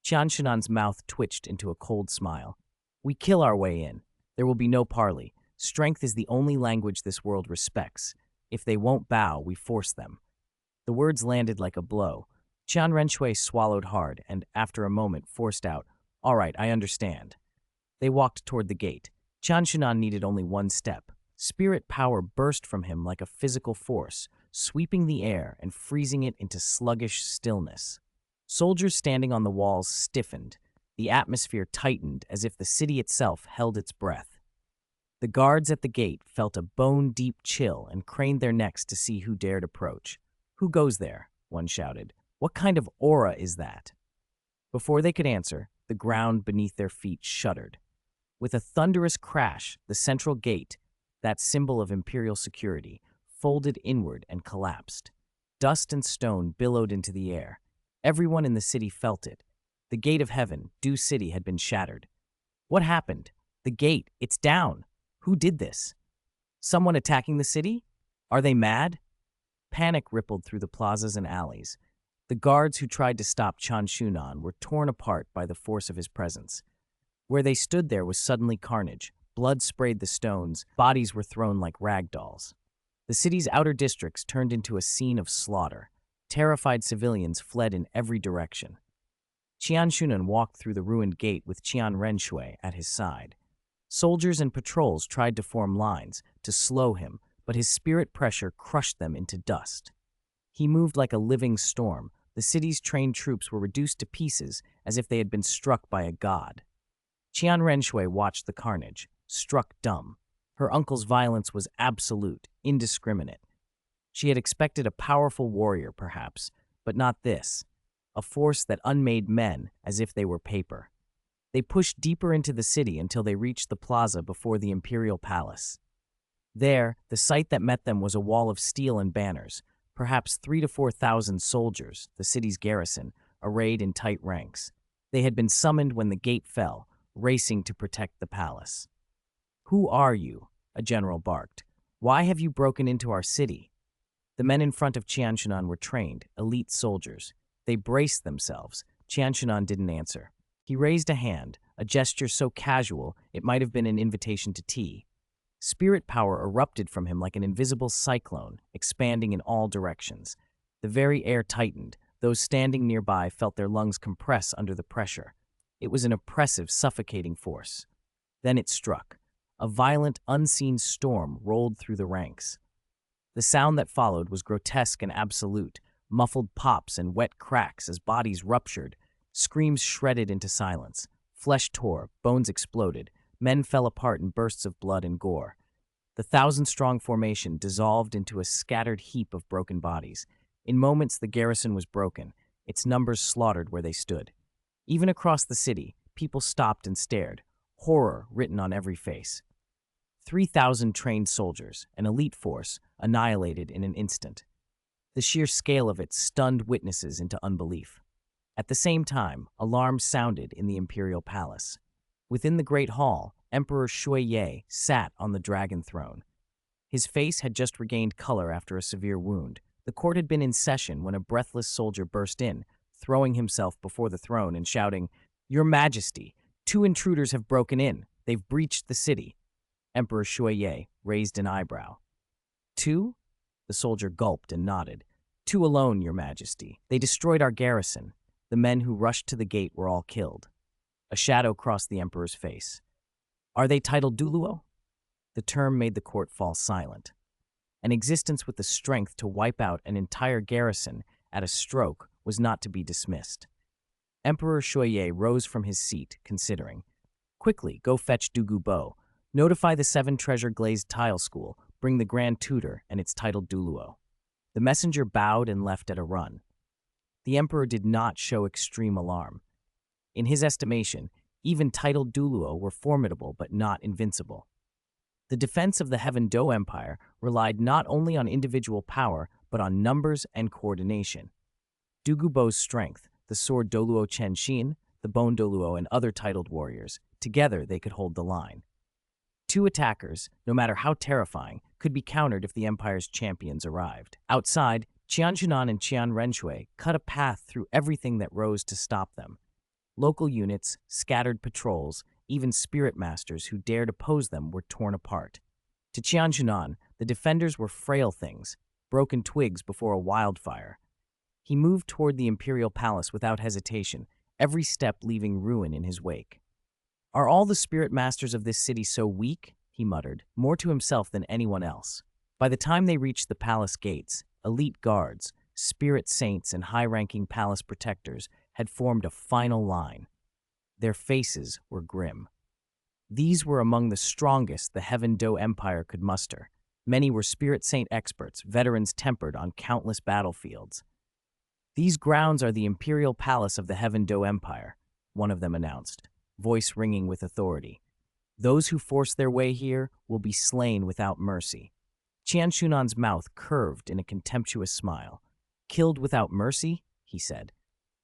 Qian Xunan's mouth twitched into a cold smile. We kill our way in. There will be no parley. Strength is the only language this world respects. If they won't bow, we force them." The words landed like a blow. Qian Renshui swallowed hard and, after a moment, forced out, "All right, I understand." They walked toward the gate. Qian Xunan needed only one step. Spirit power burst from him like a physical force, sweeping the air and freezing it into sluggish stillness. Soldiers standing on the walls stiffened. The atmosphere tightened as if the city itself held its breath. The guards at the gate felt a bone-deep chill and craned their necks to see who dared approach. "Who goes there?" one shouted. "What kind of aura is that?" Before they could answer, the ground beneath their feet shuddered. With a thunderous crash, the central gate, that symbol of imperial security, folded inward and collapsed. Dust and stone billowed into the air. Everyone in the city felt it. The gate of heaven, Dew City, had been shattered. What happened? The gate, it's down. Who did this? Someone attacking the city? Are they mad? Panic rippled through the plazas and alleys. The guards who tried to stop Qian Xunan were torn apart by the force of his presence. Where they stood there was suddenly carnage. Blood sprayed the stones, bodies were thrown like rag dolls. The city's outer districts turned into a scene of slaughter. Terrified civilians fled in every direction. Qian Xunan walked through the ruined gate with Qian Renshui at his side. Soldiers and patrols tried to form lines, to slow him, but his spirit pressure crushed them into dust. He moved like a living storm. The city's trained troops were reduced to pieces as if they had been struck by a god. Qian Renshui watched the carnage, struck dumb. Her uncle's violence was absolute, indiscriminate. She had expected a powerful warrior, perhaps, but not this. A force that unmade men as if they were paper. They pushed deeper into the city until they reached the plaza before the imperial palace. There, the sight that met them was a wall of steel and banners, perhaps 3,000 to 4,000 soldiers, the city's garrison, arrayed in tight ranks. They had been summoned when the gate fell, racing to protect the palace. "Who are you?" a general barked. "Why have you broken into our city?" The men in front of Qian Xunan were trained, elite soldiers. They braced themselves. Qian Xunan didn't answer. He raised a hand, a gesture so casual it might have been an invitation to tea. Spirit power erupted from him like an invisible cyclone, expanding in all directions. The very air tightened. Those standing nearby felt their lungs compress under the pressure. It was an oppressive, suffocating force. Then it struck. A violent, unseen storm rolled through the ranks. The sound that followed was grotesque and absolute, muffled pops and wet cracks as bodies ruptured, screams shredded into silence. Flesh tore, bones exploded, men fell apart in bursts of blood and gore. The 1,000-strong formation dissolved into a scattered heap of broken bodies. In moments, the garrison was broken, its numbers slaughtered where they stood. Even across the city, people stopped and stared, horror written on every face. 3,000 trained soldiers, an elite force, annihilated in an instant. The sheer scale of it stunned witnesses into unbelief. At the same time, alarms sounded in the imperial palace. Within the great hall, Emperor Shuiye sat on the dragon throne. His face had just regained color after a severe wound. The court had been in session when a breathless soldier burst in, throwing himself before the throne and shouting, "Your Majesty, 2 intruders have broken in. They've breached the city." Emperor Shuiye raised an eyebrow. 2? The soldier gulped and nodded. 2 alone, Your Majesty. They destroyed our garrison. The men who rushed to the gate were all killed. A shadow crossed the emperor's face. Are they titled Douluo? The term made the court fall silent. An existence with the strength to wipe out an entire garrison at a stroke was not to be dismissed. Emperor Shuiye rose from his seat, considering. Quickly, go fetch Dugu Bo. Notify the 7 treasure glazed tile school. Bring the grand tutor and its titled Douluo. The messenger bowed and left at a run. The emperor did not show extreme alarm. In his estimation, even titled Douluo were formidable but not invincible. The defense of the Heaven Do Empire relied not only on individual power but on numbers and coordination. Dugu Bo's strength, the sword Douluo Chenshin, the bone Douluo, and other titled warriors, together they could hold the line. 2 attackers, no matter how terrifying, could be countered if the Empire's champions arrived. Outside, Qian Xunan and Qian Renshui cut a path through everything that rose to stop them. Local units, scattered patrols, even spirit masters who dared oppose them were torn apart. To Qian Xunan, The defenders were frail things, broken twigs before a wildfire. He moved toward the imperial palace without hesitation, every step leaving ruin in his wake. "Are all the spirit masters of this city so weak?" he muttered, more to himself than anyone else. By the time they reached the palace gates, elite guards, spirit saints, and high-ranking palace protectors had formed a final line. Their faces were grim. These were among the strongest the Heaven Do Empire could muster. Many were spirit saint experts, veterans tempered on countless battlefields. "These grounds are the imperial palace of the Heaven Do Empire," one of them announced, voice ringing with authority. "Those who force their way here will be slain without mercy." Qian Xunan's mouth curved in a contemptuous smile. "Killed without mercy?" he said.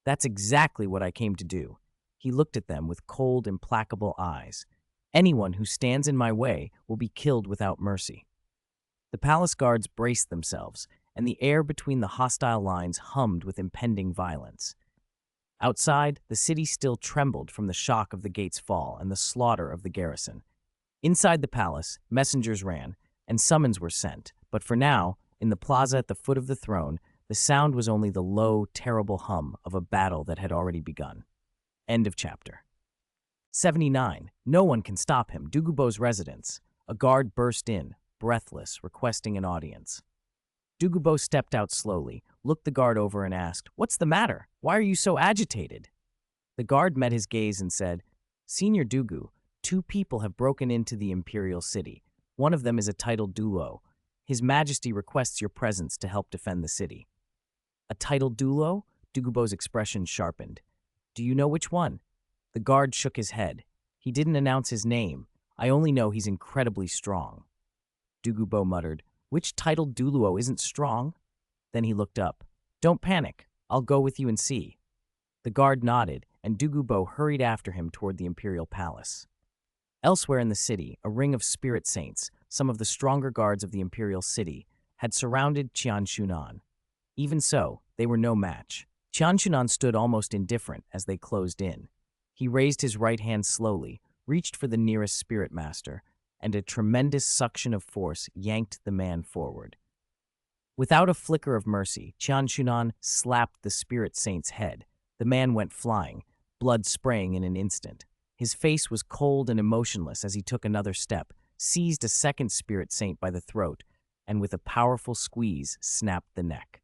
"That's exactly what I came to do." He looked at them with cold, implacable eyes. "Anyone who stands in my way will be killed without mercy." The palace guards braced themselves, and the air between the hostile lines hummed with impending violence. Outside, the city still trembled from the shock of the gate's fall and the slaughter of the garrison. Inside the palace, messengers ran, and summons were sent, but for now, in the plaza at the foot of the throne, the sound was only the low, terrible hum of a battle that had already begun. End of chapter. 79. No one can stop him. Dugubo's residence. A guard burst in, breathless, requesting an audience. Dugubo stepped out slowly, looked the guard over and asked, "What's the matter? Why are you so agitated?" The guard met his gaze and said, "Senior Dugu, two people have broken into the imperial city. One of them is a titled Douluo. His Majesty requests your presence to help defend the city." "A titled Douluo?" Dugubo's expression sharpened. "Do you know which one?" The guard shook his head. "He didn't announce his name. I only know he's incredibly strong." Dugubo muttered, "Which titled Douluo isn't strong?" Then he looked up. "Don't panic. I'll go with you and see." The guard nodded, and Dugubo hurried after him toward the imperial palace. Elsewhere in the city, a ring of spirit saints, some of the stronger guards of the imperial city, had surrounded Qian Xunan. Even so, they were no match. Qian Xunan stood almost indifferent as they closed in. He raised his right hand slowly, reached for the nearest spirit master, and a tremendous suction of force yanked the man forward. Without a flicker of mercy, Qian Xunan slapped the spirit saint's head. The man went flying, blood spraying in an instant. His face was cold and emotionless as he took another step, seized a second spirit saint by the throat, and with a powerful squeeze snapped the neck.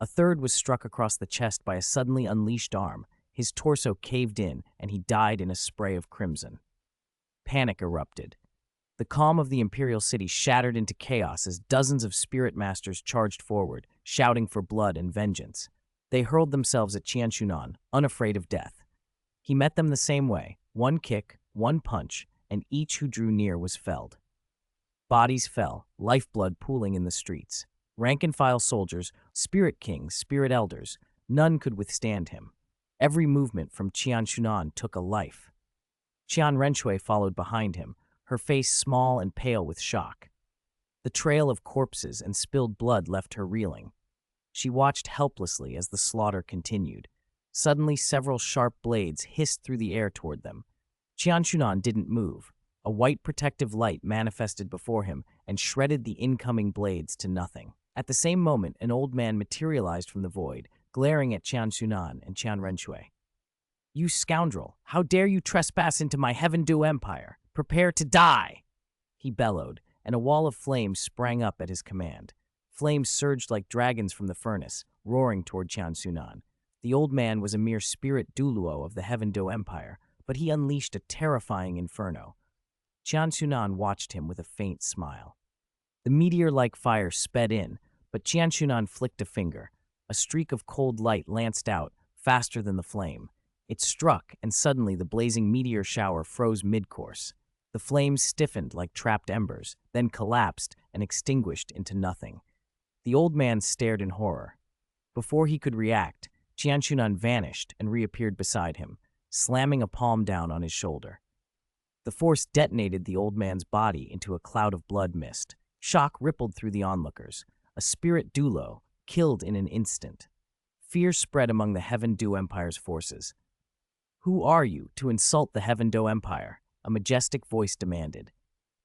A third was struck across the chest by a suddenly unleashed arm. His torso caved in, and he died in a spray of crimson. Panic erupted. The calm of the imperial city shattered into chaos as dozens of spirit masters charged forward, shouting for blood and vengeance. They hurled themselves at Qian Xunan, unafraid of death. He met them the same way, one kick, one punch, and each who drew near was felled. Bodies fell, lifeblood pooling in the streets. Rank-and-file soldiers, spirit kings, spirit elders, none could withstand him. Every movement from Qian Xunan took a life. Qian Renshui followed behind him, her face small and pale with shock. The trail of corpses and spilled blood left her reeling. She watched helplessly as the slaughter continued. Suddenly, several sharp blades hissed through the air toward them. Qian Xunan didn't move. A white protective light manifested before him and shredded the incoming blades to nothing. At the same moment, an old man materialized from the void, glaring at Qian Xunan and Qian Renshui. "You scoundrel! How dare you trespass into my Heaven Do Empire? Prepare to die!" He bellowed, and a wall of flames sprang up at his command. Flames surged like dragons from the furnace, roaring toward Qian Xunan. The old man was a mere spirit Douluo of the Heaven Do Empire, but he unleashed a terrifying inferno. Qian Xunan watched him with a faint smile. The meteor-like fire sped in, but Qian Xunan flicked a finger. A streak of cold light lanced out, faster than the flame. It struck, and suddenly the blazing meteor shower froze mid-course. The flames stiffened like trapped embers, then collapsed and extinguished into nothing. The old man stared in horror. Before he could react, Qian Xunan vanished and reappeared beside him, slamming a palm down on his shoulder. The force detonated the old man's body into a cloud of blood mist. Shock rippled through the onlookers. A spirit Douluo, killed in an instant. Fear spread among the Heaven Do Empire's forces. "Who are you to insult the Heaven Do Empire?" a majestic voice demanded.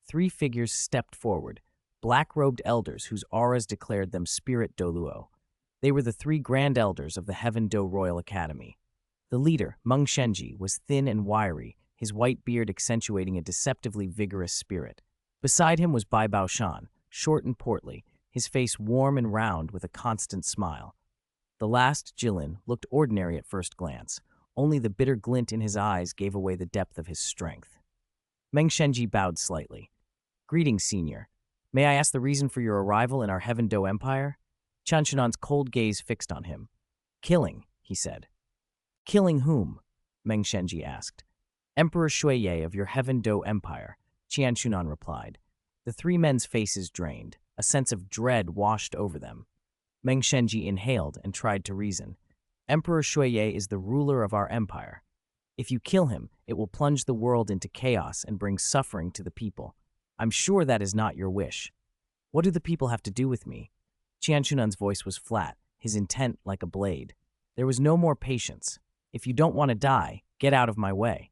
Three figures stepped forward, black-robed elders whose auras declared them Spirit Douluo. They were the three grand elders of the Heaven Do Royal Academy. The leader, Meng Shenji, was thin and wiry, his white beard accentuating a deceptively vigorous spirit. Beside him was Bai Baoshan, short and portly, his face warm and round with a constant smile. The last, Jilin, looked ordinary at first glance. Only the bitter glint in his eyes gave away the depth of his strength. Meng Shenji bowed slightly. "Greetings, senior. May I ask the reason for your arrival in our Heaven Do Empire?" Qian Xunan's cold gaze fixed on him. "Killing," he said. "Killing whom?" Meng Shenji asked. "Emperor Shuiye of your Heaven Do Empire," Qian Xunan replied. The three men's faces drained. A sense of dread washed over them. Meng Shenji inhaled and tried to reason. "Emperor Shuiye is the ruler of our empire. If you kill him, it will plunge the world into chaos and bring suffering to the people. I'm sure that is not your wish. What do the people have to do with me?" Qian Xunan's voice was flat, his intent like a blade. There was no more patience. "If you don't want to die, get out of my way."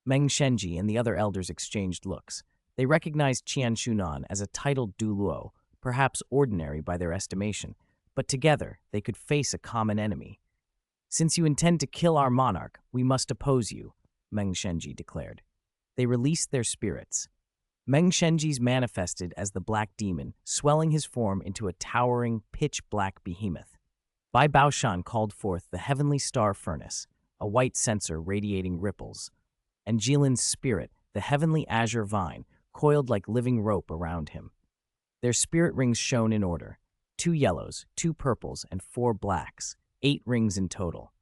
Meng Shenji and the other elders exchanged looks. They recognized Qian Xunan as a titled Douluo, perhaps ordinary by their estimation, but together they could face a common enemy. "Since you intend to kill our monarch, we must oppose you," Meng Shenji declared. They released their spirits. Meng Shenji's manifested as the Black Demon, swelling his form into a towering, pitch-black behemoth. Bai Baoshan called forth the heavenly star furnace, a white censer radiating ripples, and Jilin's spirit, the heavenly azure vine, coiled like living rope around him. Their spirit rings shone in order, 2 yellows, 2 purples, and 4 blacks, 8 rings in total.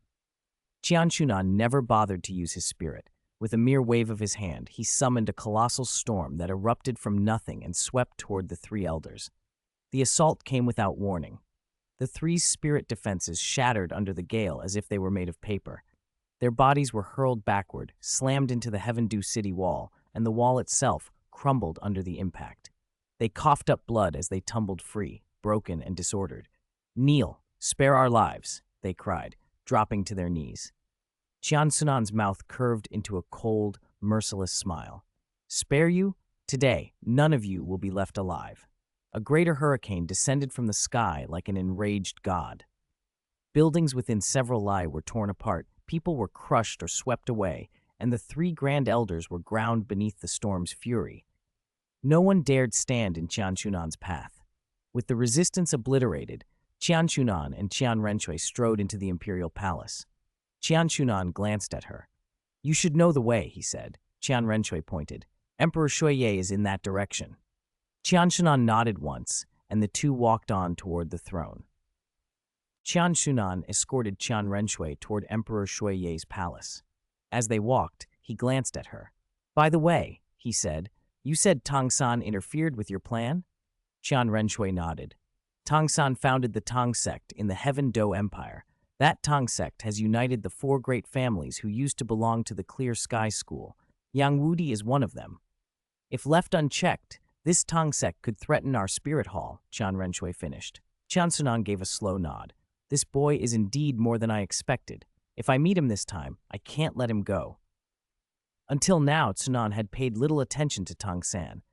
Qian Xunan never bothered to use his spirit. With a mere wave of his hand, he summoned a colossal storm that erupted from nothing and swept toward the 3 elders. The assault came without warning. The 3's spirit defenses shattered under the gale as if they were made of paper. Their bodies were hurled backward, slammed into the Heaven Do city wall, and the wall itself crumbled under the impact. They coughed up blood as they tumbled free, broken and disordered. "Kneel, spare our lives," they cried, dropping to their knees. Qian Xunan's mouth curved into a cold, merciless smile. "Spare you? Today, none of you will be left alive." A greater hurricane descended from the sky like an enraged god. Buildings within several li were torn apart, people were crushed or swept away, and the 3 grand elders were ground beneath the storm's fury. No one dared stand in Qian Xunan's path. With the resistance obliterated, Qian Xunan and Qian Renxue strode into the imperial palace. Qian Xunan glanced at her. "You should know the way," he said. Qian Renxue pointed. "Emperor Shuiye is in that direction." Qian Xunan nodded once, and the two walked on toward the throne. Qian Xunan escorted Qian Renxue toward Emperor Shuiye's palace. As they walked, he glanced at her. "By the way," he said, "you said Tang San interfered with your plan?" Qian Renxue nodded. "Tang San founded the Tang sect in the Heaven Do Empire. That Tang sect has united the 4 great families who used to belong to the Clear Sky School. Yang Wudi is one of them. If left unchecked, this Tang sect could threaten our spirit hall," Qian Renxue finished. Qian Xunan gave a slow nod. "This boy is indeed more than I expected. If I meet him this time, I can't let him go." Until now, Xunan had paid little attention to Tang San.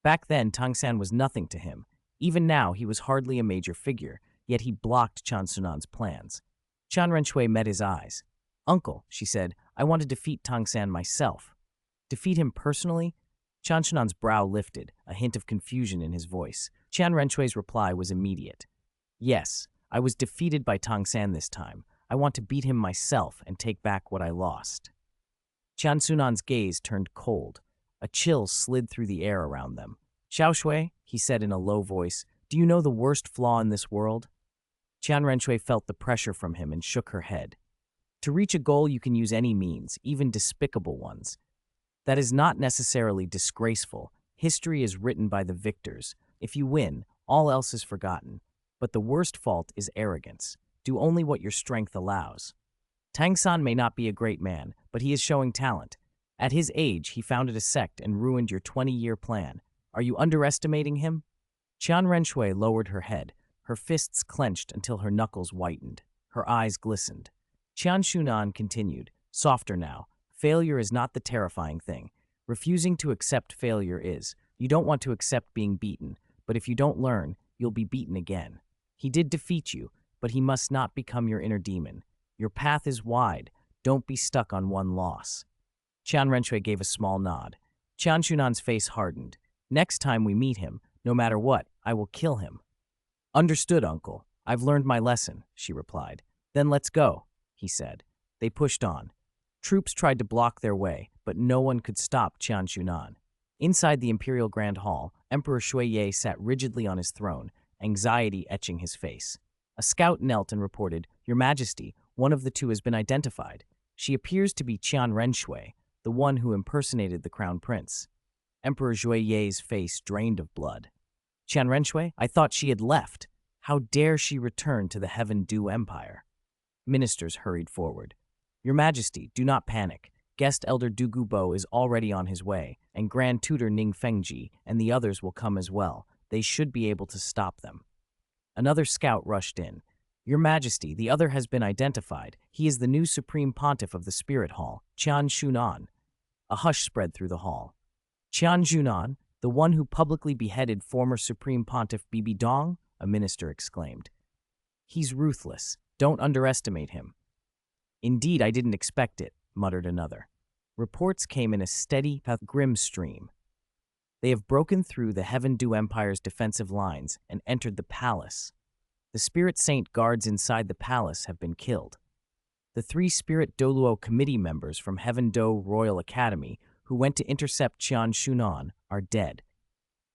Back then, Tang San was nothing to him. Even now, he was hardly a major figure, yet he blocked Qian Xunan's plans. Qian Renxue met his eyes. "Uncle," she said, "I want to defeat Tang San myself." "Defeat him personally?" Qian Xunan's brow lifted, a hint of confusion in his voice. Qian Renxue's reply was immediate. "Yes, I was defeated by Tang San this time. I want to beat him myself and take back what I lost." Qian Xunan's gaze turned cold. A chill slid through the air around them. "Xiao Shui," he said in a low voice, "do you know the worst flaw in this world?" Qian Renxue felt the pressure from him and shook her head. "To reach a goal, you can use any means, even despicable ones. That is not necessarily disgraceful. History is written by the victors. If you win, all else is forgotten. But the worst fault is arrogance. Do only what your strength allows. Tang San may not be a great man, but he is showing talent. At his age, he founded a sect and ruined your 20-year plan. Are you underestimating him?" Qian Renxue lowered her head. Her fists clenched until her knuckles whitened. Her eyes glistened. Qian Xunan continued, softer now. "Failure is not the terrifying thing. Refusing to accept failure is. You don't want to accept being beaten. but if you don't learn, you'll be beaten again. He did defeat you, but he must not become your inner demon. Your path is wide. Don't be stuck on one loss." Qian Renshui gave a small nod. Qian Xunan's face hardened. "Next time we meet him, no matter what, I will kill him." "Understood, uncle. I've learned my lesson," she replied. "Then let's go," he said. They pushed on. Troops tried to block their way, but no one could stop Qian Xunan. Inside the Imperial Grand Hall, Emperor Shuiye sat rigidly on his throne, anxiety etching his face. A scout knelt and reported, "Your Majesty, one of the two has been identified. She appears to be Qian Renshui, the one who impersonated the crown prince." Emperor Shuiye's face drained of blood. "Qian Renshui? I thought she had left. How dare she return to the Heaven Dew Empire?" Ministers hurried forward. "Your Majesty, do not panic. Guest Elder Du Gubo is already on his way, and Grand Tutor Ning Fengji and the others will come as well. They should be able to stop them." Another scout rushed in. "Your Majesty, the other has been identified. He is the new Supreme Pontiff of the Spirit Hall, Qian Xunan." A hush spread through the hall. "Qian Xunan, the one who publicly beheaded former Supreme Pontiff Bibi Dong?" a minister exclaimed. "He's ruthless. Don't underestimate him." "Indeed, I didn't expect it," muttered another. Reports came in a steady, grim stream. "They have broken through the Heaven Dew Empire's defensive lines and entered the palace. The Spirit Saint guards inside the palace have been killed. The 3 Spirit Douluo committee members from Heaven Dew Royal Academy who went to intercept Qian Xunan are dead.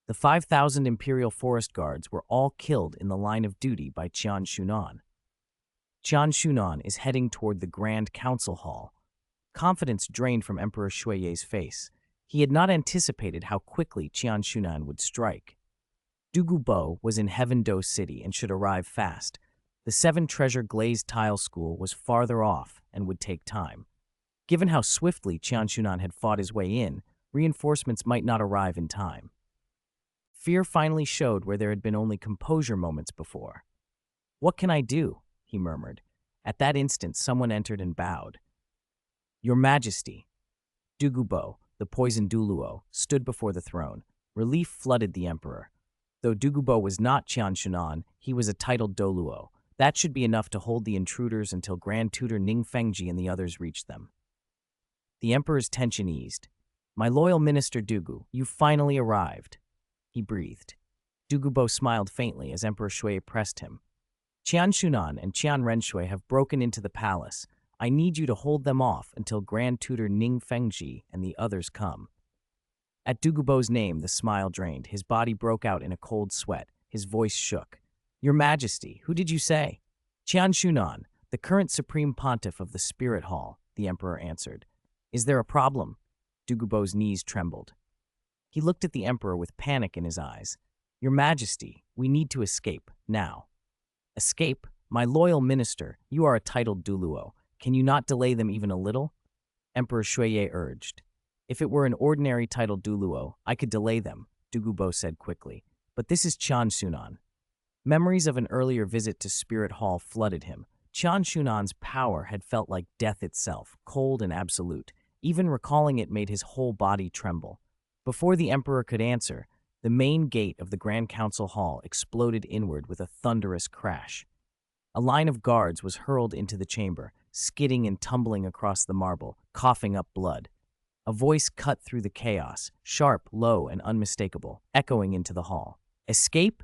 The 5,000 Imperial Forest Guards were all killed in the line of duty by Qian Xunan. Qian Xunan is heading toward the Grand Council Hall." Confidence drained from Emperor Shuiye's face. He had not anticipated how quickly Qian Xunan would strike. Du Gubo was in Heaven Dew City and should arrive fast. The 7-treasure glazed tile school was farther off and would take time. Given how swiftly Qian Xunan had fought his way in, reinforcements might not arrive in time. Fear finally showed where there had been only composure moments before. "What can I do?" he murmured. At that instant, someone entered and bowed. "Your Majesty." Du Gubo, the poisoned Douluo, stood before the throne. Relief flooded the emperor. Though Du Gubo was not Qian Xunan, he was a titled Douluo. That should be enough to hold the intruders until Grand Tutor Ning Fengji and the others reached them. The emperor's tension eased. "My loyal minister Dugu, you finally arrived," he breathed. Du Gubo smiled faintly as Emperor Shui pressed him. "Qian Xunan and Qian Renshui have broken into the palace. I need you to hold them off until Grand Tutor Ning Fengji and the others come." At Du Gubo's name, the smile drained. His body broke out in a cold sweat. His voice shook. "Your Majesty, who did you say?" "Qian Xunan, the current Supreme Pontiff of the Spirit Hall," the Emperor answered. "Is there a problem?" Du Gubo's knees trembled. He looked at the Emperor with panic in his eyes. "Your Majesty, we need to escape, now." "Escape? My loyal minister, you are a titled Douluo. Can you not delay them even a little?" Emperor Shuiye urged. "If it were an ordinary titled Douluo, I could delay them," Du Gubo said quickly. "But this is Qian Xunan." Memories of an earlier visit to Spirit Hall flooded him. Qian Xunan's power had felt like death itself, cold and absolute. Even recalling it made his whole body tremble. Before the Emperor could answer, the main gate of the Grand Council Hall exploded inward with a thunderous crash. A line of guards was hurled into the chamber, skidding and tumbling across the marble, coughing up blood. A voice cut through the chaos, sharp, low, and unmistakable, echoing into the hall. "Escape?